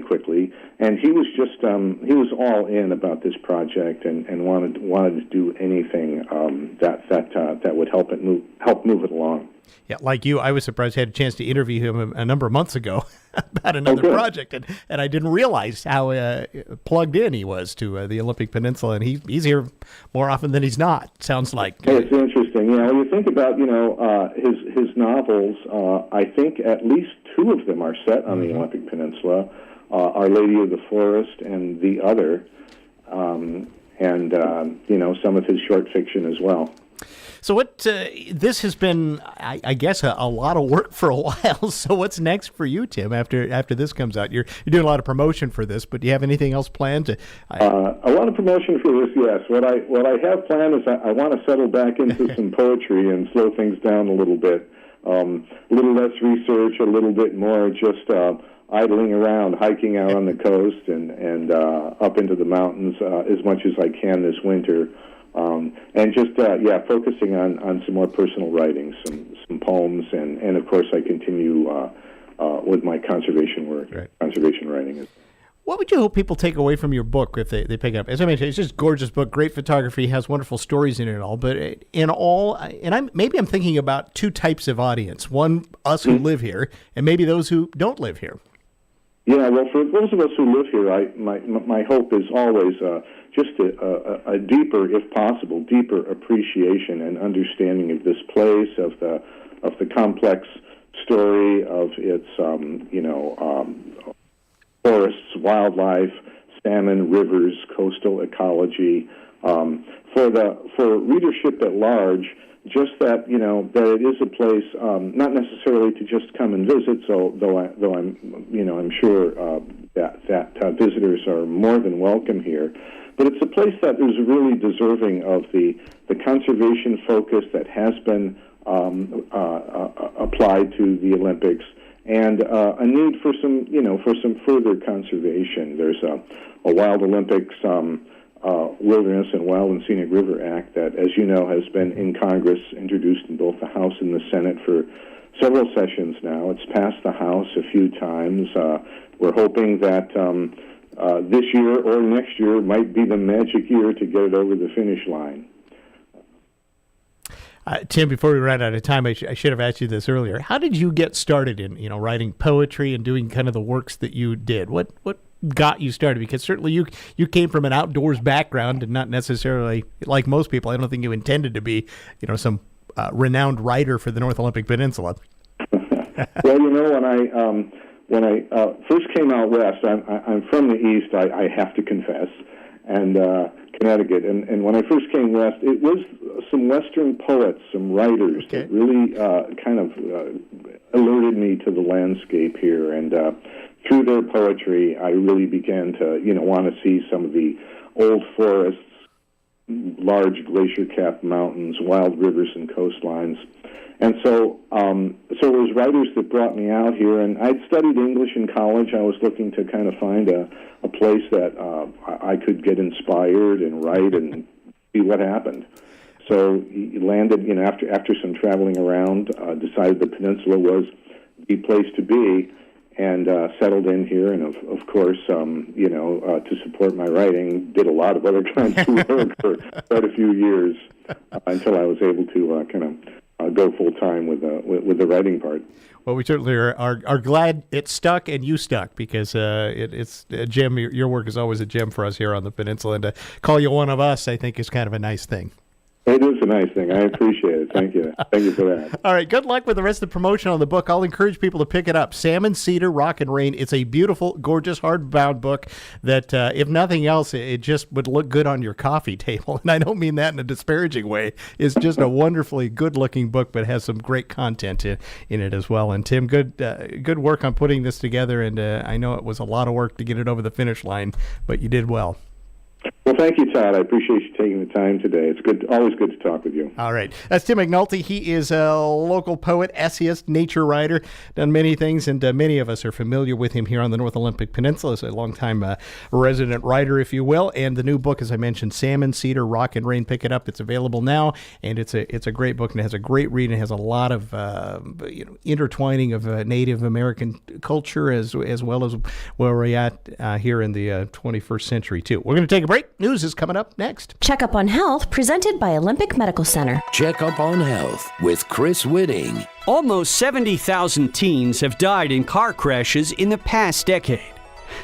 quickly. And he was just he was all in about this project and wanted to do anything that would help move it along. Yeah, like you, I was surprised I had a chance to interview him a number of months ago about another project, and I didn't realize how plugged in he was to the Olympic Peninsula, and he's here more often than he's not, sounds like. It's interesting. When you think about, his novels, I think at least 2 of them are set on the Olympic Peninsula, Our Lady of the Forest and The Other, and some of his short fiction as well. So this has been, I guess, a lot of work for a while. So what's next for you, Tim, after this comes out? You're doing a lot of promotion for this, but do you have anything else planned? A lot of promotion for this, yes. What I have planned is I want to settle back into some poetry and slow things down a little bit. A little less research, a little bit more just idling around, hiking out on the coast and up into the mountains as much as I can this winter. And just, focusing on some more personal writing, some poems, and of course I continue with my conservation work, conservation writing. What would you hope people take away from your book if they pick it up? As I mentioned, it's just a gorgeous book, great photography, has wonderful stories in it all. But in all, and I'm thinking about 2 types of audience. One, us who live here, and maybe those who don't live here. Yeah, well, for those of us who live here, my hope is always just a deeper, if possible, deeper appreciation and understanding of this place, of the complex story of its, forests, wildlife, salmon, rivers, coastal ecology. For readership at large, just that that it is a place not necessarily to just come and visit. So though I'm sure that visitors are more than welcome here, but it's a place that is really deserving of the conservation focus that has been applied to the Olympics, and a need for some further conservation. There's a Wild Olympics Wilderness and Wild and Scenic River Act that, as you know, has been in Congress, introduced in both the House and the Senate for several sessions now. It's passed the House a few times. We're hoping that this year or next year might be the magic year to get it over the finish line. Tim, before we ran out of time, I should have asked you this earlier. How did you get started in writing poetry and doing kind of the works that you did? What got you started? Because certainly you came from an outdoors background and not necessarily, like most people, I don't think you intended to be some renowned writer for the North Olympic Peninsula. Well, when I first came out west, I'm from the east, I have to confess, and Connecticut. And when I first came west, it was some Western poets, some writers that really kind of alerted me to the landscape here. And through their poetry, I really began to, want to see some of the old forests, large glacier-capped mountains, wild rivers and coastlines. And so it was writers that brought me out here, and I'd studied English in college. I was looking to kind of find a place that I could get inspired and write and see what happened. So landed, after some traveling around, decided the peninsula was the place to be, and settled in here. And of course, to support my writing, did a lot of other kinds of work for quite a few years until I was able to kind of go full time with the writing part. Well, we certainly are glad it stuck and you stuck, because it's a gem. Your work is always a gem for us here on the peninsula, and to call you one of us, I think, is kind of a nice thing. It is a nice thing. I appreciate it. Thank you. Thank you for that. All right. Good luck with the rest of the promotion on the book. I'll encourage people to pick it up. Salmon, Cedar, Rock and Rain. It's a beautiful, gorgeous, hardbound book that, if nothing else, it just would look good on your coffee table. And I don't mean that in a disparaging way. It's just a wonderfully good-looking book, but has some great content in it as well. And Tim, good work on putting this together. And I know it was a lot of work to get it over the finish line, but you did well. Well, thank you, Todd. I appreciate you taking the time today. It's always good to talk with you. All right. That's Tim McNulty. He is a local poet, essayist, nature writer, done many things, and many of us are familiar with him here on the North Olympic Peninsula as a longtime resident writer, if you will. And the new book, as I mentioned, Salmon, Cedar, Rock and Rain. Pick it up. It's available now, and it's a great book, and it has a great read, and it has a lot of intertwining of Native American culture as well as where we're at here in the 21st century, too. We're going to take a break. News is coming up next. Check Up on Health, presented by Olympic Medical Center. Check Up on Health with Chris Whitting. Almost 70,000 teens have died in car crashes in the past decade.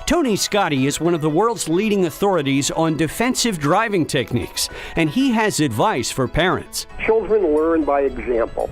Tony Scotti is one of the world's leading authorities on defensive driving techniques, and he has advice for parents. Children learn by example.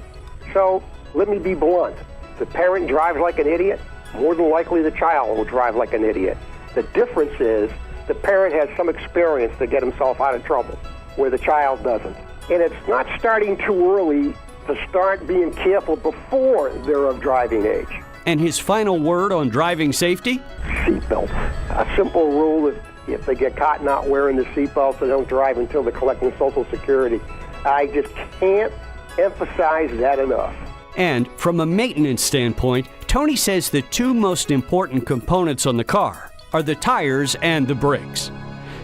So let me be blunt. If the parent drives like an idiot, more than likely the child will drive like an idiot. The difference is the parent has some experience to get himself out of trouble, where the child doesn't. And it's not starting too early to start being careful before they're of driving age. And his final word on driving safety? Seatbelt. A simple rule that if they get caught not wearing the seatbelt, they don't drive until they're collecting Social Security. I just can't emphasize that enough. And from a maintenance standpoint, Tony says the two most important components on the car are the tires and the brakes.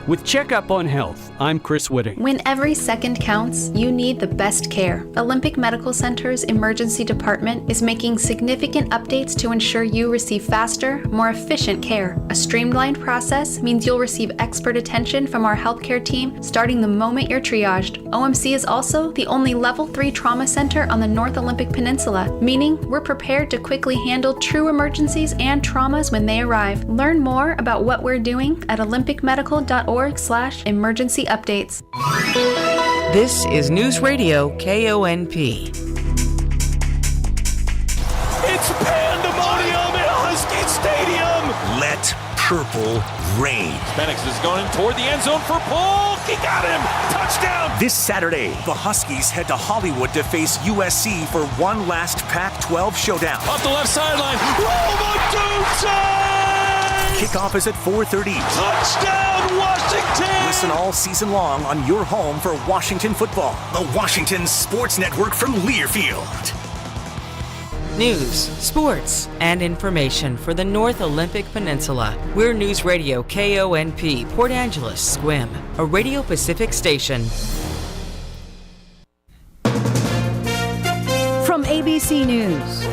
With Check Up on Health, I'm Chris Whitting. When every second counts, you need the best care. Olympic Medical Center's emergency department is making significant updates to ensure you receive faster, more efficient care. A streamlined process means you'll receive expert attention from our healthcare team starting the moment you're triaged. OMC is also the only Level 3 trauma center on the North Olympic Peninsula, meaning we're prepared to quickly handle true emergencies and traumas when they arrive. Learn more about what we're doing at olympicmedical.org/emergency updates. This is Newsradio KONP. It's pandemonium at Husky Stadium. Let purple reign. Penix is going toward the end zone for Polk. He got him. Touchdown. This Saturday, the Huskies head to Hollywood to face USC for one last Pac-12 showdown. Off the left sideline. Romo-Dutton! Kickoff is at 4:30. Touchdown, Washington! Listen all season long on your home for Washington football. The Washington Sports Network from Learfield. News, sports, and information for the North Olympic Peninsula. We're News Radio KONP, Port Angeles, Squim, a Radio Pacific station. From ABC News,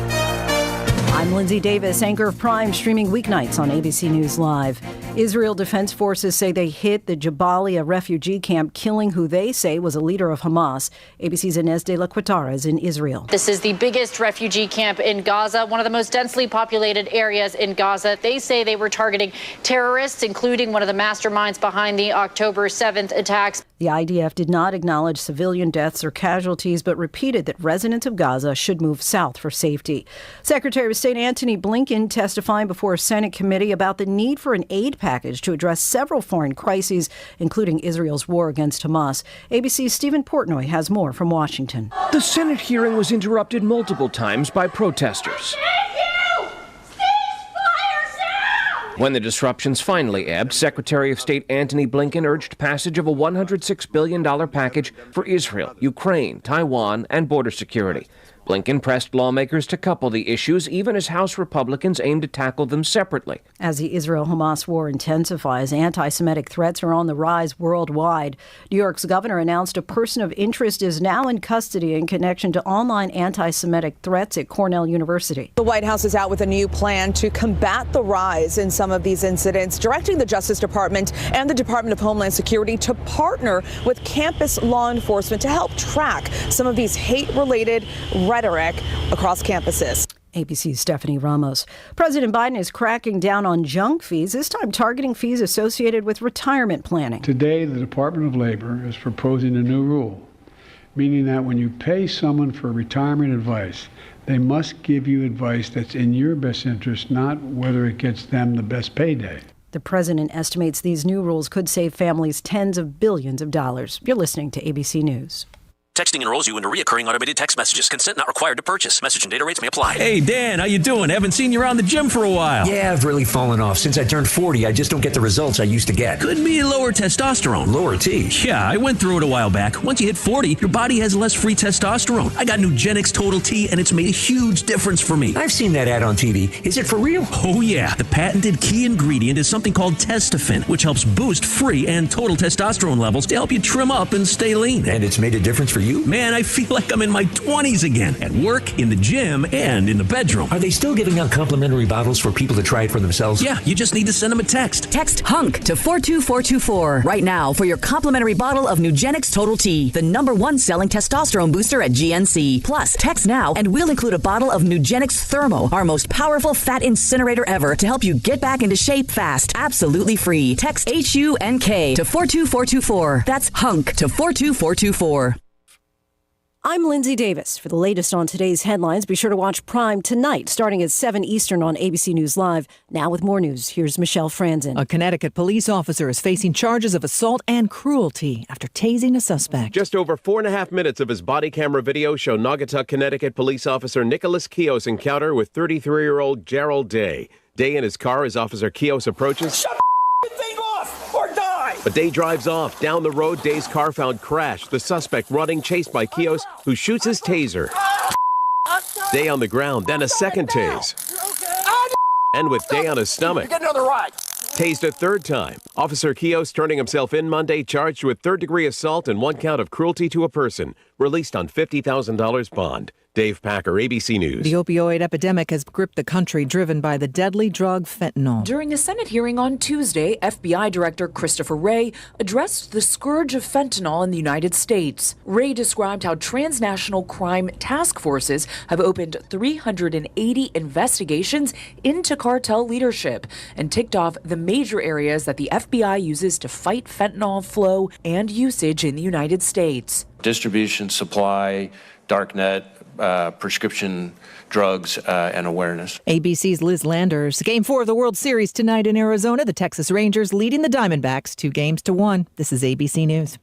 I'm Lindsay Davis, anchor of Prime, streaming weeknights on ABC News Live. Israel Defense Forces say they hit the Jabalia refugee camp, killing who they say was a leader of Hamas. ABC's Inez de la Quatara is in Israel. This is the biggest refugee camp in Gaza, one of the most densely populated areas in Gaza. They say they were targeting terrorists, including one of the masterminds behind the October 7th attacks. The IDF did not acknowledge civilian deaths or casualties, but repeated that residents of Gaza should move south for safety. Secretary of State Antony Blinken testifying before a Senate committee about the need for an aid package to address several foreign crises, including Israel's war against Hamas. ABC's Stephen Portnoy has more from Washington. The Senate hearing was interrupted multiple times by protesters. When the disruptions finally ebbed, Secretary of State Antony Blinken urged passage of a $106 billion package for Israel, Ukraine, Taiwan, and border security. Blinken pressed lawmakers to couple the issues, even as House Republicans aim to tackle them separately. As the Israel-Hamas war intensifies, anti-Semitic threats are on the rise worldwide. New York's governor announced a person of interest is now in custody in connection to online anti-Semitic threats at Cornell University. The White House is out with a new plan to combat the rise in some of these incidents, directing the Justice Department and the Department of Homeland Security to partner with campus law enforcement to help track some of these hate-related rhetoric across campuses. ABC's Stephanie Ramos. President Biden is cracking down on junk fees, this time targeting fees associated with retirement planning. Today, the Department of Labor is proposing a new rule, meaning that when you pay someone for retirement advice, they must give you advice that's in your best interest, not whether it gets them the best payday. The president estimates these new rules could save families tens of billions of dollars. You're listening to ABC News. Texting enrolls you into recurring automated text messages. Consent not required to purchase. Message and data rates may apply. Hey, Dan, how you doing? Haven't seen you around the gym for a while. Yeah, I've really fallen off. Since I turned 40, I just don't get the results I used to get. Could be lower testosterone. Lower T? Yeah, I went through it a while back. Once you hit 40, your body has less free testosterone. I got Nugenix Total T, and it's made a huge difference for me. I've seen that ad on TV. Is it for real? Oh, yeah. The patented key ingredient is something called Testofen, which helps boost free and total testosterone levels to help you trim up and stay lean. And it's made a difference for you? Man, I feel like I'm in my 20s again, at work, in the gym, and in the bedroom. Are they still giving out complimentary bottles for people to try it for themselves? Yeah, you just need to send them a text. Text HUNK to 42424 right now for your complimentary bottle of Nugenix Total T, the #1 selling testosterone booster at GNC. Plus, text now and we'll include a bottle of Nugenix Thermo, our most powerful fat incinerator ever, to help you get back into shape fast. Absolutely free. Text HUNK to 42424. That's HUNK to 42424. I'm Lindsay Davis. For the latest on today's headlines, be sure to watch Prime tonight, starting at 7 Eastern on ABC News Live. Now with more news, here's Michelle Franzen. A Connecticut police officer is facing charges of assault and cruelty after tasing a suspect. Just over 4.5 minutes of his body camera video show Naugatuck, Connecticut police officer Nicholas Kios' encounter with 33-year-old Gerald Day. Day in his car as Officer Kios approaches. Shut the thing off or die! But Day drives off. Down the road, Day's car found crashed. The suspect running, chased by Kios, who shoots his taser. Day on the ground, then a second tase. And with Day on his stomach. Get another ride. Tased a third time. Officer Kios turning himself in Monday, charged with third-degree assault and 1 count of cruelty to a person. Released on $50,000 bond. Dave Packer, ABC News. The opioid epidemic has gripped the country, driven by the deadly drug fentanyl. During a Senate hearing on Tuesday, FBI Director Christopher Wray addressed the scourge of fentanyl in the United States. Wray described how transnational crime task forces have opened 380 investigations into cartel leadership and ticked off the major areas that the FBI uses to fight fentanyl flow and usage in the United States. Distribution, supply, darknet, prescription drugs, and awareness. ABC's Liz Landers. Game 4 of the World Series tonight in Arizona. The Texas Rangers leading the Diamondbacks 2-1. This is ABC News.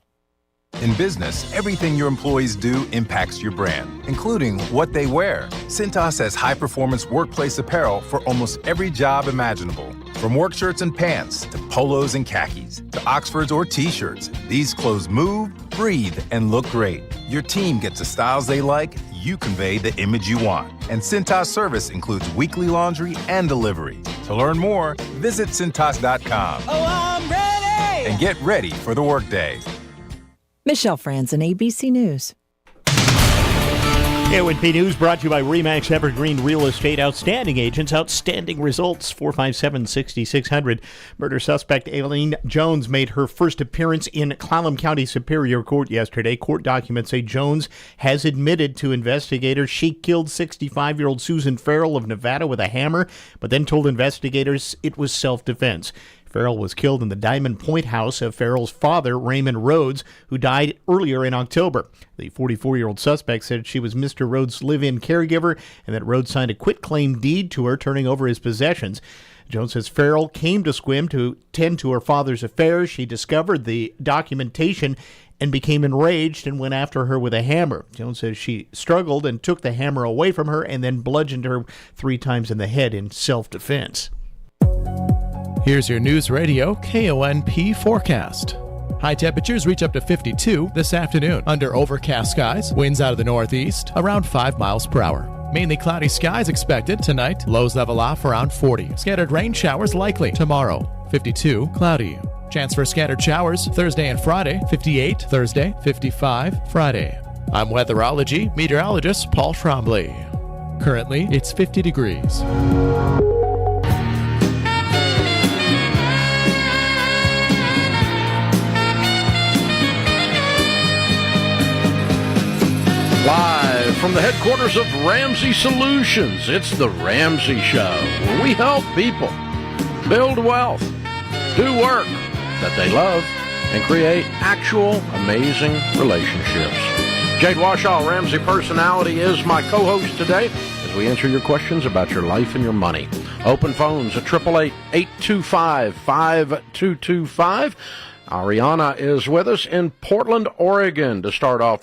In business, everything your employees do impacts your brand, including what they wear. Cintas has high-performance workplace apparel for almost every job imaginable. From work shirts and pants, to polos and khakis, to Oxfords or T-shirts, these clothes move, breathe, and look great. Your team gets the styles they like, you convey the image you want. And Cintas service includes weekly laundry and delivery. To learn more, visit Cintas.com. Oh, I'm ready! And get ready for the workday. Michelle Franzen, ABC News. KONP News brought to you by RE/MAX Evergreen Real Estate. Outstanding agents, outstanding results. 457-6600. Murder suspect Aileen Jones made her first appearance in Clallam County Superior Court yesterday. Court documents say Jones has admitted to investigators she killed 65-year-old Susan Farrell of Nevada with a hammer, but then told investigators it was self-defense. Farrell was killed in the Diamond Point house of Farrell's father, Raymond Rhodes, who died earlier in October. The 44-year-old suspect said she was Mr. Rhodes' live-in caregiver and that Rhodes signed a quitclaim deed to her, turning over his possessions. Jones says Farrell came to Sequim to tend to her father's affairs. She discovered the documentation and became enraged and went after her with a hammer. Jones says she struggled and took the hammer away from her and then bludgeoned her 3 times in the head in self-defense. Here's your News Radio KONP forecast. High temperatures reach up to 52 this afternoon. Under overcast skies, winds out of the northeast, around 5 miles per hour. Mainly cloudy skies expected tonight. Lows level off around 40. Scattered rain showers likely tomorrow. 52, cloudy. Chance for scattered showers Thursday and Friday. 58 Thursday, 55 Friday. I'm weatherology meteorologist Paul Trombley. Currently, it's 50 degrees. Live from the headquarters of Ramsey Solutions, it's The Ramsey Show, where we help people build wealth, do work that they love, and create actual amazing relationships. Jade Washaw, Ramsey Personality, is my co-host today as we answer your questions about your life and your money. Open phones at 888-825-5225. Ariana is with us in Portland, Oregon to start off